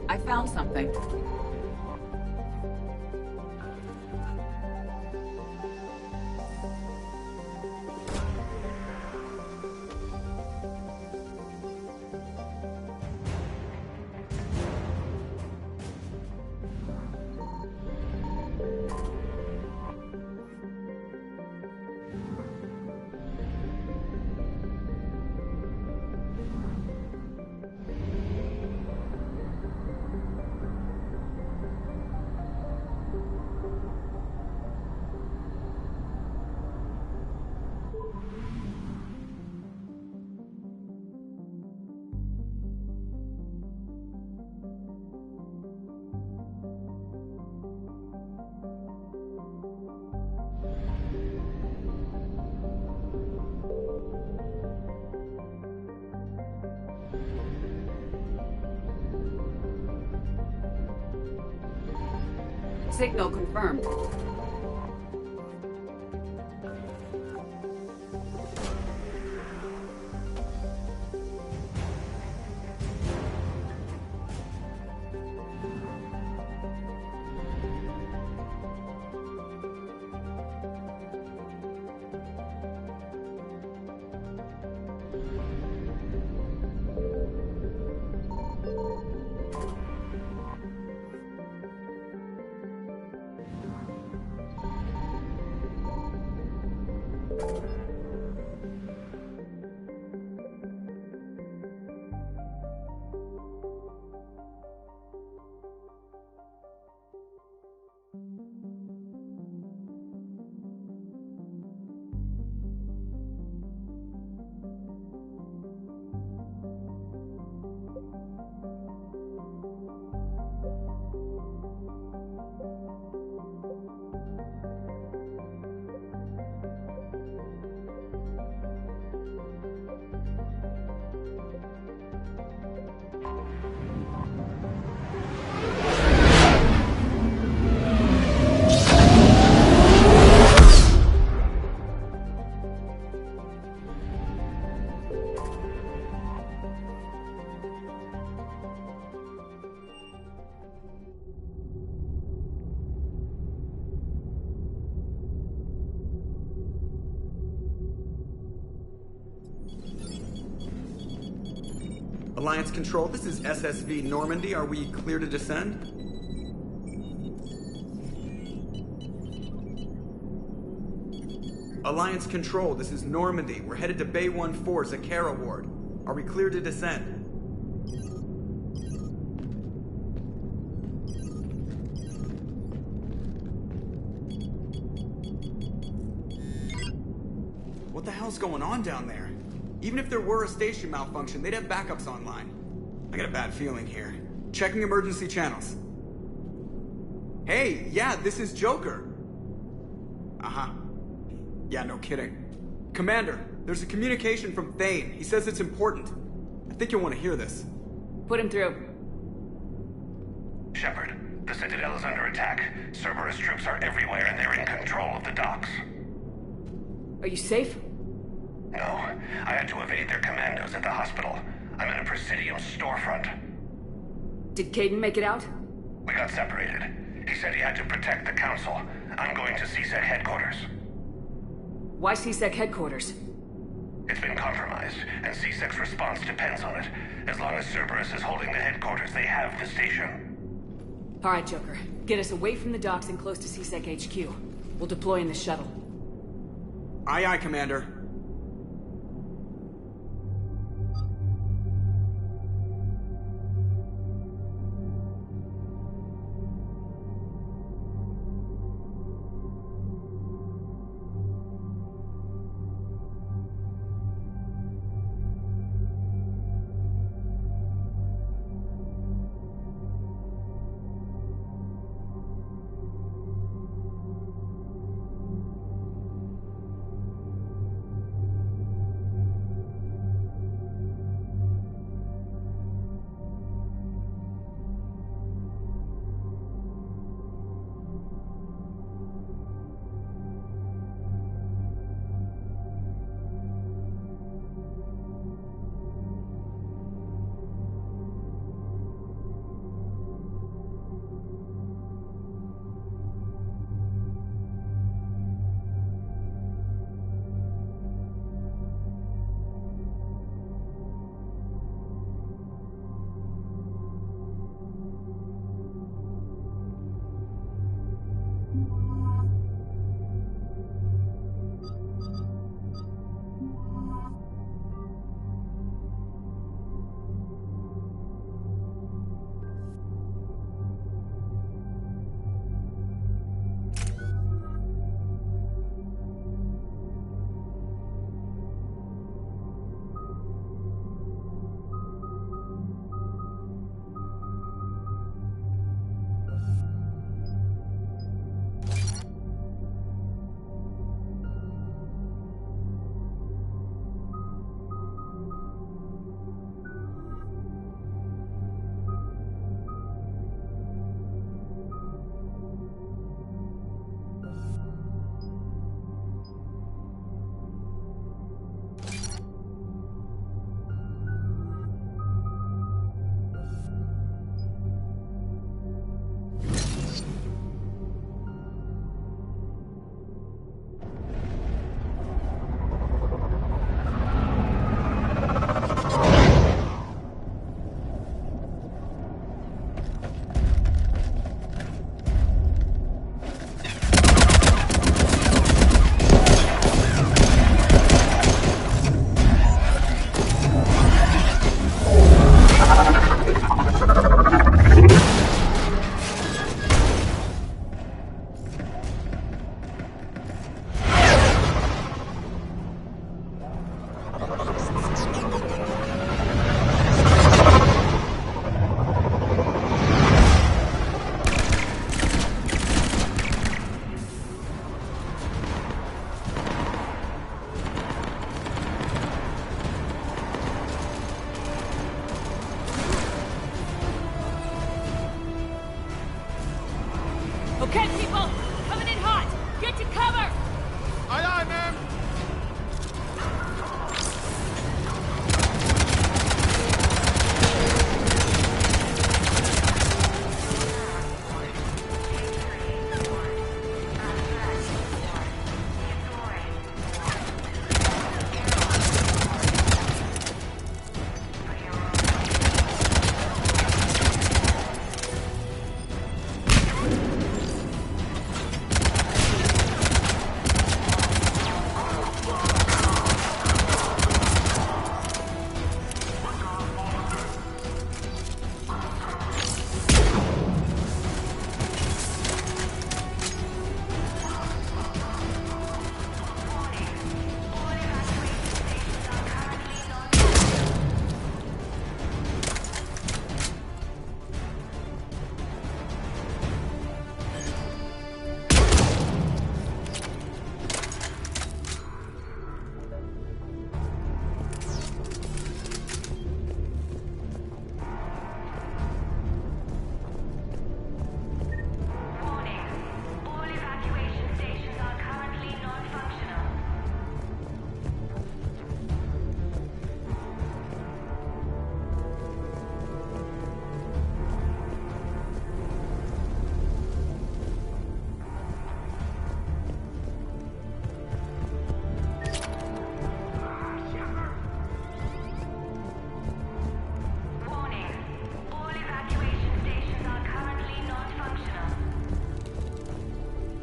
I found something. Signal confirmed. Alliance Control, this is SSV Normandy. Are we clear to descend? Alliance Control, this is Normandy. We're headed to Bay 1-4, Zakara Ward. Are we clear to descend? What the hell's going on down there? Even if there were a station malfunction, they'd have backups online. I got a bad feeling here. Checking emergency channels. Hey, yeah, this is Joker. Uh-huh. Yeah, no kidding. Commander, there's a communication from Thane. He says it's important. I think you'll want to hear this. Put him through. Shepard, the Citadel is under attack. Cerberus troops are everywhere and they're in control of the docks. Are you safe? No, I had to evade their commandos at the hospital. I'm in a Presidium storefront. Did Caden make it out? We got separated. He said he had to protect the Council. I'm going to CSEC headquarters. Why CSEC headquarters? It's been compromised, and CSEC's response depends on it. As long as Cerberus is holding the headquarters, they have the station. All right, Joker. Get us away from the docks and close to CSEC HQ. We'll deploy in the shuttle. Aye, aye, Commander. Okay, people! Coming in hot! Get to cover! Aye, aye, ma'am!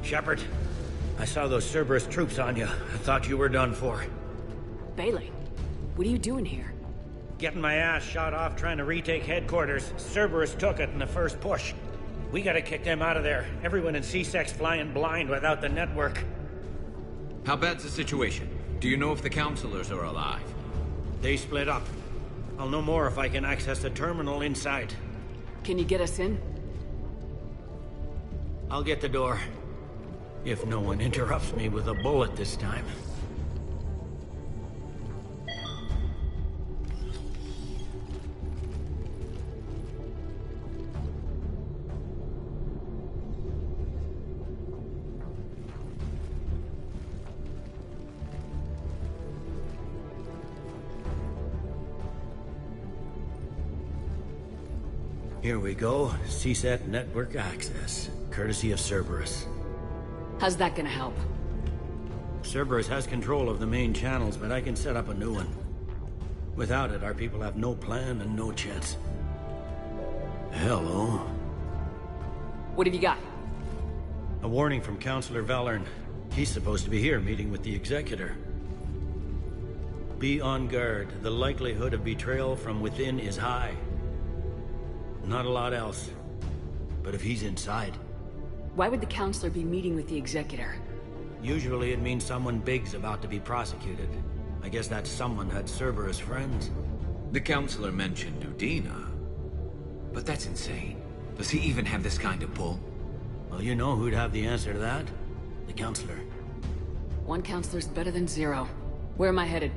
Shepard, I saw those Cerberus troops on you. I thought you were done for. Bailey, what are you doing here? Getting my ass shot off trying to retake headquarters. Cerberus took it in the first push. We gotta kick them out of there. Everyone in C-Sec's flying blind without the network. How bad's the situation? Do you know if the counselors are alive? They split up. I'll know more if I can access the terminal inside. Can you get us in? I'll get the door. If no one interrupts me with a bullet this time. Here we go. CSET network access, courtesy of Cerberus. How's that gonna help? Cerberus has control of the main channels, but I can set up a new one. Without it, our people have no plan and no chance. Hello. What have you got? A warning from Counselor Valern. He's supposed to be here meeting with the Executor. Be on guard. The likelihood of betrayal from within is high. Not a lot else. But if he's inside... Why would the Counselor be meeting with the Executor? Usually it means someone big's about to be prosecuted. I guess that someone had Cerberus friends. The Counselor mentioned Udina. But that's insane. Does he even have this kind of pull? Well, you know who'd have the answer to that? The Counselor. One Counselor's better than zero. Where am I headed?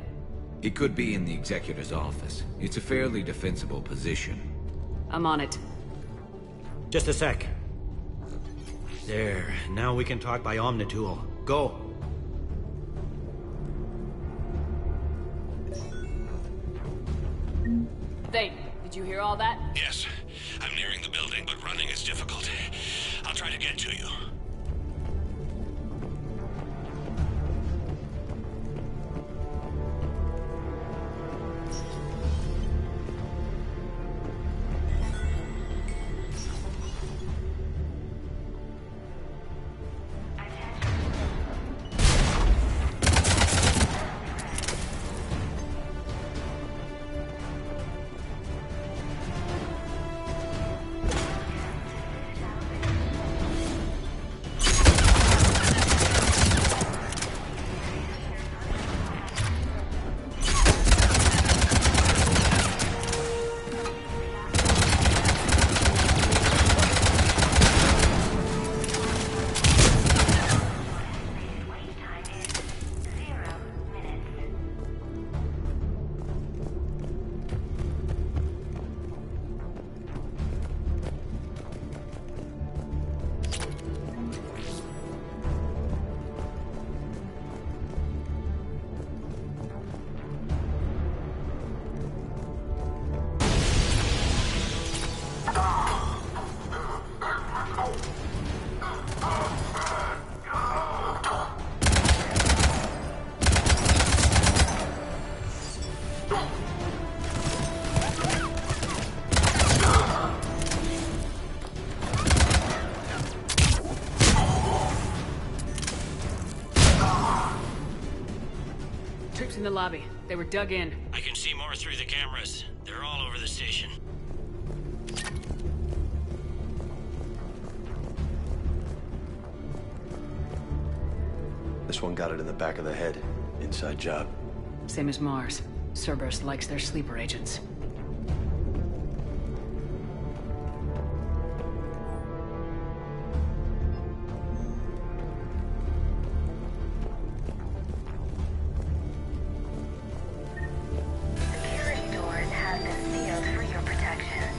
He could be in the Executor's office. It's a fairly defensible position. I'm on it. Just a sec. There, now we can talk by Omnitool. Go! Thane, did you hear all that? Yes. I'm nearing the building, but running is difficult. I'll try to get to you. Troops in the lobby. They were dug in. I can see more through the cameras. They're all over the station. This one got it in the back of the head. Inside job. Same as Mars. Cerberus likes their sleeper agents. Security doors have been sealed for your protection.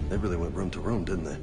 They really went room to room, didn't they?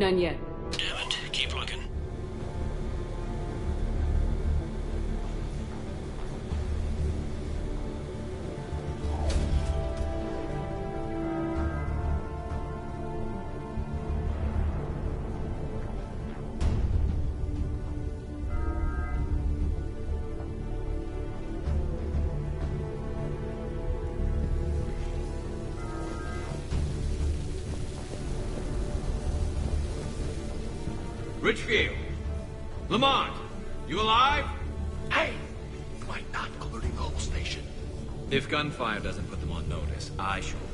None yet. Damn it. Keep looking. Richfield! Lamont! You alive? Hey! You might not alerting the whole station. If gunfire doesn't put them on notice, I sure won't.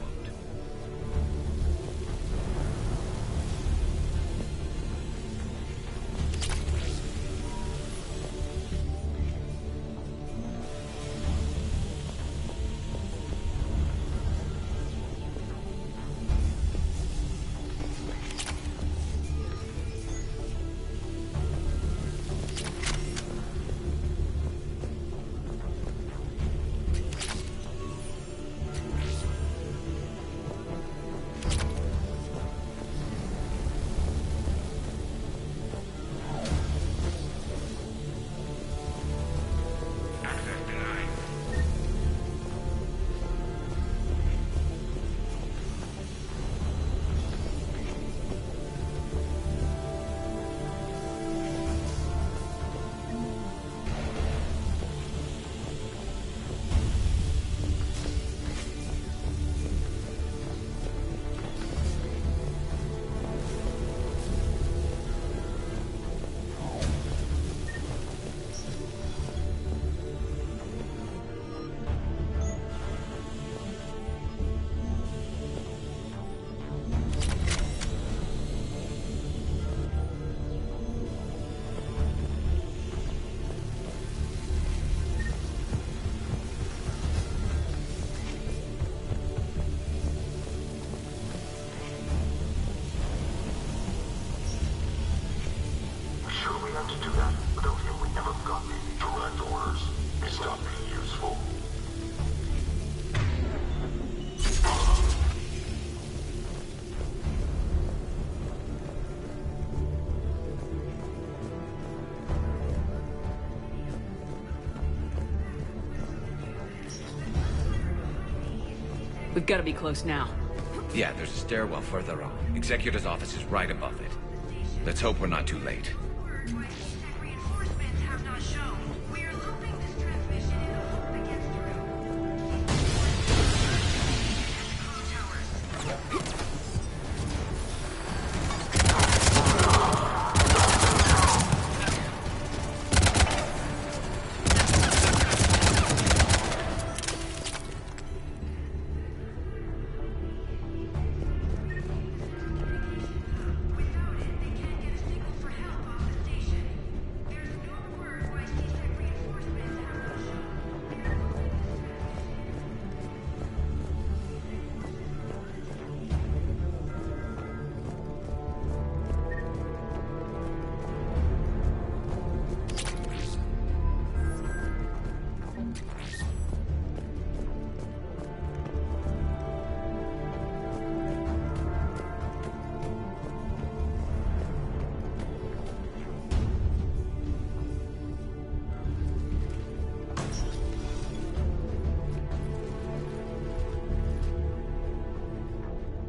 have to do that. Without him, we never got the direct orders. He stopped being useful. We've got to be close now. Yeah, there's a stairwell further on. Executor's office is right above it. Let's hope we're not too late.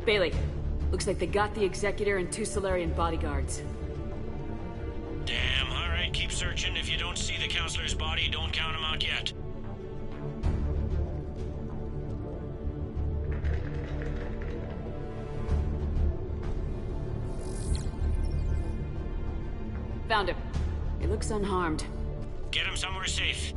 Bailey, looks like they got the Executor and 2 Solarian bodyguards. Damn, alright, keep searching. If you don't see the counselor's body, don't count him out yet. Found him. He looks unharmed. Get him somewhere safe.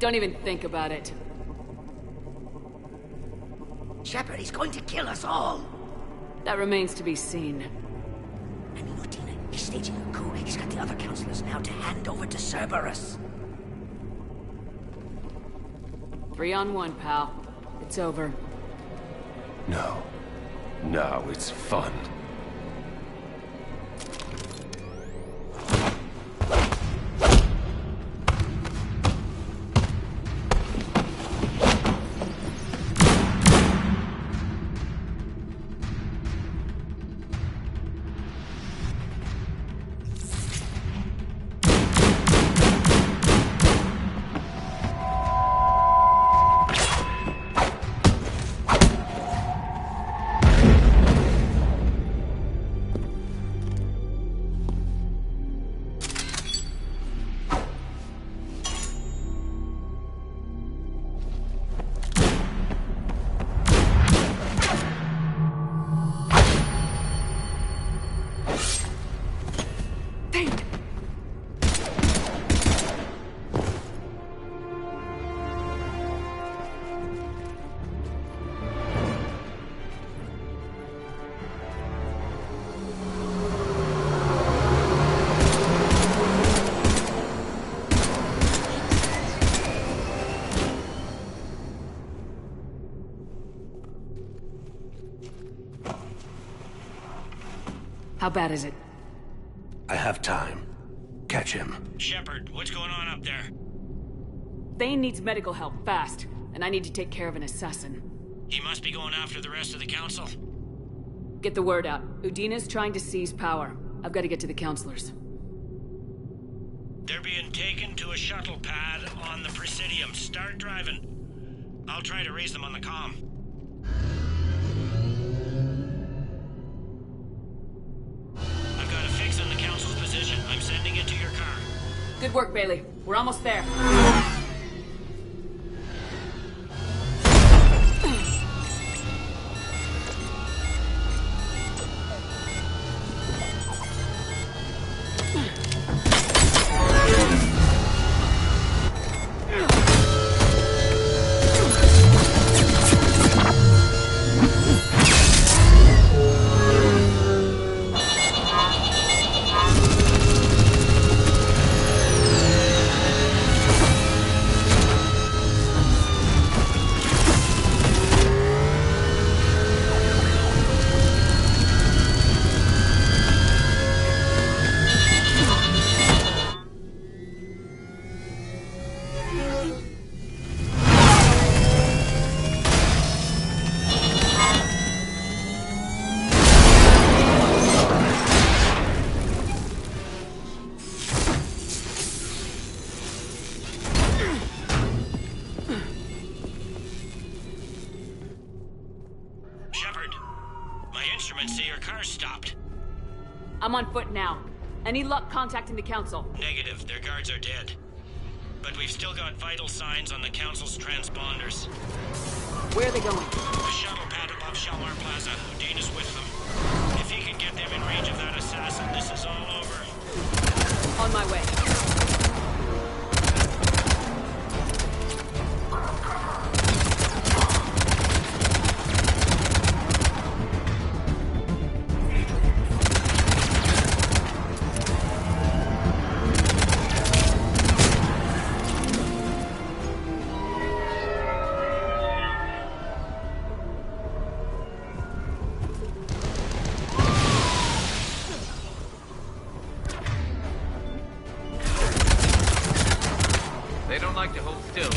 Don't even think about it. Shepard, he's going to kill us all. That remains to be seen. I mean, Lieutenant, he's staging a coup. He's got the other counselors now to hand over to Cerberus. 3 on 1, pal. It's over. No. No, it's fun. How bad is it? I have time. Catch him. Shepard, what's going on up there? Thane needs medical help, fast. And I need to take care of an assassin. He must be going after the rest of the council. Get the word out. Udina's trying to seize power. I've got to get to the counselors. They're being taken to a shuttle pad on the Presidium. Start driving. I'll try to raise them on the comm. I've got a fix on the council's position. I'm sending it to your car. Good work, Bailey. We're almost there. My instruments say your car's stopped. I'm on foot now. Any luck contacting the council? Negative. Their guards are dead. But we've still got vital signs on the council's transponders. Where are they going? The shuttle pad above Shalmar Plaza. Udine is with them. If he can get them in range of that assassin, this is all over. On my way. They don't like to hold still.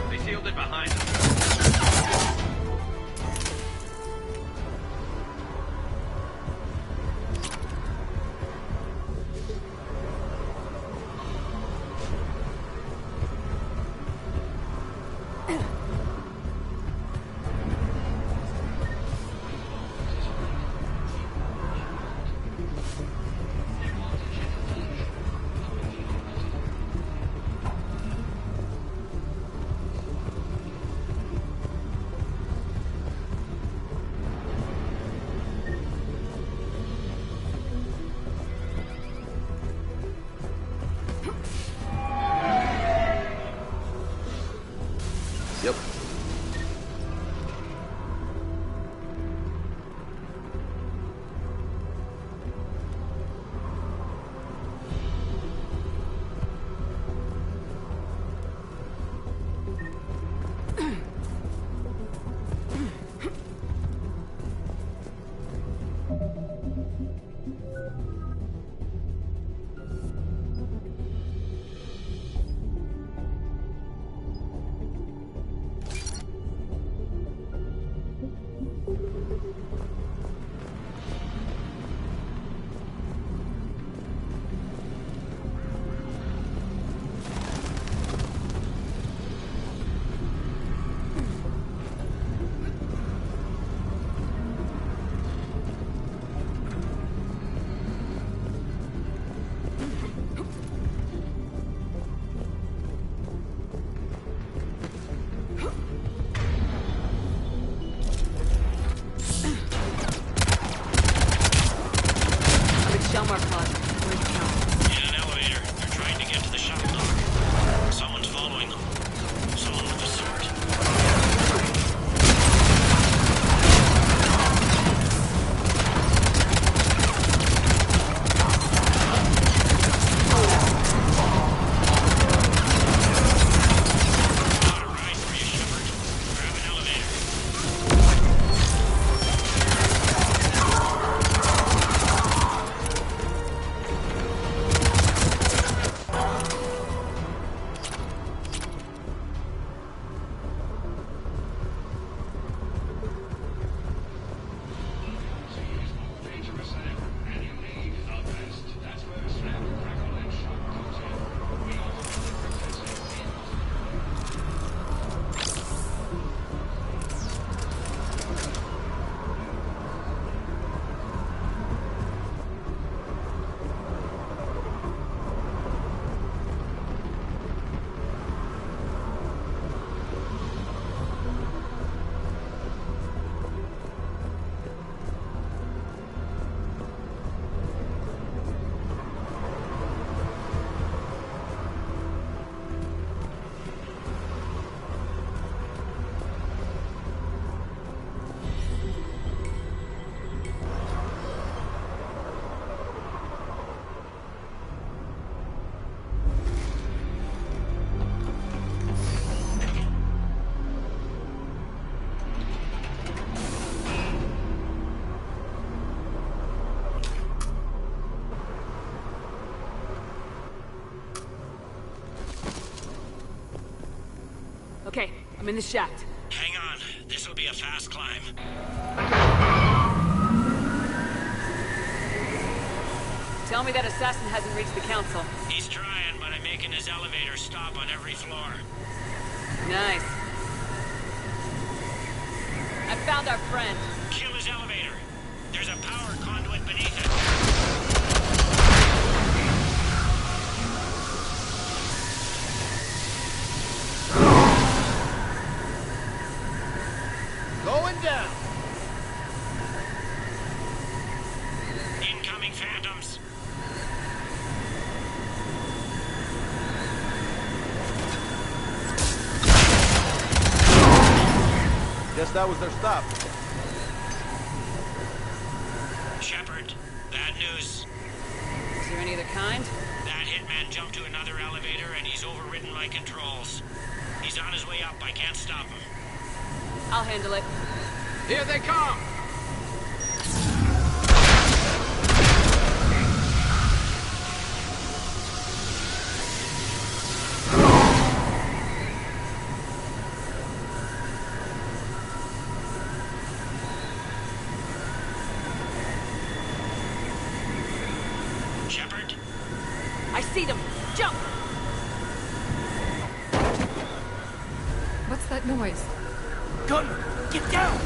They sealed it behind us. Yep. Shalmar Plaza. Where's the council? In an elevator. They're trying to get to the shuttle dock. Someone's following them. Someone with a sword. Got a ride for you, Shepard. Grab an elevator. I'm in the shaft. Hang on. This'll be a fast climb. Tell me that assassin hasn't reached the council. He's trying, but I'm making his elevator stop on every floor. Nice. I found our friend. Kill his elevator. There's a power conduit beneath it. Going down. Incoming phantoms. Guess that was their stop. Shepard, bad news. Is there any other kind? That hitman jumped to another elevator and he's overridden my controls. He's on his way up. I can't stop him. I'll handle it. Here they come! Shepard? I see them! Jump! What's that noise? Gunner, get down!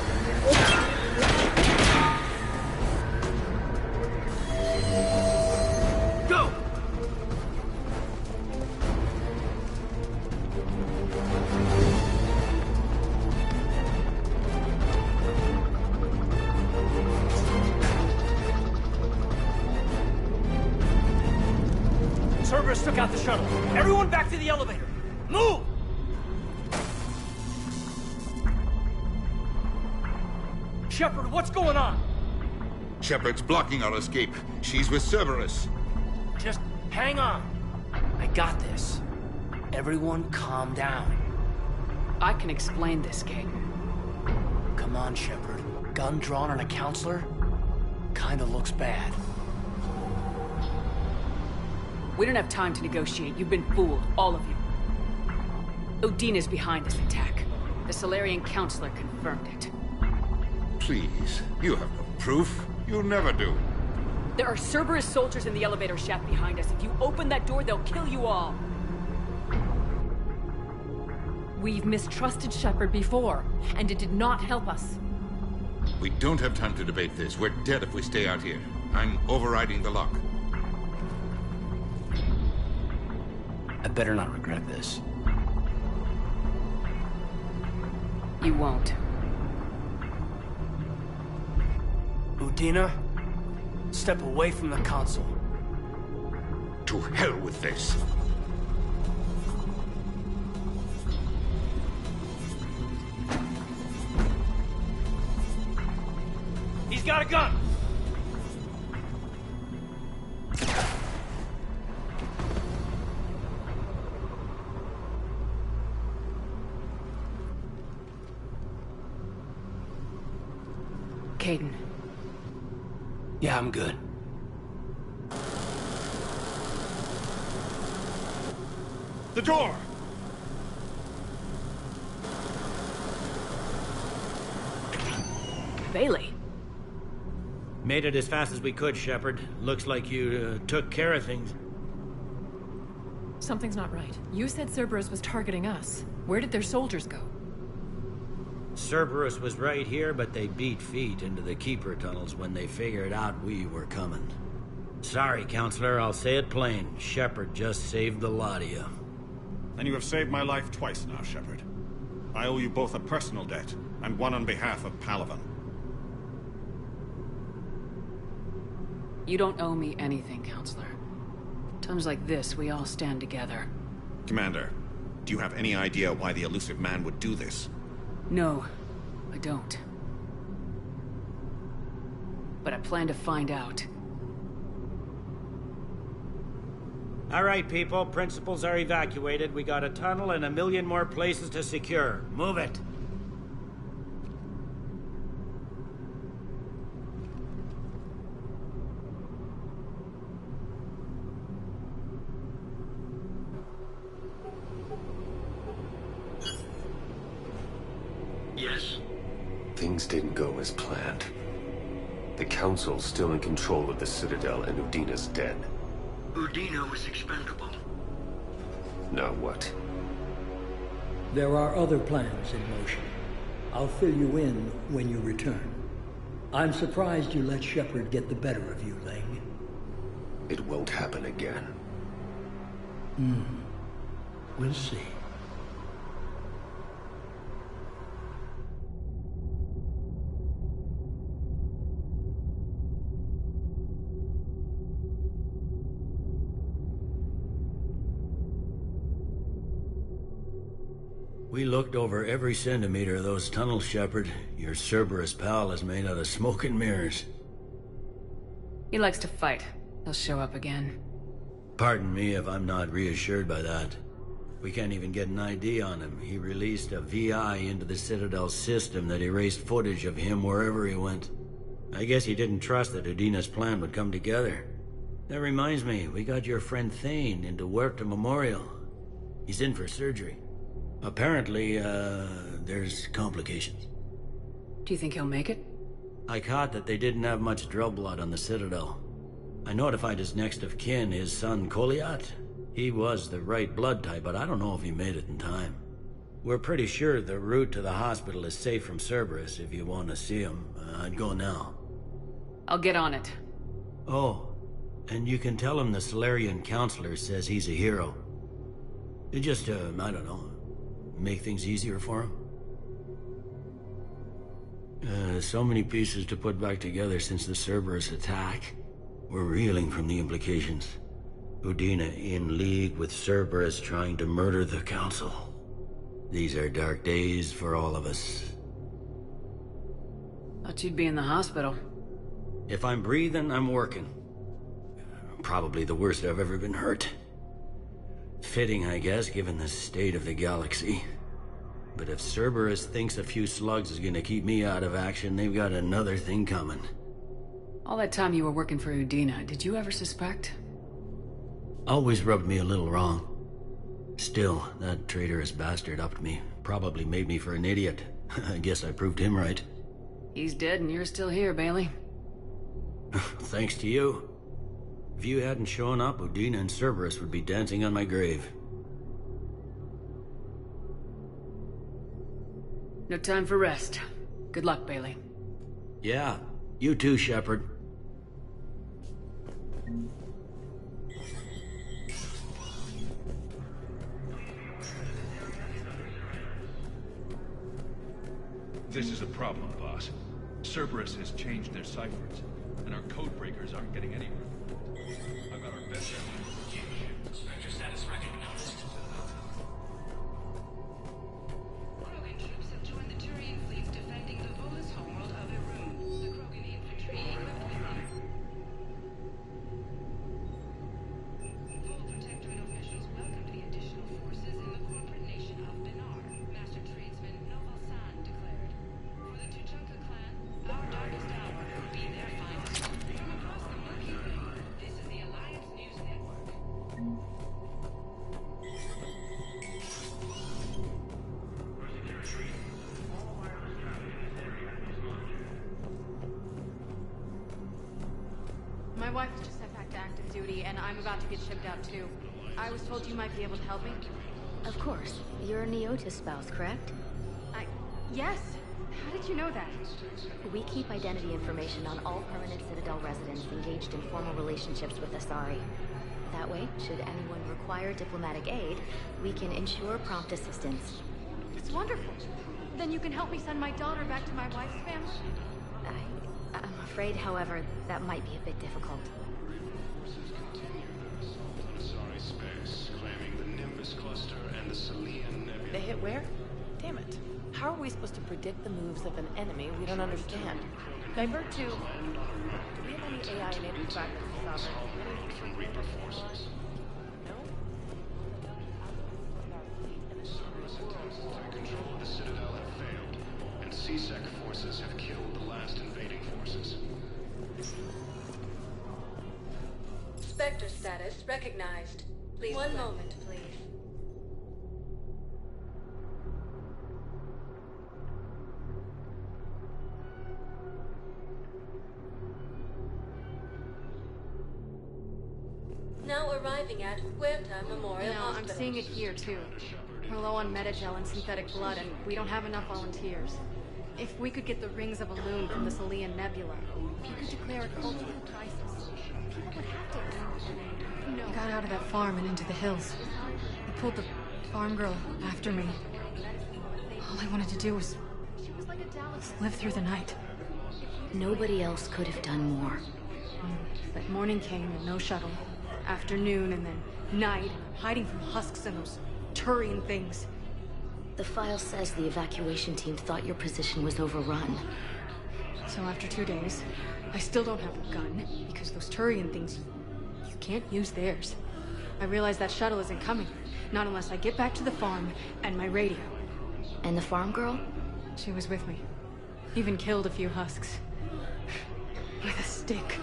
Go! Cerberus took out the shuttle. Everyone back to the elevator. Move! Shepard, what's going on? Shepard's blocking our escape. She's with Cerberus. Just hang on. I got this. Everyone calm down. I can explain this, Kate. Come on, Shepard. Gun drawn on a counselor? Kinda looks bad. We don't have time to negotiate. You've been fooled, all of you. Udina's behind this attack. The Solarian counselor confirmed it. Please, you have no proof. You'll never do. There are Cerberus soldiers in the elevator shaft behind us. If you open that door, they'll kill you all. We've mistrusted Shepard before, and it did not help us. We don't have time to debate this. We're dead if we stay out here. I'm overriding the lock. I better not regret this. You won't. Udina, step away from the console. To hell with this. He's got a gun! Caden. Yeah, I'm good. The door! Bailey. Made it as fast as we could, Shepard. Looks like you took care of things. Something's not right. You said Cerberus was targeting us. Where did their soldiers go? Cerberus was right here, but they beat feet into the Keeper tunnels when they figured out we were coming. Sorry, Counselor, I'll say it plain. Shepard just saved the lot of you. And you have saved my life twice now, Shepard. I owe you both a personal debt, and one on behalf of Palaven. You don't owe me anything, Counselor. Times like this, we all stand together. Commander, do you have any idea why the elusive man would do this? No, I don't. But I plan to find out. All right, people. Principals are evacuated. We got a tunnel and 1 million more places to secure. Move it. Things didn't go as planned. The Council's still in control of the Citadel and Udina's dead. Udina was expendable. Now what? There are other plans in motion. I'll fill you in when you return. I'm surprised you let Shepard get the better of you, Ling. It won't happen again. We'll see. We looked over every centimeter of those tunnels, Shepard. Your Cerberus pal is made out of smoke and mirrors. He likes to fight. He'll show up again. Pardon me if I'm not reassured by that. We can't even get an ID on him. He released a VI into the Citadel system that erased footage of him wherever he went. I guess he didn't trust that Udina's plan would come together. That reminds me, we got your friend Thane into Huerta Memorial. He's in for surgery. Apparently, there's complications. Do you think he'll make it? I caught that they didn't have much drill blood on the Citadel. I notified his next of kin, his son Koliat. He was the right blood type, but I don't know if he made it in time. We're pretty sure the route to the hospital is safe from Cerberus. If you want to see him, I'd go now. I'll get on it. Oh, and you can tell him the Solarian counselor says he's a hero. Just, I don't know, make things easier for him. So many pieces to put back together since the Cerberus attack. We're reeling from the implications. Udina in league with Cerberus trying to murder the Council. These are dark days for all of us. Thought you'd be in the hospital. If I'm breathing, I'm working. Probably the worst I've ever been hurt. Fitting, I guess, given the state of the galaxy. But if Cerberus thinks a few slugs is gonna keep me out of action, they've got another thing coming. All that time you were working for Udina, did you ever suspect? Always rubbed me a little wrong. Still, that traitorous bastard upped me. Probably made me for an idiot. I guess I proved him right. He's dead and you're still here, Bailey. Thanks to you. If you hadn't shown up, Udina and Cerberus would be dancing on my grave. No time for rest. Good luck, Bailey. Yeah, you too, Shepard. This is a problem, boss. Cerberus has changed their ciphers, and our code breakers aren't getting anywhere. I've got our best Spectre status recognized. Krogan troops have joined the Turian fleet defending the Volus homeworld of Irun. The Krogan infantry equipped with them. Vol Protector and officials welcomed the additional forces in the corporate nation of Benar. Master tradesman Noval San declared, "For the Tuchanka clan, our darkest hour will be their finest." From across the Milky Way, this is the Alliance News Network. My wife has just sent back to active duty, and I'm about to get shipped out too. I was told you might be able to help me. Of course. You're a Neotis spouse, correct? Yes. How did you know that? We keep identity information on all permanent Citadel residents engaged in formal relationships with Asari. That way, should anyone require diplomatic aid, we can ensure prompt assistance. It's wonderful. Then you can help me send my daughter back to my wife's family? I'm afraid, however, that might be a bit difficult. Asari space, claiming the Nimbus cluster and the Salian Nebula. They hit where? Damn it. How are we supposed to predict the moves of an enemy we don't understand? Divert to... Do we have any AI-enabled fragments of Sovereign? From Reaper forces. Cerberus attempts to take control of the Citadel have failed, and C-Sec forces have killed the last invading forces. Spectre status recognized. Please. One moment, please. arriving at Huerta Memorial Hospital. I'm seeing it here, too. We're low on metagel and synthetic blood, and we don't have enough volunteers. If we could get the rings of Elune from the Salian Nebula, if you could declare a cultural crisis, people would have to... No. I got out of that farm and into the hills. I pulled the farm girl after me. All I wanted to do was live through the night. Nobody else could have done more. But morning came and no shuttle. Afternoon and then night, hiding from husks and those Turian things. The file says the evacuation team thought your position was overrun. So after 2 days, I still don't have a gun, because those Turian things, you can't use theirs. I realize that shuttle isn't coming, not unless I get back to the farm and my radio. And the farm girl? She was with me. Even killed a few husks. With a stick.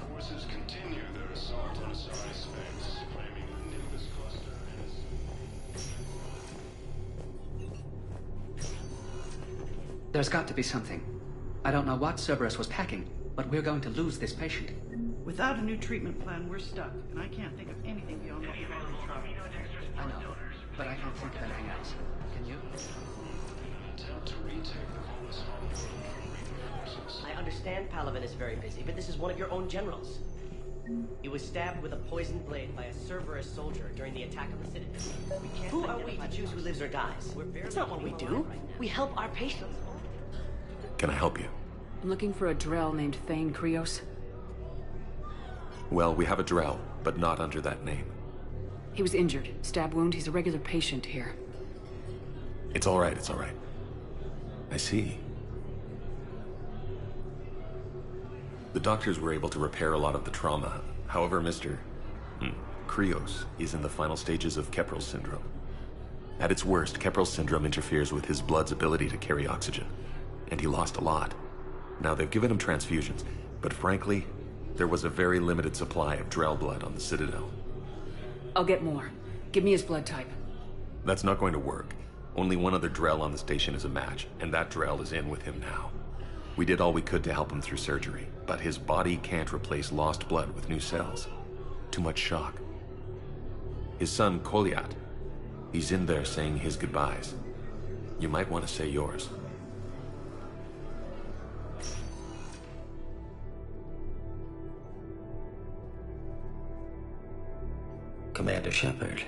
Forces continue their assault on Asari space, claiming the Nimbus cluster is... There's got to be something. I don't know what Cerberus was packing, but we're going to lose this patient. Without a new treatment plan, we're stuck, and I can't think of anything beyond what we've already tried. I know, but I can't think of anything else. Can you? Attempt to retake the Volus home. I understand Palaven is very busy, but this is one of your own generals. He was stabbed with a poisoned blade by a Cerberus soldier during the attack on the Citadel. Who are we to choose who lives or dies? That's not what we do. We help our patients. Can I help you? I'm looking for a Drell named Thane Krios. Well, we have a Drell, but not under that name. He was injured. Stab wound. He's a regular patient here. It's all right, it's all right. I see. The doctors were able to repair a lot of the trauma. However, Mr. Krios is in the final stages of Keprel's syndrome. At its worst, Keprel's syndrome interferes with his blood's ability to carry oxygen, and he lost a lot. Now, they've given him transfusions, but frankly, there was a very limited supply of Drell blood on the Citadel. I'll get more. Give me his blood type. That's not going to work. Only one other Drell on the station is a match, and that Drell is in with him now. We did all we could to help him through surgery, but his body can't replace lost blood with new cells. Too much shock. His son, Koliat, he's in there saying his goodbyes. You might want to say yours. Commander Shepard,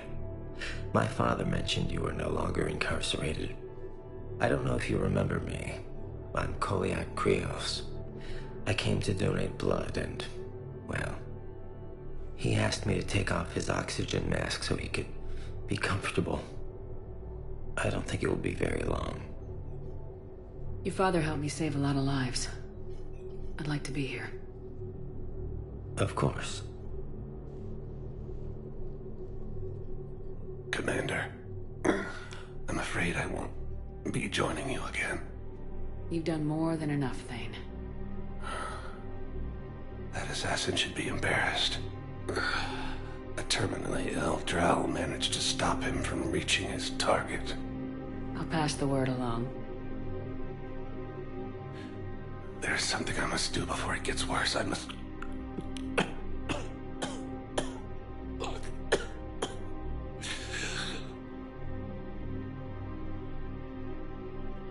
my father mentioned you were no longer incarcerated. I don't know if you remember me. I'm Koliak Krios. I came to donate blood and, well, he asked me to take off his oxygen mask so he could be comfortable. I don't think it will be very long. Your father helped me save a lot of lives. I'd like to be here. Of course. Commander, I'm afraid I won't be joining you again. You've done more than enough, Thane. That assassin should be embarrassed. A terminally ill Drell managed to stop him from reaching his target. I'll pass the word along. There's something I must do before it gets worse. I must...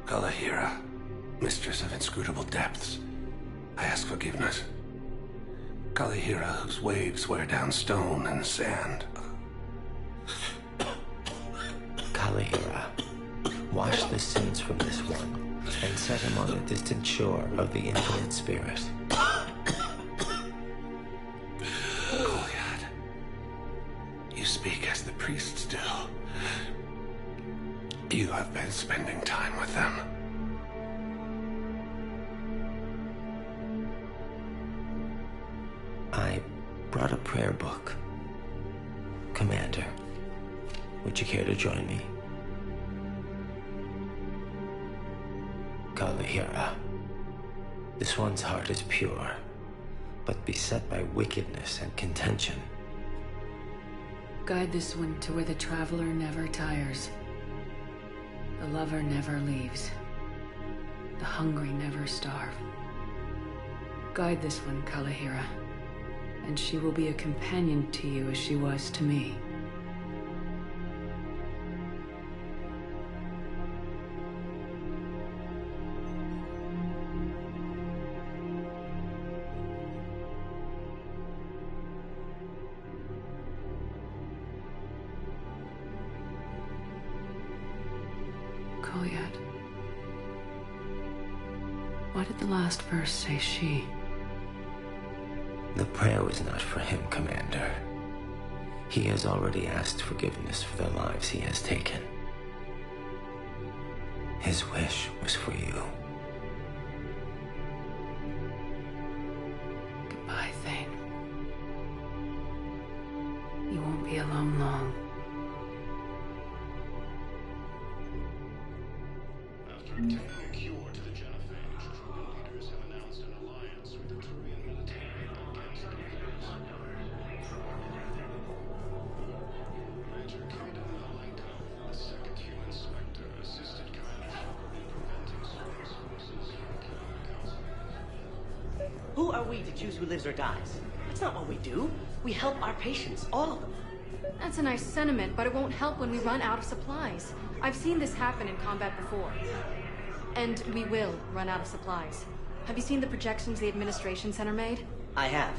Kalahira, mistress of inscrutable depths, I ask forgiveness. Kalahira, whose waves wear down stone and sand. Kalahira, wash the sins from this one, and set him on the distant shore of the infinite spirit. Koliat, you speak as the priests do. You have been spending time with them. I brought a prayer book. Commander, would you care to join me? Kalahira, this one's heart is pure, but beset by wickedness and contention. Guide this one to where the traveler never tires. The lover never leaves. The hungry never starve. Guide this one, Kalahira, and she will be a companion to you as she was to me. Kolyat. Why did the last verse say she? The prayer was not for him, Commander. He has already asked forgiveness for the lives he has taken. His wish was for you. Goodbye, Thane. You won't be alone long. After obtaining a cure to the genophage, Krogan leaders have announced an alliance with the Turian military against the Reapers. Major Kaden Malenko, the second human Spectre, assisted Commander Shepard in preventing Cerberus forces from killing the Council. Who are we to choose who lives or dies? That's not what we do. We help our patients, all of them. That's a nice sentiment, but it won't help when we run out of supplies. I've seen this happen in combat before. And we will run out of supplies. Have you seen the projections the Administration Center made? I have.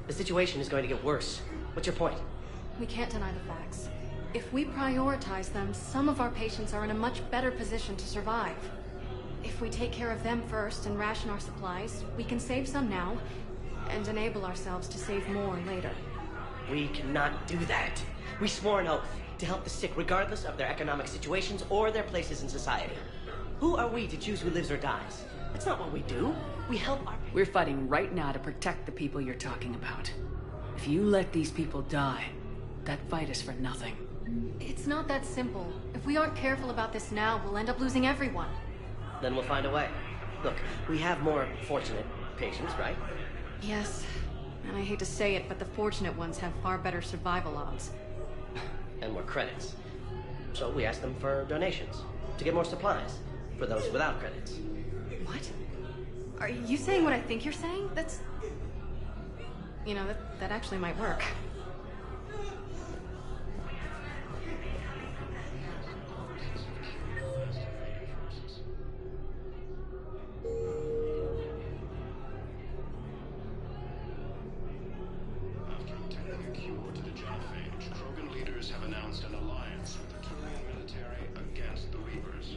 The situation is going to get worse. What's your point? We can't deny the facts. If we prioritize them, some of our patients are in a much better position to survive. If we take care of them first and ration our supplies, we can save some now, and enable ourselves to save more later. We cannot do that. We swore an oath to help the sick regardless of their economic situations or their places in society. Who are we to choose who lives or dies? That's not what we do. We help our... We're fighting right now to protect the people you're talking about. If you let these people die, that fight is for nothing. It's not that simple. If we aren't careful about this now, we'll end up losing everyone. Then we'll find a way. Look, we have more fortunate patients, right? Yes. And I hate to say it, but the fortunate ones have far better survival odds. And more credits. So we ask them for donations, to get more supplies, for those without credits. What? Are you saying what I think you're saying? That's... You know, that actually might work. After obtaining a cure to the genophage, Krogan leaders have announced an alliance with the Turian military against the Reapers.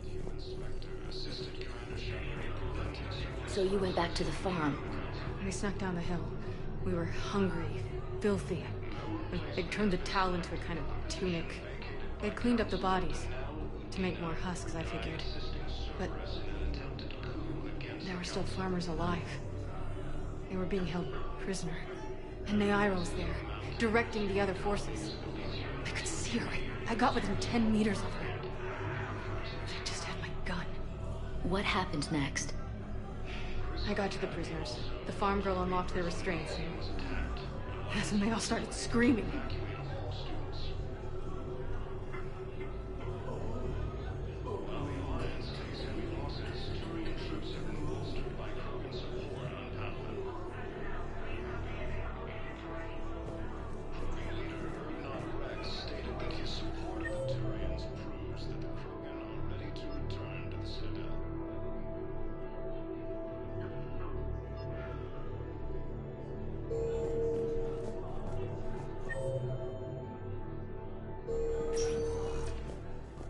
Human Spectre assisted Commander Shepard in preventing Cerberus. So you went back to the farm? We snuck down the hill. We were hungry, filthy. They'd turned the towel into a kind of tunic. They'd cleaned up the bodies to make more husks, I figured. But there were still farmers alive. They were being held prisoner. And Naira was there, directing the other forces. I could see her. I got within 10 meters of her. I just had my gun. What happened next? I got to the prisoners. The farm girl unlocked their restraints, and that's when they all started screaming.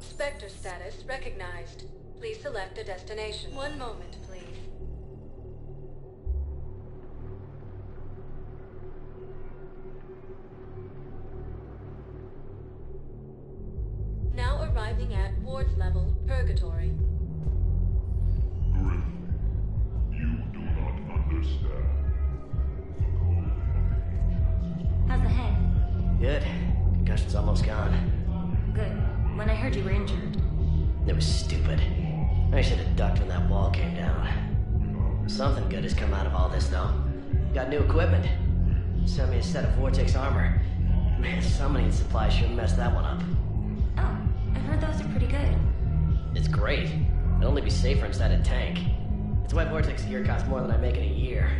Spectre status recognized. Please select a destination. One moment, please. Now arriving at Ward's level, Purgatory. Griffin, you do not understand. How's the head? Good. Concussion's almost gone. Good. When I heard you were injured. It was stupid. I should have ducked when that wall came down. Something good has come out of all this, though. Got new equipment. Sent me a set of Vortex armor. Man, summoning supplies sure messed that one up. Oh, I heard those are pretty good. It's great. It'd only be safer inside a tank. That's why Vortex gear costs more than I make in a year.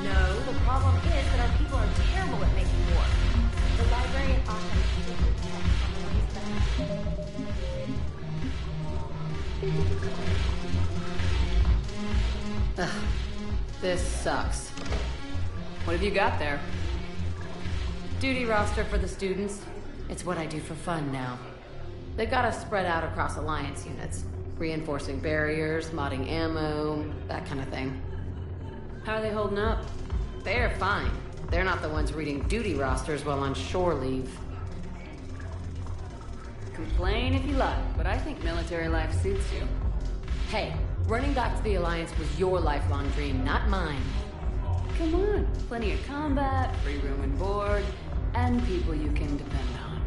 No, the problem is that our people are terrible at making war. The librarian Asha has taken text on the ways that... Ugh, this sucks. What have you got there? Duty roster for the students. It's what I do for fun now. They've got us spread out across Alliance units. Reinforcing barriers, modding ammo, that kind of thing. How are they holding up? They're fine. They're not the ones reading duty rosters while on shore leave. Complain if you like, but I think military life suits you. Hey, running back to the Alliance was your lifelong dream, not mine. Come on, plenty of combat, free room and board, and people you can depend on.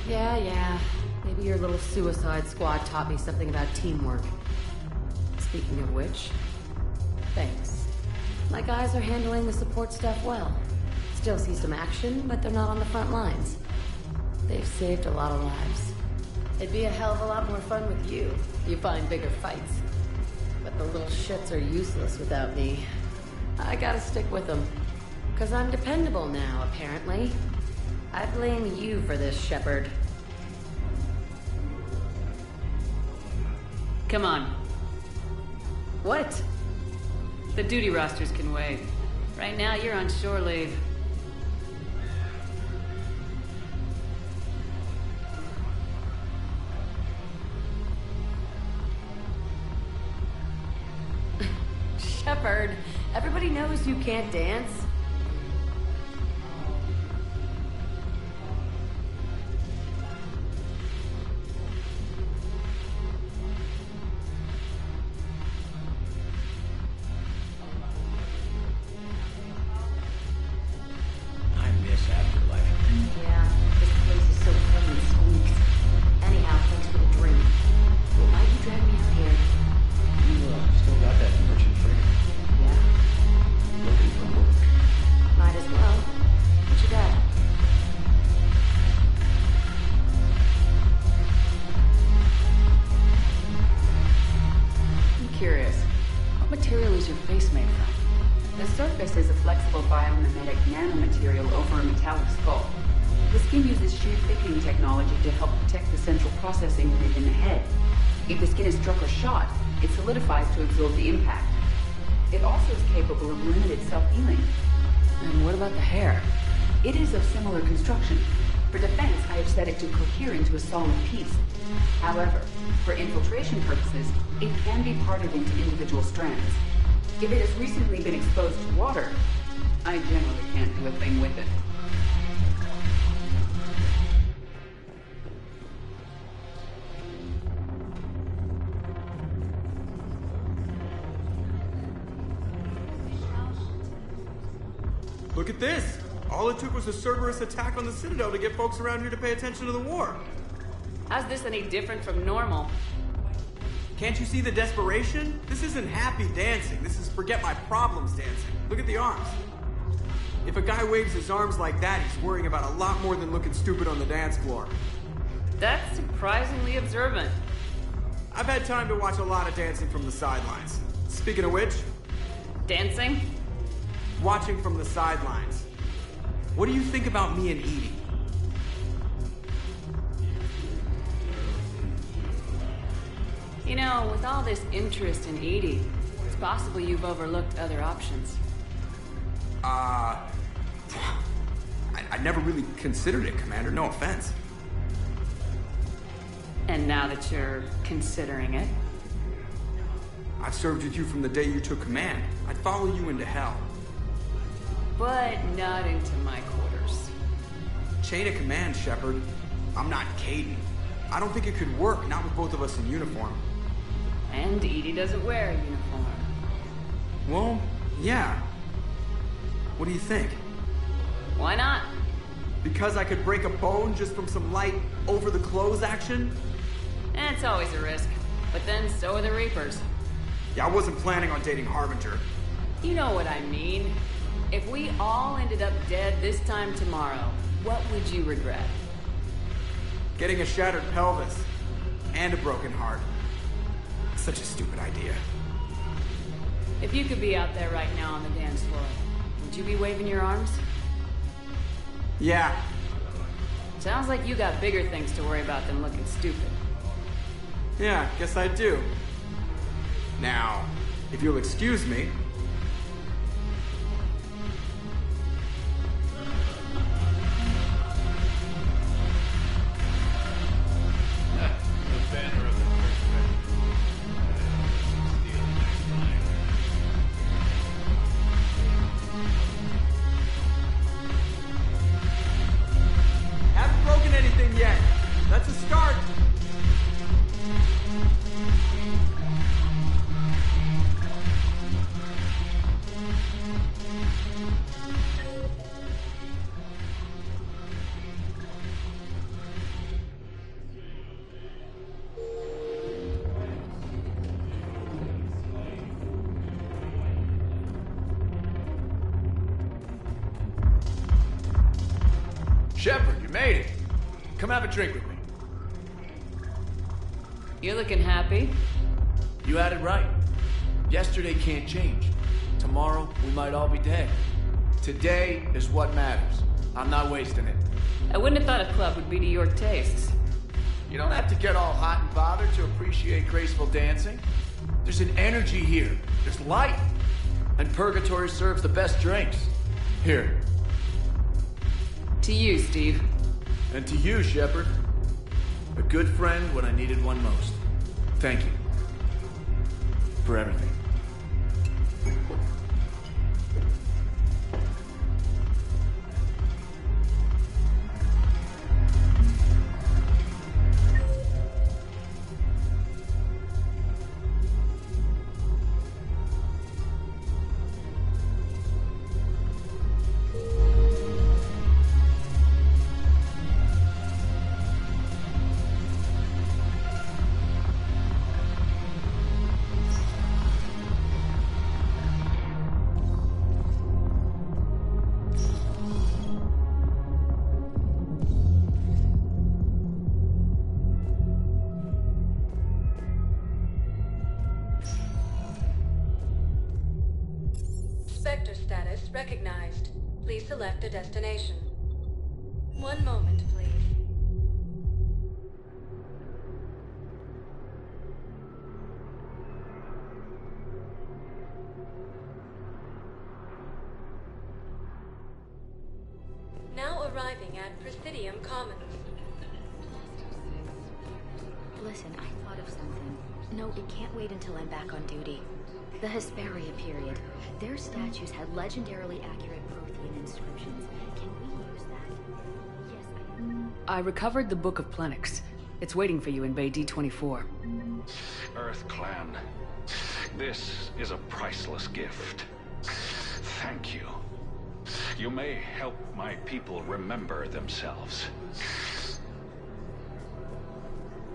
Yeah. Maybe your little suicide squad taught me something about teamwork. Speaking of which, thanks. My guys are handling the support stuff well. Still see some action, but they're not on the front lines. They've saved a lot of lives. It'd be a hell of a lot more fun with you. You find bigger fights. But the little shits are useless without me. I gotta stick with them. 'Cause I'm dependable now, apparently. I blame you for this, Shepard. Come on. What? The duty rosters can wait. Right now, you're on shore leave. Shepard, everybody knows you can't dance. I miss Afterlife. Yeah, this place is so fun and squeaks. Anyhow, thanks for the drink. Why'd you drag me out here? You still got that merchant freighter? Yeah, Looking for work. might as well. What you got? I'm curious. What material is your face made from? The surface is a flexible biomimetic nanomaterial over a metallic skull. The skin uses shear thickening technology to help protect the central processing unit in the head. If the skin is struck or shot, it solidifies to absorb the impact. It also is capable of limited self-healing. And what about the hair? It is of similar construction. For defense, I have set it to cohere into a solid piece. However, for infiltration purposes, it can be parted into individual strands. If it has recently been exposed to water, I generally can't do a thing with it. Look at this! All it took was a Cerberus attack on the Citadel to get folks around here to pay attention to the war. How's this any different from normal? Can't you see the desperation? This isn't happy dancing. This is forget my problems dancing. Look at the arms. If a guy waves his arms like that, he's worrying about a lot more than looking stupid on the dance floor. That's surprisingly observant. I've had time to watch a lot of dancing from the sidelines. Speaking of which... Dancing? Watching from the sidelines. What do you think about me and Edie? You know, with all this interest in Edie, it's possible you've overlooked other options. I never really considered it, Commander. No offense. And now that you're considering it? I've served with you from the day you took command. I'd follow you into hell. But not into my quarters. Chain of command, Shepard. I'm not Caden. I don't think it could work, not with both of us in uniform. And Edie doesn't wear a uniform. Well, yeah. What do you think? Why not? Because I could break a bone just from some light over-the-clothes action? It's always a risk. But then so are the Reapers. Yeah, I wasn't planning on dating Harbinger. You know what I mean. If we all ended up dead this time tomorrow, what would you regret? Getting a shattered pelvis. And a broken heart. Such a stupid idea. If you could be out there right now on the dance floor, would you be waving your arms? Yeah. Sounds like you got bigger things to worry about than looking stupid. Yeah, guess I do. Now, if you'll excuse me... Haven't broken anything yet. That's a start. Shepard, you made it. Come have a drink with me. You're looking happy. You had it right. Yesterday can't change. Tomorrow, we might all be dead. Today is what matters. I'm not wasting it. I wouldn't have thought a club would be to your tastes. You don't have to get all hot and bothered to appreciate graceful dancing. There's an energy here. There's light. And Purgatory serves the best drinks. Here. To you, Steve. And to you, Shepard. A good friend when I needed one most. Thank you. For everything. Sector status recognized. Please select a destination. One moment, please. Now arriving at Presidium Commons. Listen, I thought of something. No, it can't wait until I'm back on duty. The Hesperia period. Their statues had legendarily accurate Prothean inscriptions. Can we use that? Yes, I recovered the Book of Plenix. It's waiting for you in Bay D24. Earth Clan, this is a priceless gift. Thank you. You may help my people remember themselves.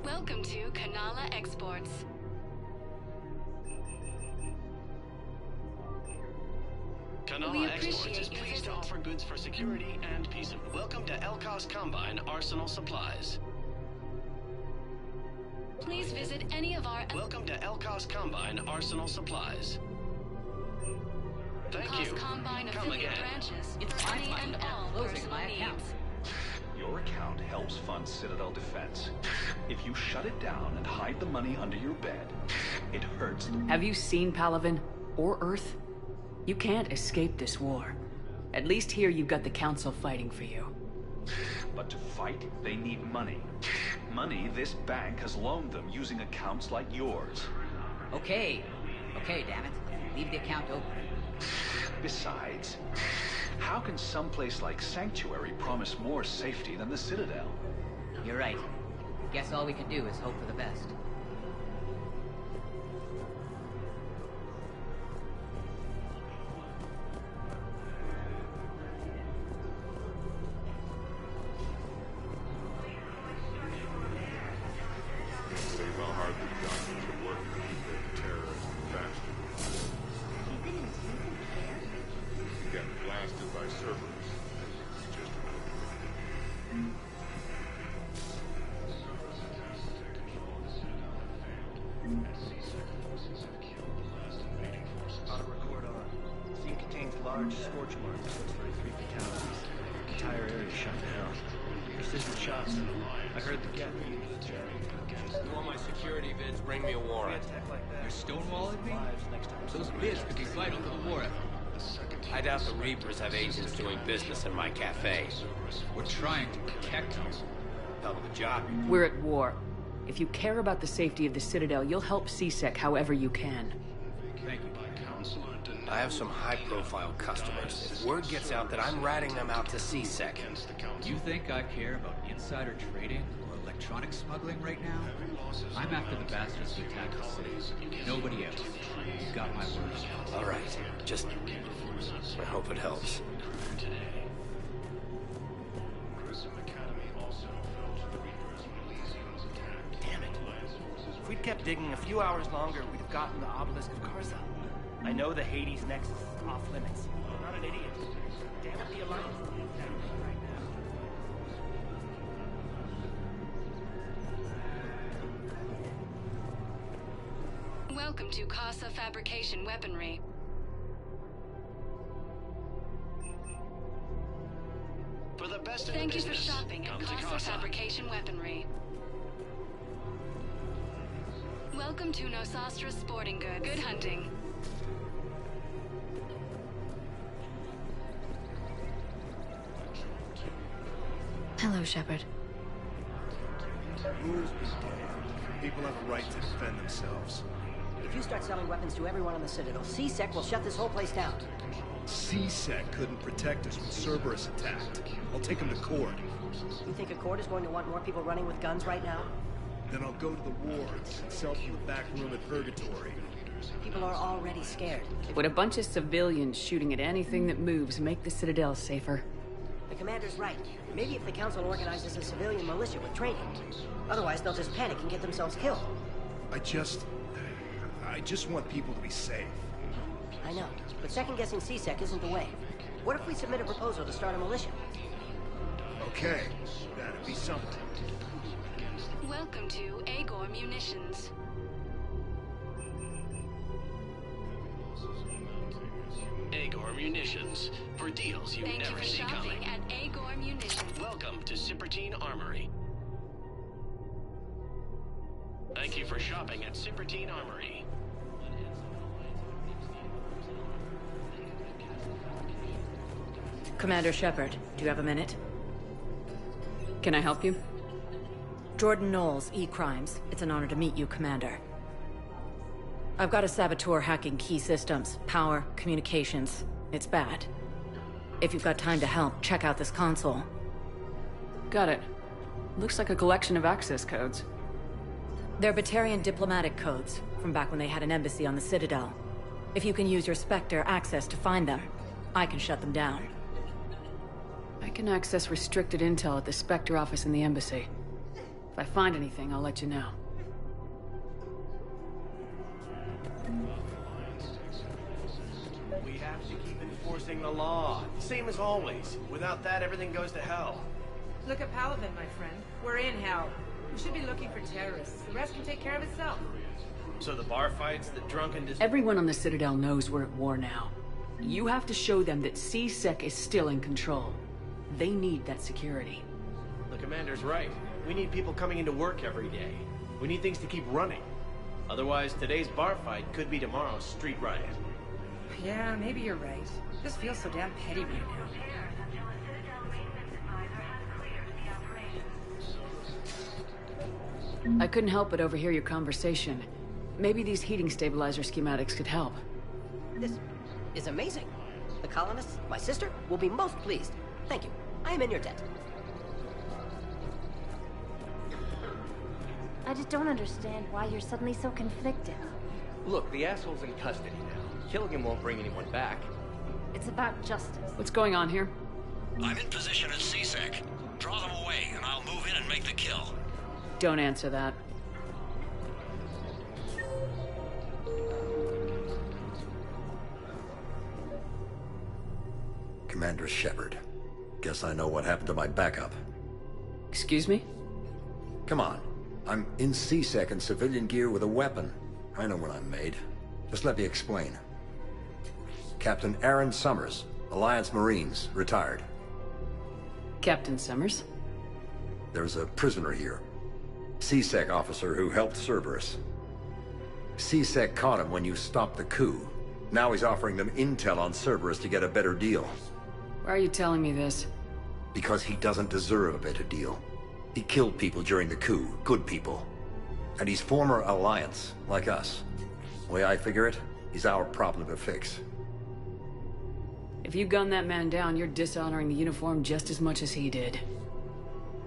Welcome to Kanala Exports. Kanala Exports is pleased to offer goods for security and peace. Welcome to Elkos Combine Arsenal Supplies. Please visit any of our... Welcome to Elkos Combine Arsenal Supplies. Thank you. Combine Come again. branches for any and all personal needs. Your account helps fund Citadel defense. If you shut it down and hide the money under your bed, it hurts the... Have you seen Palaven? Or Earth? You can't escape this war. At least here you've got the Council fighting for you. But to fight, they need money. Money this bank has loaned them using accounts like yours. Okay, damn it. Leave the account open. Besides, how can someplace like Sanctuary promise more safety than the Citadel? You're right. Guess all we can do is hope for the best. large scorch marks, looks like 3 fatalities. The entire area shut down. Precision shots. I heard the get. You want my security vids, bring me a warrant. You're stonewalling me? Those vids could be vital to the war effort. I doubt the Reapers have agents doing business in my cafe. We're trying to protect them. Hell of a job. We're at war. If you care about the safety of the Citadel, you'll help CSEC however you can. Thank you. I have some high-profile customers. If word gets out that I'm ratting them out to CSEC. You think I care about insider trading or electronic smuggling right now? I'm after the bastards who attacked the city. Nobody else. You got my word. All right. Just... I hope it helps. Damn it. If we'd kept digging a few hours longer, we'd have gotten the obelisk of Karza. I know the Hades nexus is off limits. I'm not an idiot. Damn it, the Alliance needs that right now. Welcome to Casa Fabrication Weaponry. For the best in Thank you business, for shopping at come to Casa Fabrication Weaponry. Welcome to Nosastra Sporting Goods. Good hunting. Hello, Shepard. Rules be damned. People have a right to defend themselves. If you start selling weapons to everyone on the Citadel, CSEC will shut this whole place down. CSEC couldn't protect us when Cerberus attacked. I'll take them to court. You think a court is going to want more people running with guns right now? Then I'll go to the wards and sell from the back room at Purgatory. People are already scared. Would a bunch of civilians shooting at anything that moves make the Citadel safer? The commander's right. Maybe if the Council organizes a civilian militia with training. Otherwise, they'll just panic and get themselves killed. I just want people to be safe. I know, but second-guessing CSEC isn't the way. What if we submit a proposal to start a militia? Okay, that'd be something. Welcome to Agor Munitions. Agor Munitions. For deals you never see coming. Thank you for shopping at Agor Munitions. Welcome to Cipertine Armory. Thank you for shopping at Cipertine Armory. Commander Shepard, do you have a minute? Can I help you? Jordan Knowles, E-Crimes. It's an honor to meet you, Commander. I've got a saboteur hacking key systems, power, communications. It's bad. If you've got time to help, check out this console. Got it. Looks like a collection of access codes. They're Batarian diplomatic codes, from back when they had an embassy on the Citadel. If you can use your Spectre access to find them, I can shut them down. I can access restricted intel at the Spectre office in the embassy. If I find anything, I'll let you know. We have to keep enforcing the law. Same as always. Without that, everything goes to hell. Look at Paladin, my friend. We're in hell. We should be looking for terrorists. The rest can take care of itself. So the bar fights, the drunken... Everyone on the Citadel knows we're at war now. You have to show them that CSEC is still in control. They need that security. The commander's right. We need people coming into work every day. We need things to keep running. Otherwise, today's bar fight could be tomorrow's street riot. Yeah, maybe you're right. This feels so damn petty right now. I couldn't help but overhear your conversation. Maybe these heating stabilizer schematics could help. This is amazing. The colonists, my sister, will be most pleased. Thank you. I am in your debt. I just don't understand why you're suddenly so conflicted. Look, the asshole's in custody now. Killing him won't bring anyone back. It's about justice. What's going on here? I'm in position at CSEC. Draw them away, and I'll move in and make the kill. Don't answer that. Commander Shepard. Guess I know what happened to my backup. Excuse me? Come on. I'm in CSEC in civilian gear with a weapon. I know when I'm made. Just let me explain. Captain Aaron Summers, Alliance Marines, retired. Captain Summers? There's a prisoner here. C-Sec officer who helped Cerberus. C-Sec caught him when you stopped the coup. Now he's offering them intel on Cerberus to get a better deal. Why are you telling me this? Because he doesn't deserve a better deal. He killed people during the coup, good people. And he's former Alliance, like us. The way I figure it, he's our problem to fix. If you gun that man down, you're dishonoring the uniform just as much as he did.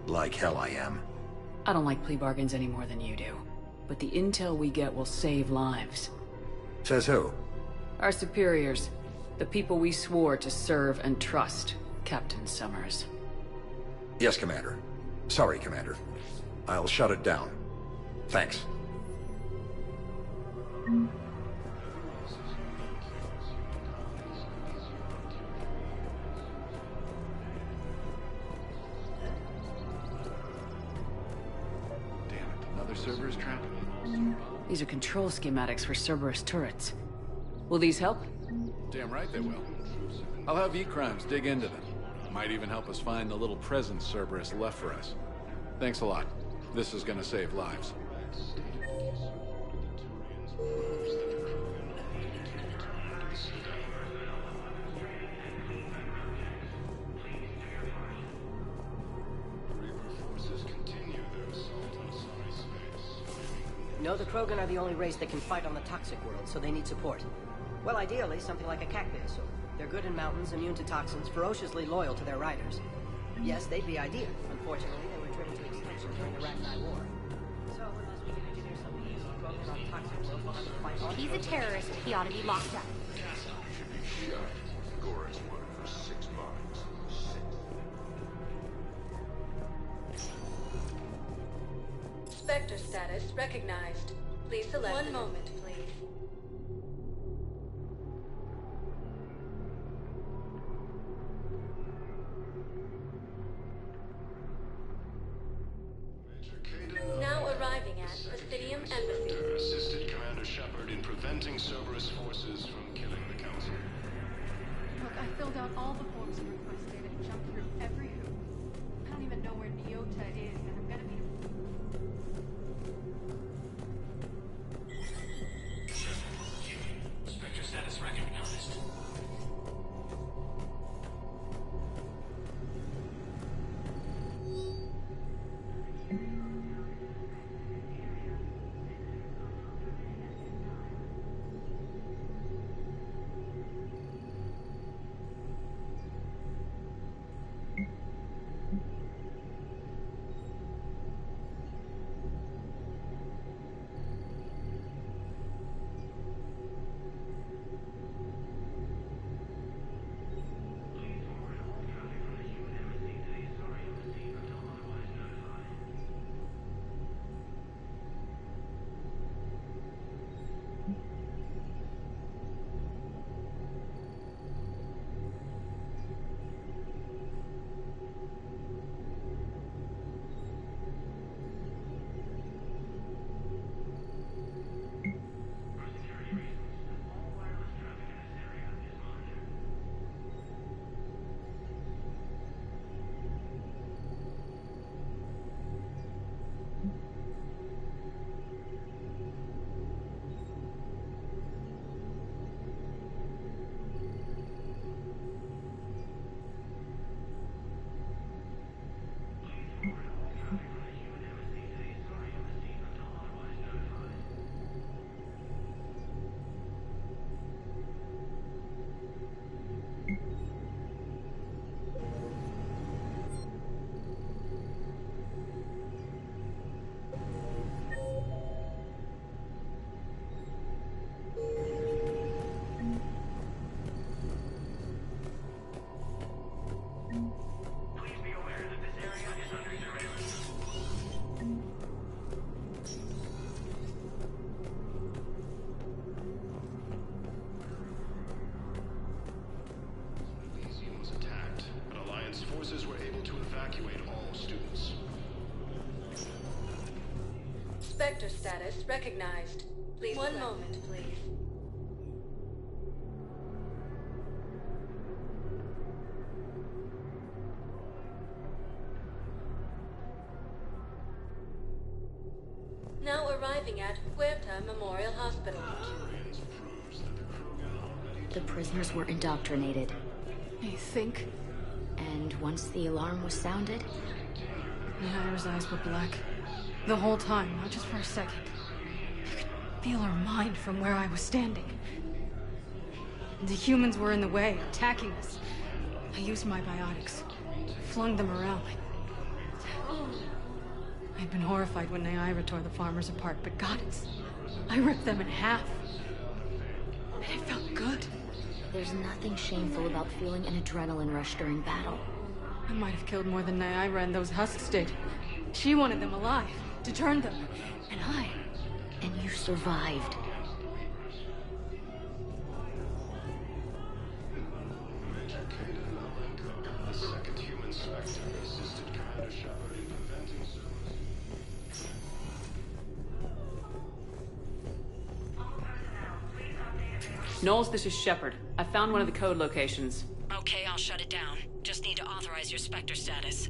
Like hell I am. I don't like plea bargains any more than you do. But the intel we get will save lives. Says who? Our superiors. The people we swore to serve and trust, Captain Summers. Yes, Commander. Sorry, Commander. I'll shut it down. Thanks. Another Cerberus trap? These are control schematics for Cerberus turrets. Will these help? Damn right they will. I'll have E-Crimes dig into them. Might even help us find the little presents Cerberus left for us. Thanks a lot. This is gonna save lives. No, the Krogan are the only race that can fight on the toxic world, so they need support. Well, ideally, something like a Cactuasaur. They're good in mountains, immune to toxins, ferociously loyal to their riders. Yes, they'd be ideal. Unfortunately, they were driven to extinction during the Ragni War. So, unless we can engineer something to use Krogan on toxic world, we'll have to fight on. He's a terrorist. He ought to be locked up. Should be shot. Gore's wanted for 6 bombings. Spectre status recognized. Please select. One moment, please. Now arriving at Presidium Embassy. Assisted Commander Shepard in preventing Cerberus forces from killing the Council. Look, I filled out all the forms you requested and jumped through every hoop. I don't even know where Neota is, and I'm gonna be... Spectre status recognized. Spectre status recognized. Please. One moment, please. arriving at Huerta Memorial Hospital. The prisoners were indoctrinated. You think? And once the alarm was sounded... Naira's eyes were black. The whole time, not just for a second. I could feel her mind from where I was standing. The humans were in the way, attacking us. I used my biotics, flung them around. I'd been horrified when Naira tore the farmers apart, but goddess, I ripped them in half. And it felt good. There's nothing shameful about feeling an adrenaline rush during battle. I might have killed more than Naira and those husks did. She wanted them alive, to turn them, and I... And you survived. The second human Spectre assisted Commander Shepard in preventing Knowles, this is Shepard. I found one of the code locations. Okay, I'll shut it down. Just need to authorize your Spectre status.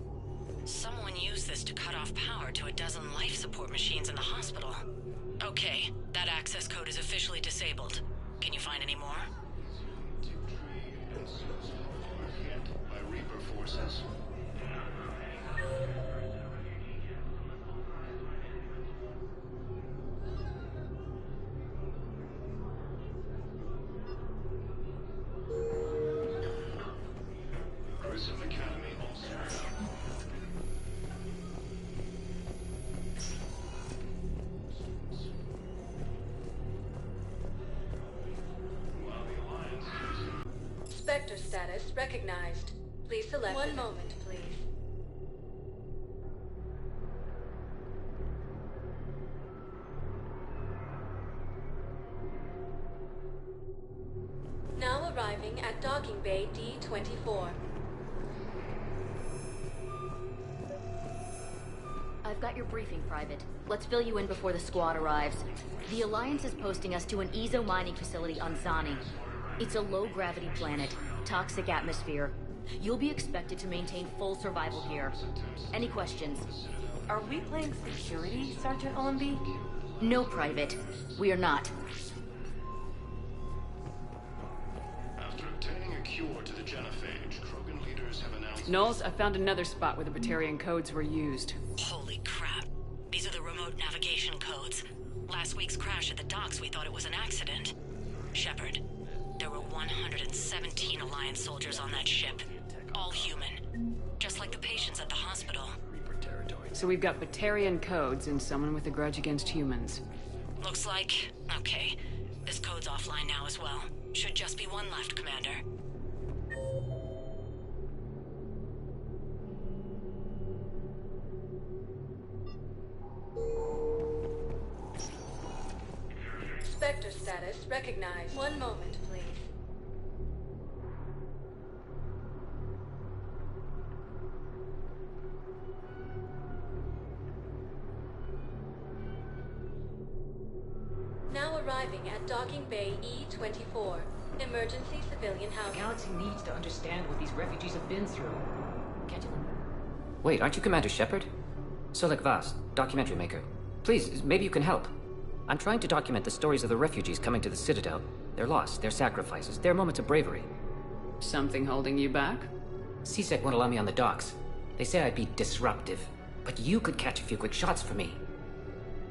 Someone used this to cut off power to a dozen life support machines in the hospital. Okay, that access code is officially disabled. Can you find any more? by Reaper forces. Prison Academy also. Spectre status recognized. Please select. One moment, please. Now arriving at docking bay D-24. I've got your briefing, Private. Let's fill you in before the squad arrives. The Alliance is posting us to an Ezo mining facility on Zani. It's a low-gravity planet, toxic atmosphere. You'll be expected to maintain full survival here. Any questions? Are we playing security, Sergeant Allenby? No, Private. We are not. After obtaining a cure to the genophage, Krogan leaders have announced... Knowles, I found another spot where the Batarian codes were used. Holy crap. These are the remote navigation codes. Last week's crash at the docks, we thought it was an accident. Shepard, there were 117 Alliance soldiers on that ship. All human. Just like the patients at the hospital. So we've got Batarian codes and someone with a grudge against humans. Looks like... Okay. This code's offline now as well. Should just be one left, Commander. Spectre status recognized. One moment, please. Now arriving at docking bay E-24. Emergency civilian housing. The galaxy needs to understand what these refugees have been through. Can't you? Wait, aren't you Commander Shepard? Solik Vaz, documentary maker. Please, maybe you can help. I'm trying to document the stories of the refugees coming to the Citadel. Their loss, their sacrifices, their moments of bravery. Something holding you back? CSEC won't allow me on the docks. They say I'd be disruptive. But you could catch a few quick shots for me.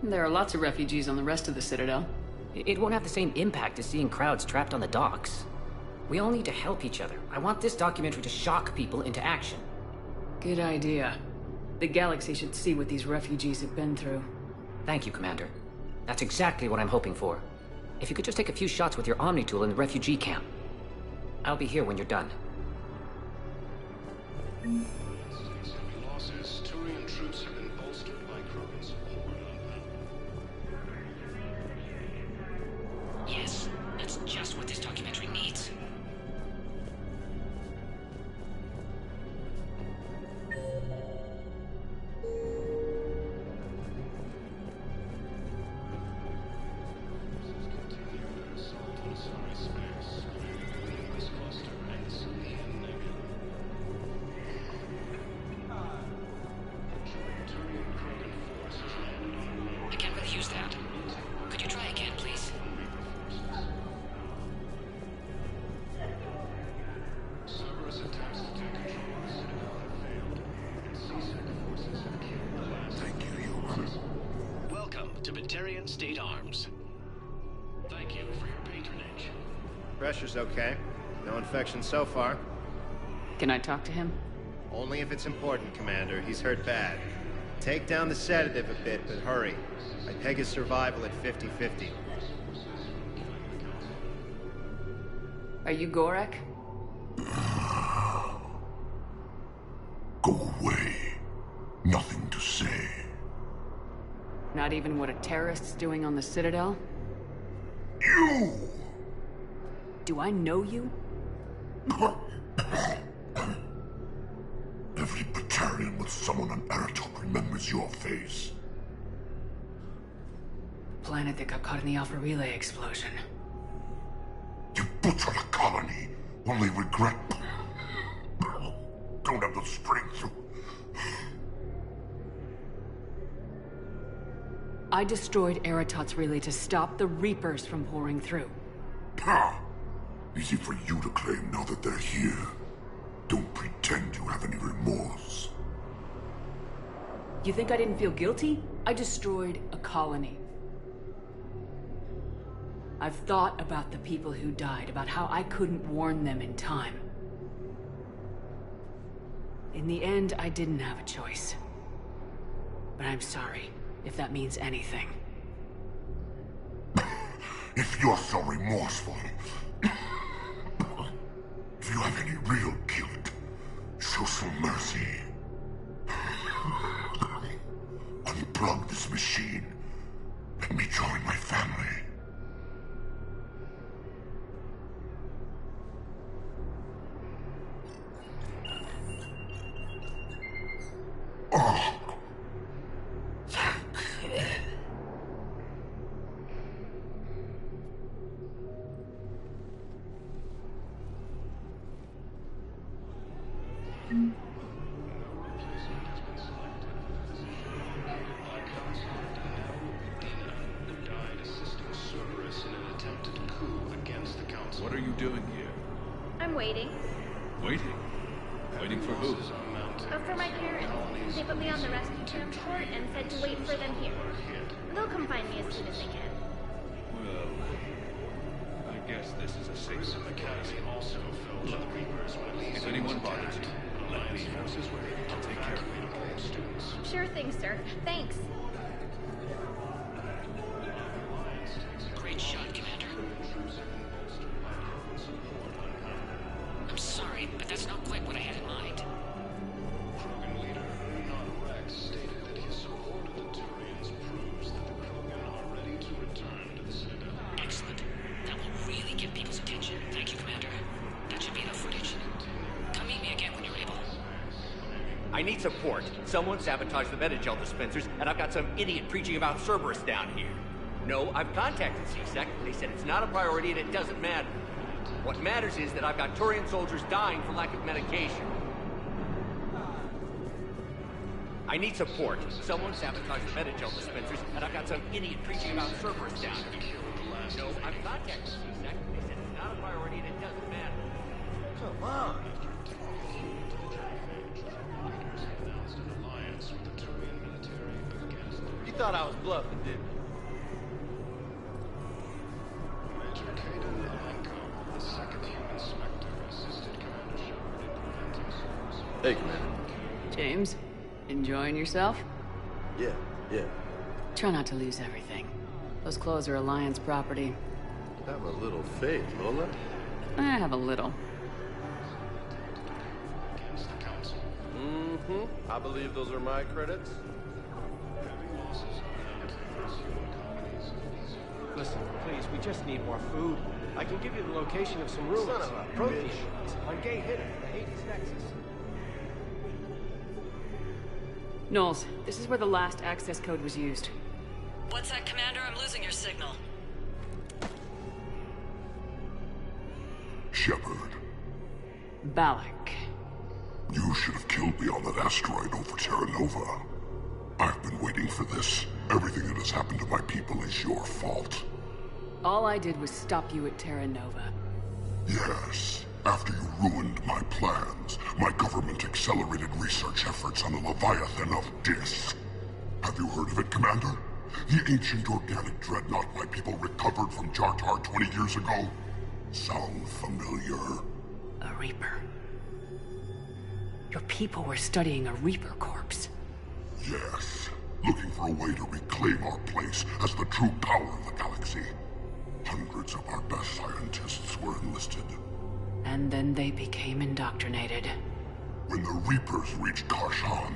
There are lots of refugees on the rest of the Citadel. It won't have the same impact as seeing crowds trapped on the docks. We all need to help each other. I want this documentary to shock people into action. Good idea. The galaxy should see what these refugees have been through. Thank you, Commander. That's exactly what I'm hoping for. If you could just take a few shots with your Omni tool in the refugee camp. I'll be here when you're done. Heavy losses. Turian troops have been bolstered by Krogan support on battle. Yes, that's just what this documentary needs. Turian Krogan force has landed to Batarian State Arms. Thank you for your patronage. Pressure's okay. No infection so far. Can I talk to him? Only if it's important, Commander. He's hurt bad. Take down the sedative a bit, but hurry. I peg his survival at 50-50. Are you Gorek? Go away. Nothing to say. Not even what a terrorist's doing on the Citadel? You! Do I know you? Every Batarian with someone on Aratok remembers your face. Planet that got caught in the Alpha Relay explosion. You butchered a colony, only regret... Don't have the strength to... I destroyed Eratot's relay to stop the Reapers from pouring through. Ha! Easy for you to claim now that they're here. Don't pretend you have any remorse. You think I didn't feel guilty? I destroyed a colony. I've thought about the people who died, about how I couldn't warn them in time. In the end, I didn't have a choice. But I'm sorry, if that means anything. If you're so remorseful, if you have any real guilt, show some mercy. Unplug this machine. Let me join my family. Oh. What are you doing here? I'm waiting. Waiting? Waiting for who? For my parents. They put me on the rescue transport and said to wait for them here. They'll come find me as soon as they can. Well, I guess this is a safe Academy also fell to the Reapers when If anyone bothers you, let me know. I'll take care of it. Sure thing, sir. Thanks. Great shot, Commander. I'm sorry, but that's not quite what I had in mind. Krogan leader Non-Rex stated that his support of the Turians proves that the Krogan are ready to return to the Citadel. Excellent. That will really get people's attention. Thank you, Commander. That should be enough footage. Come meet me again when you're able. I need support. Someone sabotaged the Metagel dispensers, and I've got some idiot preaching about Cerberus down here. No, I've contacted CSEC. They said it's not a priority and it doesn't matter. What matters is that I've got Turian soldiers dying for lack of medication. I need support. Someone sabotaged the Metagel dispensers, and I've got some idiot preaching about Cerberus down here. No, I've contacted CSEC. They said it's not a priority and it doesn't matter. Come on. You thought I was bluffing, didn't you? Major Kaden Alenko, the second human Spectre, assisted Commander Shepard in preventing Cerberus. Hey, Commander. James, enjoying yourself? Yeah. Try not to lose everything. Those clothes are Alliance property. Have a little faith, Lola. I have a little. Against the Council. Mm-hmm. I believe those are my credits. Heavy losses are now to human colonies. Listen, please, we just need more food. I can give you the location of some ruins. Son of a Protein bitch. on Gay Hidden, the Hades Nexus. Knowles, this is where the last access code was used. What's that, Commander? I'm losing your signal. Shepard, Balak. you should have killed me on that asteroid over Terra Nova. I've been waiting for this. Everything that has happened to my people is your fault. All I did was stop you at Terra Nova. Yes. After you ruined my plans, my government accelerated research efforts on a Leviathan of Dis. Have you heard of it, Commander? The ancient organic dreadnought my people recovered from Jar Jar 20 years ago? Sound familiar? A Reaper. Your people were studying a Reaper corpse. Yes. Looking for a way to reclaim our place as the true power of the galaxy. Hundreds of our best scientists were enlisted. And then they became indoctrinated. When the Reapers reached Karshan,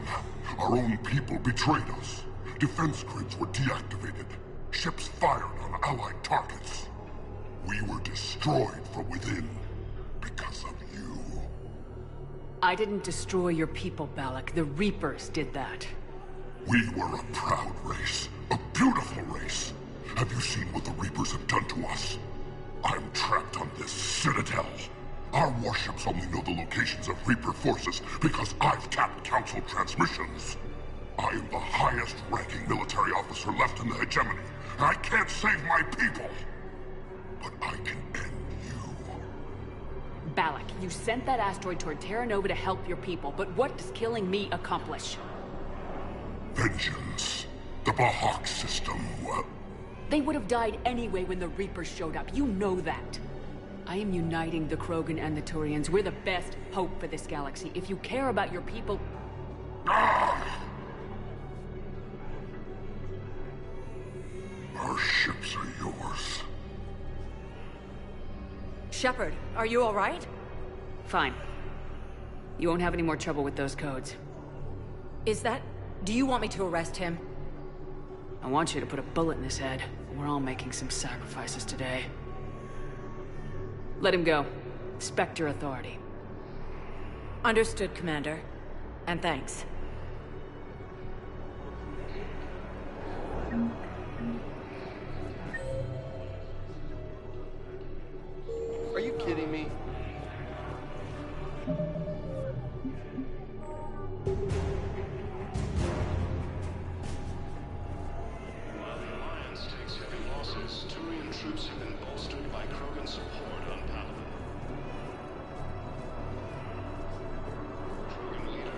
our own people betrayed us. Defense grids were deactivated. Ships fired on Allied targets. We were destroyed from within because of you. I didn't destroy your people, Balak. The Reapers did that. We were a proud race. A beautiful race. Have you seen what the Reapers have done to us? I'm trapped on this citadel. Our warships only know the locations of Reaper forces because I've tapped Council transmissions. I am the highest-ranking military officer left in the hegemony, and I can't save my people. But I can end you. Balak, you sent that asteroid toward Terra Nova to help your people, but what does killing me accomplish? Vengeance. The Bahak system, well... They would have died anyway when the Reapers showed up. You know that. I am uniting the Krogan and the Turians. We're the best hope for this galaxy. If you care about your people... Our ships are yours. Shepard, are you all right? Fine. You won't have any more trouble with those codes. Is that... Do you want me to arrest him? I want you to put a bullet in his head. We're all making some sacrifices today. Let him go. Spectre authority. Understood, Commander. And thanks. Are you kidding me? While the Alliance takes heavy losses, Turian troops have been bolstered by Krogan support on Palaven. Krogan leader,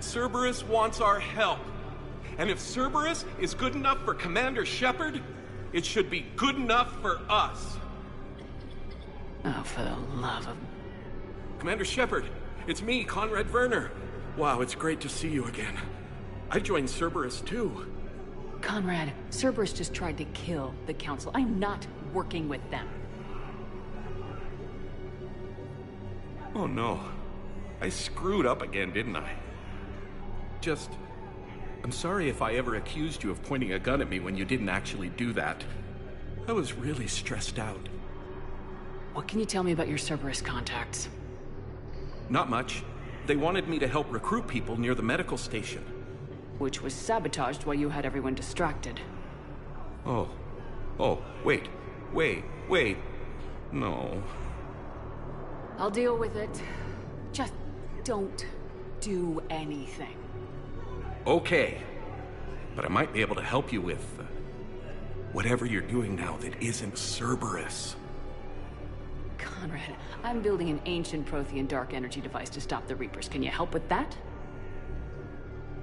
Cerberus wants our help. And if Cerberus is good enough for Commander Shepard, it should be good enough for us. Oh, for the love of... Commander Shepard, it's me, Conrad Werner. Wow, it's great to see you again. I joined Cerberus too. Conrad, Cerberus just tried to kill the Council. I'm not working with them. Oh no. I screwed up again, didn't I? I'm sorry if I ever accused you of pointing a gun at me when you didn't actually do that. I was really stressed out. What can you tell me about your Cerberus contacts? Not much. They wanted me to help recruit people near the medical station. Which was sabotaged while you had everyone distracted. Oh, wait. No. I'll deal with it. Just don't do anything. Okay. But I might be able to help you with whatever you're doing now that isn't Cerberus. Conrad, I'm building an ancient Prothean dark energy device to stop the Reapers. Can you help with that?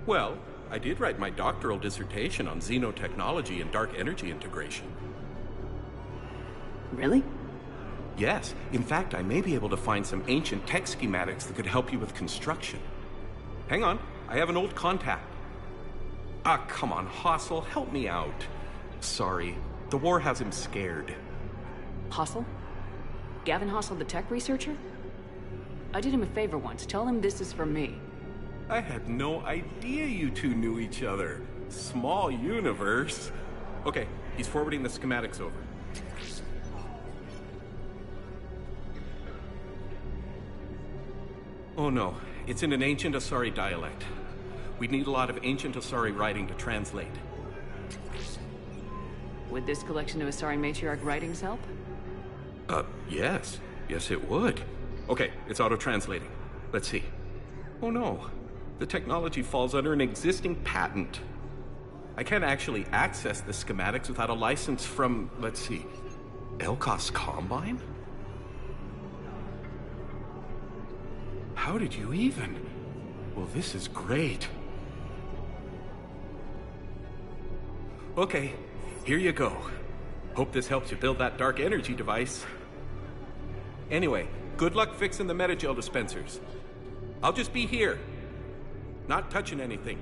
Well, I did write my doctoral dissertation on xenotechnology and dark energy integration. Really? Yes. In fact, I may be able to find some ancient tech schematics that could help you with construction. Hang on. I have an old contact. Ah, come on, Hossel, help me out. Sorry. The war has him scared. Hossel? Gavin Hossel, the tech researcher? I did him a favor once. Tell him this is for me. I had no idea you two knew each other. Small universe. Okay, he's forwarding the schematics over. Oh no, it's in an ancient Asari dialect. We'd need a lot of ancient Asari writing to translate. Would this collection of Asari matriarch writings help? Yes. Yes, it would. Okay, it's auto-translating. Let's see. Oh no, the technology falls under an existing patent. I can't actually access the schematics without a license from, let's see, Elkos Combine? How did you even? Well, this is great. Okay, here you go. Hope this helps you build that dark energy device. Anyway, good luck fixing the metagel dispensers. I'll just be here. Not touching anything.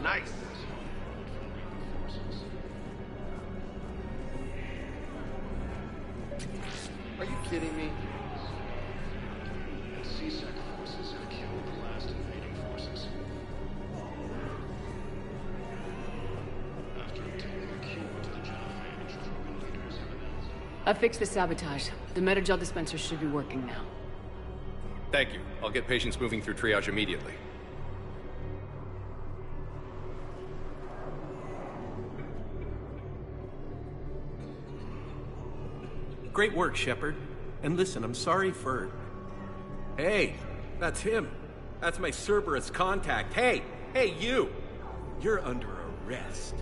Nice. Are you kidding me? CSEC forces have killed the last invading forces. After obtaining a cure to the genophage, Krogan leaders have announced... I fixed the sabotage. The metagel dispensers should be working now. Thank you. I'll get patients moving through triage immediately. Great work, Shepard. And listen, I'm sorry for... Hey, that's him. That's my Cerberus contact. Hey, you! You're under arrest.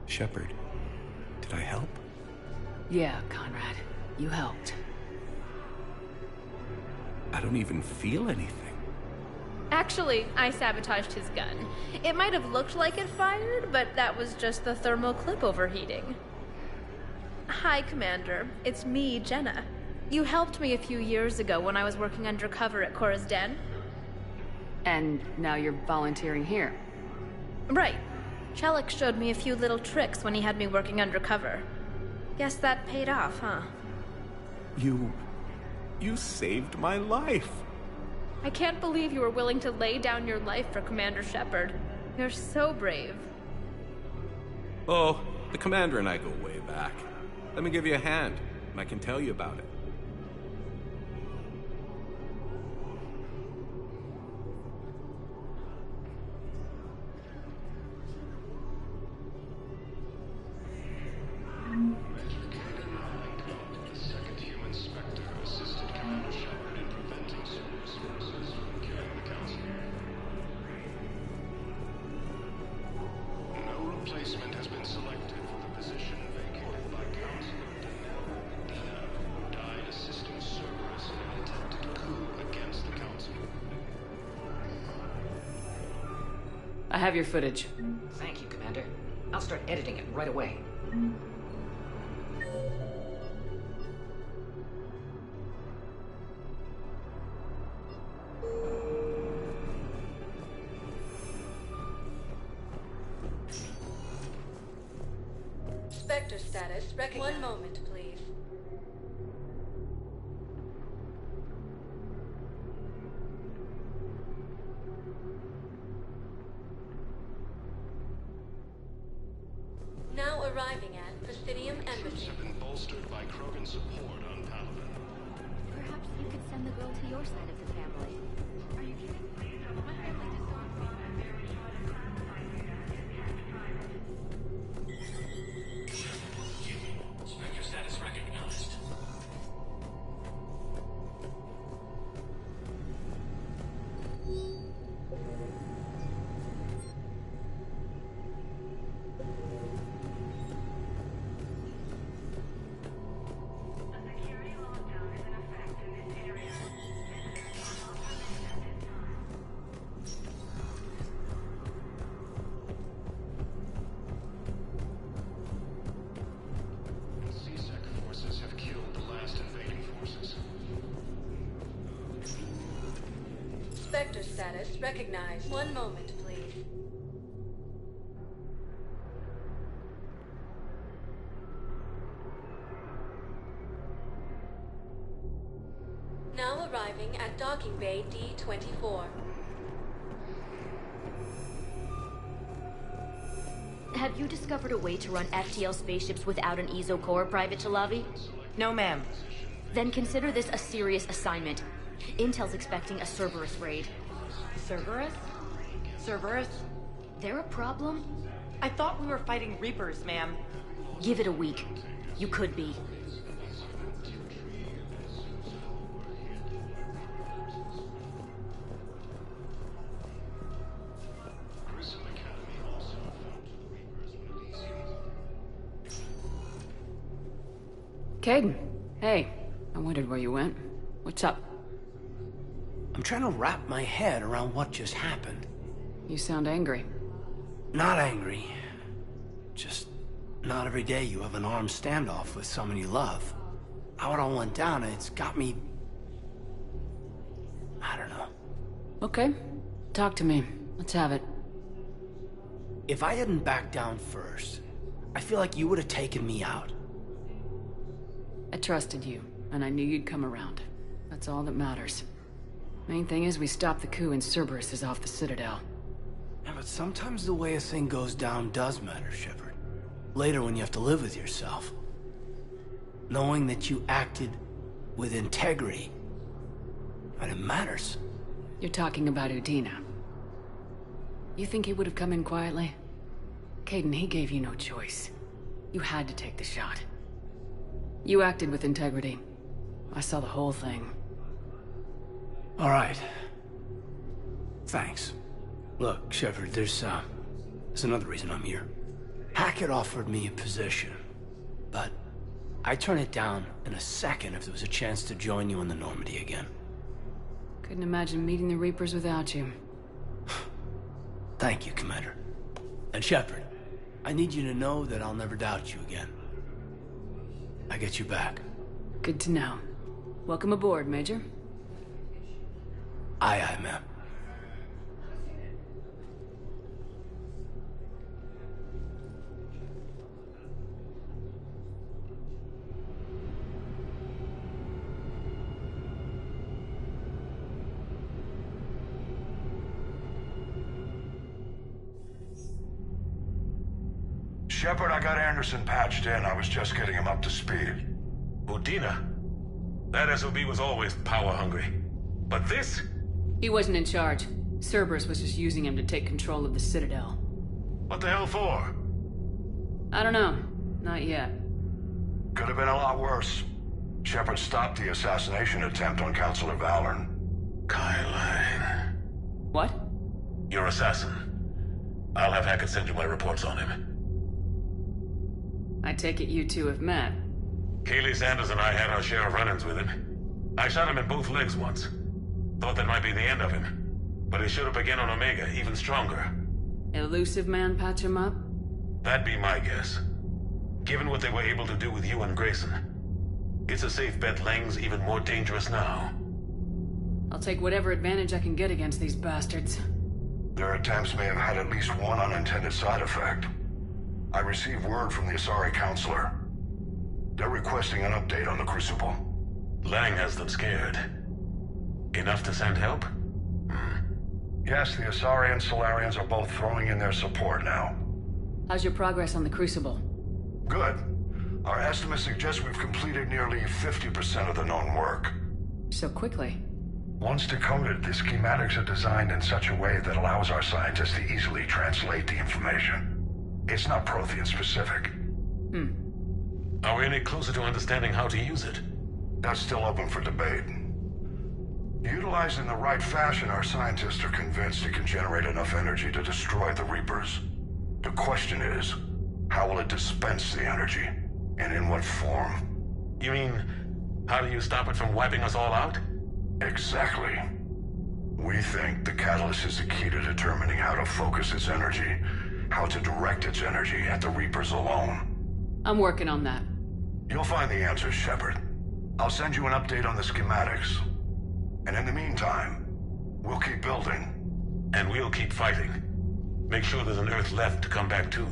Shepard, did I help? Yeah, Conrad. You helped. I don't even feel anything. Actually, I sabotaged his gun. It might have looked like it fired, but that was just the thermal clip overheating. Hi, Commander. It's me, Jenna. You helped me a few years ago when I was working undercover at Cora's Den. And now you're volunteering here. Right. Chelik showed me a few little tricks when he had me working undercover. Guess that paid off, huh? You saved my life. I can't believe you were willing to lay down your life for Commander Shepard. You're so brave. Oh, the Commander and I go way back. Let me give you a hand, and I can tell you about it. I have your footage. Thank you, Commander. I'll start editing it right away. Spectre status recognized. One moment, please. Now arriving at Presidium Embassy. Have been bolstered by Krogan support on Paladin. Perhaps you could send the girl to your side of the family. Are you kidding? Spectre status recognized. CSEC forces have killed the last invading forces. Spectre status recognized. One moment, please. Now arriving at Docking Bay D-24. have you discovered a way to run FTL spaceships without an ESO core, Private Chalavi? No, ma'am. Then consider this a serious assignment. Intel's expecting a Cerberus raid. Cerberus? Cerberus? They're a problem? I thought we were fighting Reapers, ma'am. Give it a week. You could be. Caden, hey. I wondered where you went. What's up? I'm trying to wrap my head around what just happened. You sound angry. Not angry. Just not every day you have an armed standoff with someone you love. How it all went down, it's got me... I don't know. Okay. Talk to me. Let's have it. If I hadn't backed down first, I feel like you would have taken me out. I trusted you, and I knew you'd come around. That's all that matters. Main thing is we stopped the coup and Cerberus is off the Citadel. Yeah, but sometimes the way a thing goes down does matter, Shepard. Later when you have to live with yourself. Knowing that you acted with integrity, and it matters. You're talking about Udina. You think he would have come in quietly? Caden, he gave you no choice. You had to take the shot. You acted with integrity. I saw the whole thing. All right. Thanks. Look, Shepard, there's another reason I'm here. Hackett offered me a position, but I'd turn it down in a second if there was a chance to join you in the Normandy again. Couldn't imagine meeting the Reapers without you. Thank you, Commander. And Shepard, I need you to know that I'll never doubt you again. I get you back. Good to know. Welcome aboard, Major. Aye, aye, ma'am. Shepard, I got Anderson patched in. I was just getting him up to speed. Udina? That SOB was always power-hungry. But this? He wasn't in charge. Cerberus was just using him to take control of the Citadel. What the hell for? I don't know. Not yet. Could have been a lot worse. Shepard stopped the assassination attempt on Councilor Valorn. Kyle. What? Your assassin. I'll have Hackett send you my reports on him. I take it you two have met. Kaylee Sanders and I had our share of run-ins with him. I shot him in both legs once. Thought that might be the end of him. But he should have begun on Omega, even stronger. Elusive man patch him up? That'd be my guess. Given what they were able to do with you and Grayson. It's a safe bet Lang's even more dangerous now. I'll take whatever advantage I can get against these bastards. Their attempts may have had at least one unintended side effect. I received word from the Asari Counselor. They're requesting an update on the Crucible. Lang has them scared. Enough to send help? Yes, the Asari and Solarians are both throwing in their support now. How's your progress on the Crucible? Good. Our estimates suggest we've completed nearly 50% of the known work. So quickly? Once decoded, the schematics are designed in such a way that allows our scientists to easily translate the information. It's not Prothean specific. Are we any closer to understanding how to use it? That's still open for debate. Utilized in the right fashion, our scientists are convinced it can generate enough energy to destroy the Reapers. The question is, how will it dispense the energy? And in what form? You mean, how do you stop it from wiping us all out? Exactly. We think the catalyst is the key to determining how to focus its energy, how to direct its energy at the Reapers alone. I'm working on that. You'll find the answers, Shepard. I'll send you an update on the schematics. And in the meantime, we'll keep building. And we'll keep fighting. Make sure there's an Earth left to come back to.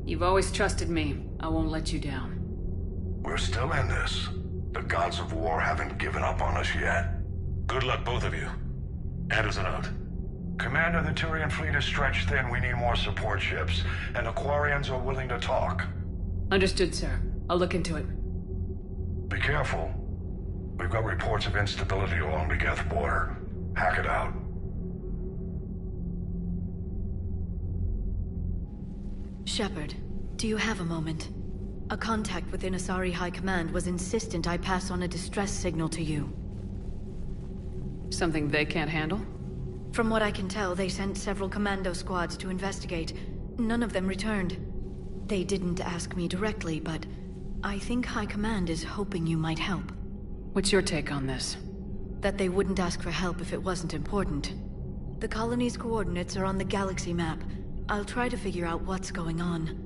You've always trusted me. I won't let you down. We're still in this. The gods of war haven't given up on us yet. Good luck, both of you. Anderson out. Commander, the Turian fleet is stretched thin. We need more support ships. And the Quarians are willing to talk. Understood, sir. I'll look into it. Be careful. We've got reports of instability along the Geth border. Hack it out. Shepard, do you have a moment? A contact within Asari High Command was insistent I pass on a distress signal to you. Something they can't handle? From what I can tell, they sent several commando squads to investigate. None of them returned. They didn't ask me directly, but I think High Command is hoping you might help. What's your take on this? That they wouldn't ask for help if it wasn't important. The colony's coordinates are on the galaxy map. I'll try to figure out what's going on.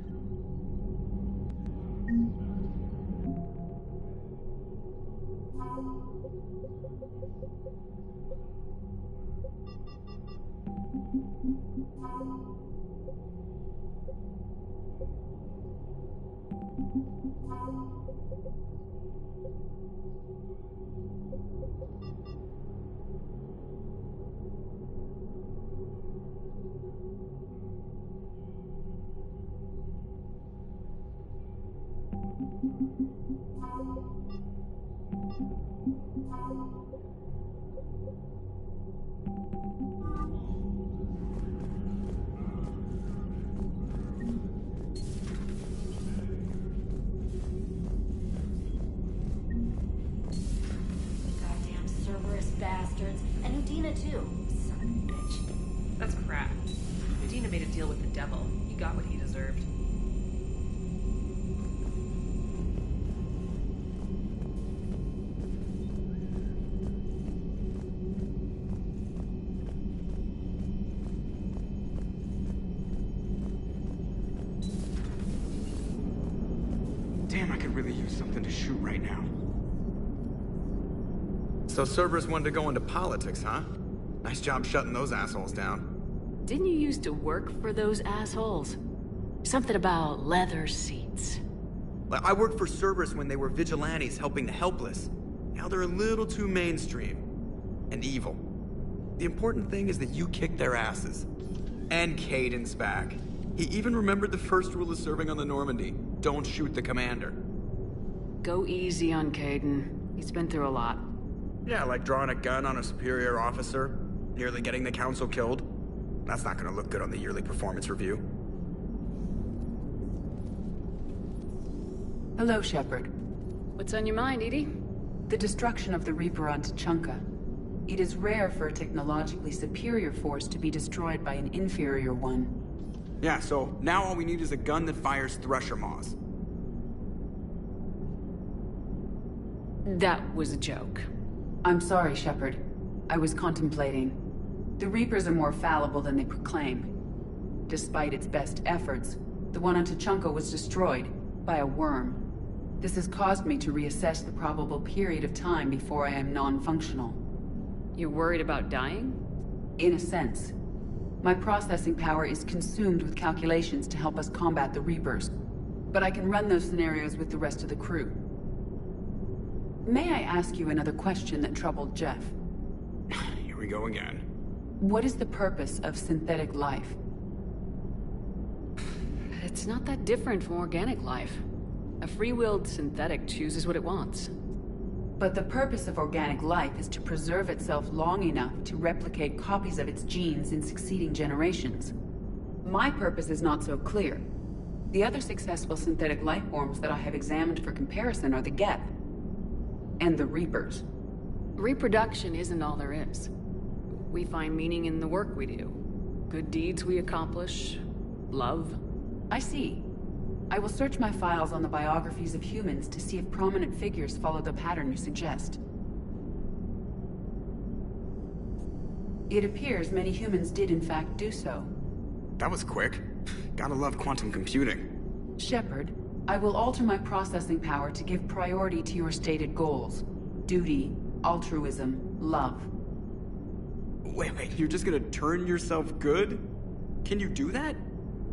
Bastards. And Udina too. Son of a bitch. That's crap. Udina made a deal with the devil. He got what he deserved. Damn, I could really use something to shoot right now. So Cerberus wanted to go into politics, huh? Nice job shutting those assholes down. Didn't you used to work for those assholes? Something about leather seats. I worked for Cerberus when they were vigilantes helping the helpless. Now they're a little too mainstream. And evil. The important thing is that you kicked their asses. And Caden's back. He even remembered the first rule of serving on the Normandy. Don't shoot the commander. Go easy on Caden. He's been through a lot. Yeah, like drawing a gun on a superior officer, nearly getting the council killed. That's not gonna look good on the yearly performance review. Hello, Shepard. What's on your mind, Edie? The destruction of the Reaper on Tuchanka. It is rare for a technologically superior force to be destroyed by an inferior one. Yeah, so now all we need is a gun that fires Thresher Maws. That was a joke. I'm sorry, Shepard. I was contemplating. The Reapers are more fallible than they proclaim. Despite its best efforts, the one on Tuchanka was destroyed by a worm. This has caused me to reassess the probable period of time before I am non-functional. You're worried about dying? In a sense. My processing power is consumed with calculations to help us combat the Reapers. But I can run those scenarios with the rest of the crew. May I ask you another question that troubled Jeff? Here we go again. What is the purpose of synthetic life? It's not that different from organic life. A free-willed synthetic chooses what it wants. But the purpose of organic life is to preserve itself long enough to replicate copies of its genes in succeeding generations. My purpose is not so clear. The other successful synthetic life forms that I have examined for comparison are the Geth and the Reapers. Reproduction isn't all there is. We find meaning in the work we do. Good deeds we accomplish. Love. I see. I will search my files on the biographies of humans to see if prominent figures follow the pattern you suggest. It appears many humans did in fact do so. That was quick. Gotta love quantum computing. Shepard, I will alter my processing power to give priority to your stated goals. Duty, altruism, love. Wait, you're just gonna turn yourself good? Can you do that?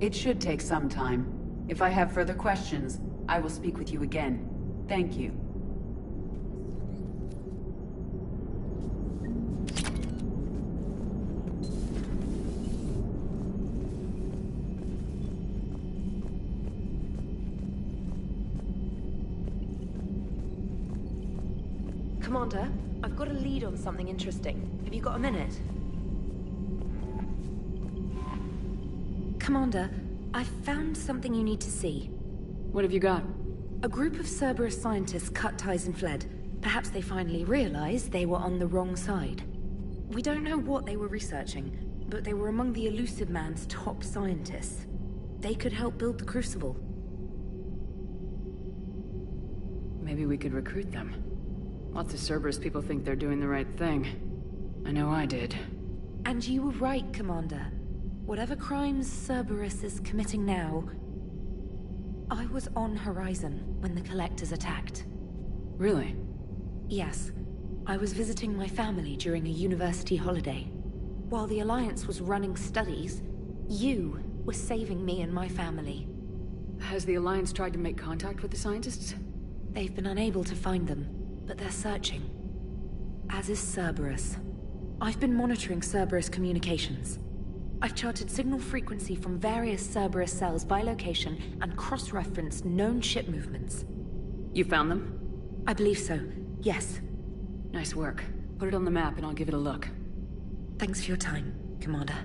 It should take some time. If I have further questions, I will speak with you again. Thank you. Commander, I've got a lead on something interesting. Have you got a minute? Commander, I've found something you need to see. What have you got? A group of Cerberus scientists cut ties and fled. Perhaps they finally realized they were on the wrong side. We don't know what they were researching, but they were among the Elusive Man's top scientists. They could help build the Crucible. Maybe we could recruit them. Lots of Cerberus people think they're doing the right thing. I know I did. And you were right, Commander. Whatever crimes Cerberus is committing now, I was on Horizon when the Collectors attacked. Really? Yes. I was visiting my family during a university holiday. While the Alliance was running studies, you were saving me and my family. Has the Alliance tried to make contact with the scientists? They've been unable to find them, but they're searching. As is Cerberus. I've been monitoring Cerberus communications. I've charted signal frequency from various Cerberus cells by location and cross-referenced known ship movements. You found them? I believe so, yes. Nice work. Put it on the map and I'll give it a look. Thanks for your time, Commander.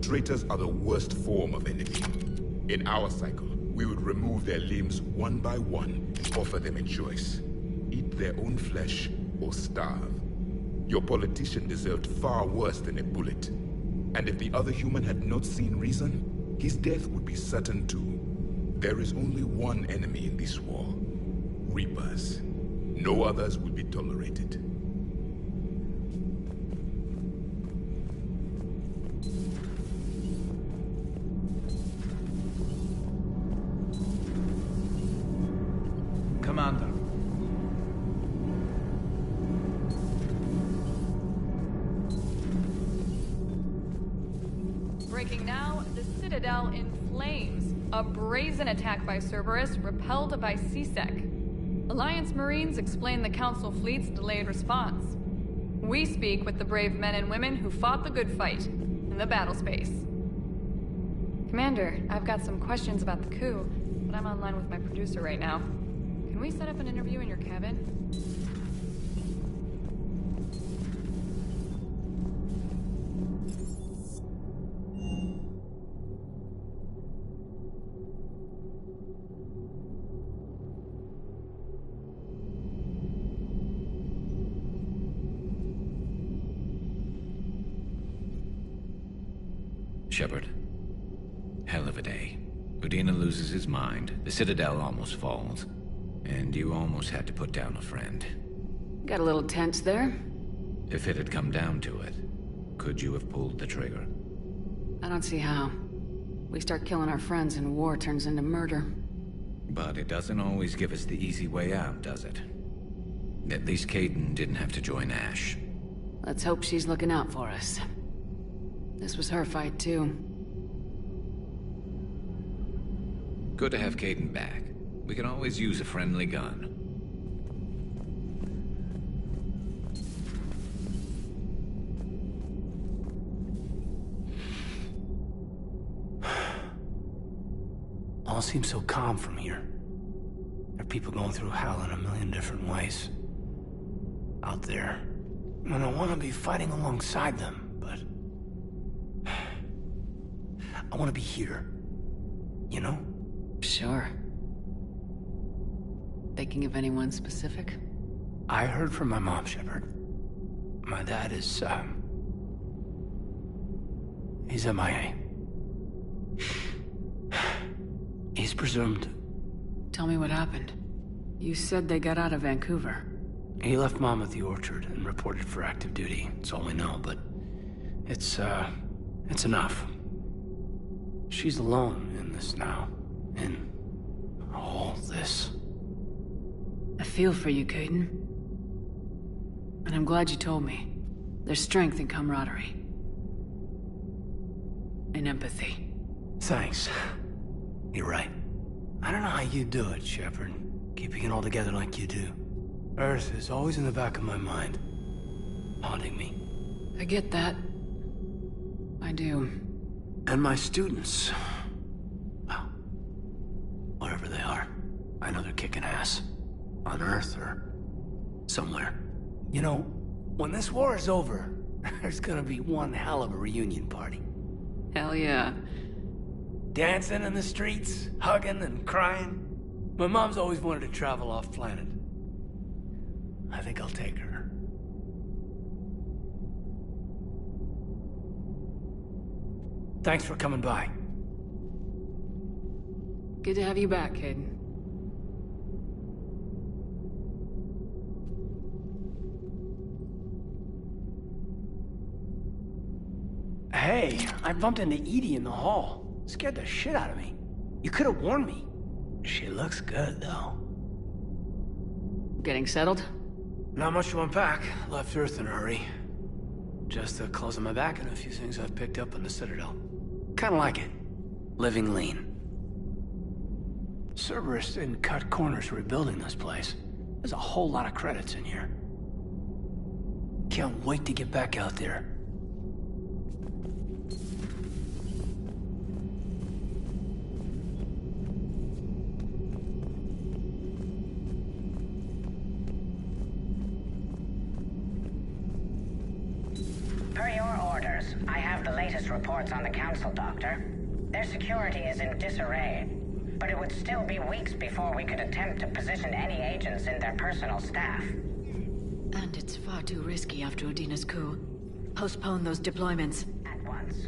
Traitors are the worst form of enemy. In our cycle, we would remove their limbs one by one and offer them a choice. Eat their own flesh or starve. Your politician deserved far worse than a bullet. And if the other human had not seen reason, his death would be certain too. There is only one enemy in this war. Reapers. No others will be tolerated. Commander. Breaking now, the Citadel in flames. A brazen attack by Cerberus repelled by CSEC. Alliance Marines explain the Council fleet's delayed response. We speak with the brave men and women who fought the good fight in the battle space. Commander, I've got some questions about the coup. but I'm online with my producer right now. Can we set up an interview in your cabin? Shepard. Hell of a day. Udina loses his mind, the Citadel almost falls, and you almost had to put down a friend. Got a little tense there. If it had come down to it, could you have pulled the trigger? I don't see how. We start killing our friends and war turns into murder. But it doesn't always give us the easy way out, does it? At least Kaidan didn't have to join Ash. Let's hope she's looking out for us. This was her fight, too. Good to have Kaidan back. We can always use a friendly gun. All seems so calm from here. There are people going through hell in a million different ways. Out there. And I want to be fighting alongside them, but... I want to be here. You know? Sure. Thinking of anyone specific? I heard from my mom, Shepard. My dad is, he's MIA. He's presumed. Tell me what happened. You said they got out of Vancouver. He left Mom at the orchard and reported for active duty. That's all we know, but it's enough. She's alone in this now. In all this. I feel for you, Kaidan. And I'm glad you told me. There's strength in camaraderie. And empathy. Thanks. You're right. I don't know how you do it, Shepard. Keeping it all together like you do. Earth is always in the back of my mind. Haunting me. I get that. I do. And my students. Well, wherever they are. I know they're kicking ass. On Earth or somewhere. You know, when this war is over, there's gonna be one hell of a reunion party. Hell yeah. Dancing in the streets, hugging and crying. My mom's always wanted to travel off planet. I think I'll take her. Thanks for coming by. Good to have you back, Kaidan. Hey, I bumped into Edie in the hall. Scared the shit out of me. You could have warned me. She looks good, though. Getting settled? Not much to unpack. Left Earth in a hurry. Just the clothes on my back and a few things I've picked up on the Citadel. Kinda like it. Living lean. Cerberus didn't cut corners rebuilding this place. There's a whole lot of credits in here. Can't wait to get back out there. Per your orders, I have the latest reports on the Council, Doctor. Their security is in disarray, but it would still be weeks before we could attempt to position any agents in their personal staff. And it's far too risky after Udina's coup. Postpone those deployments. At once.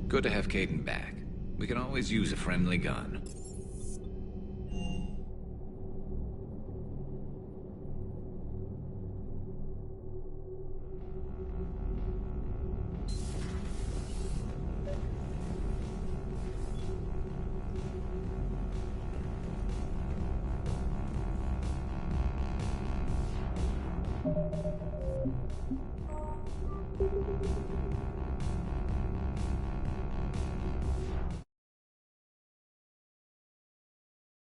Good to have Kaidan back. We can always use a friendly gun.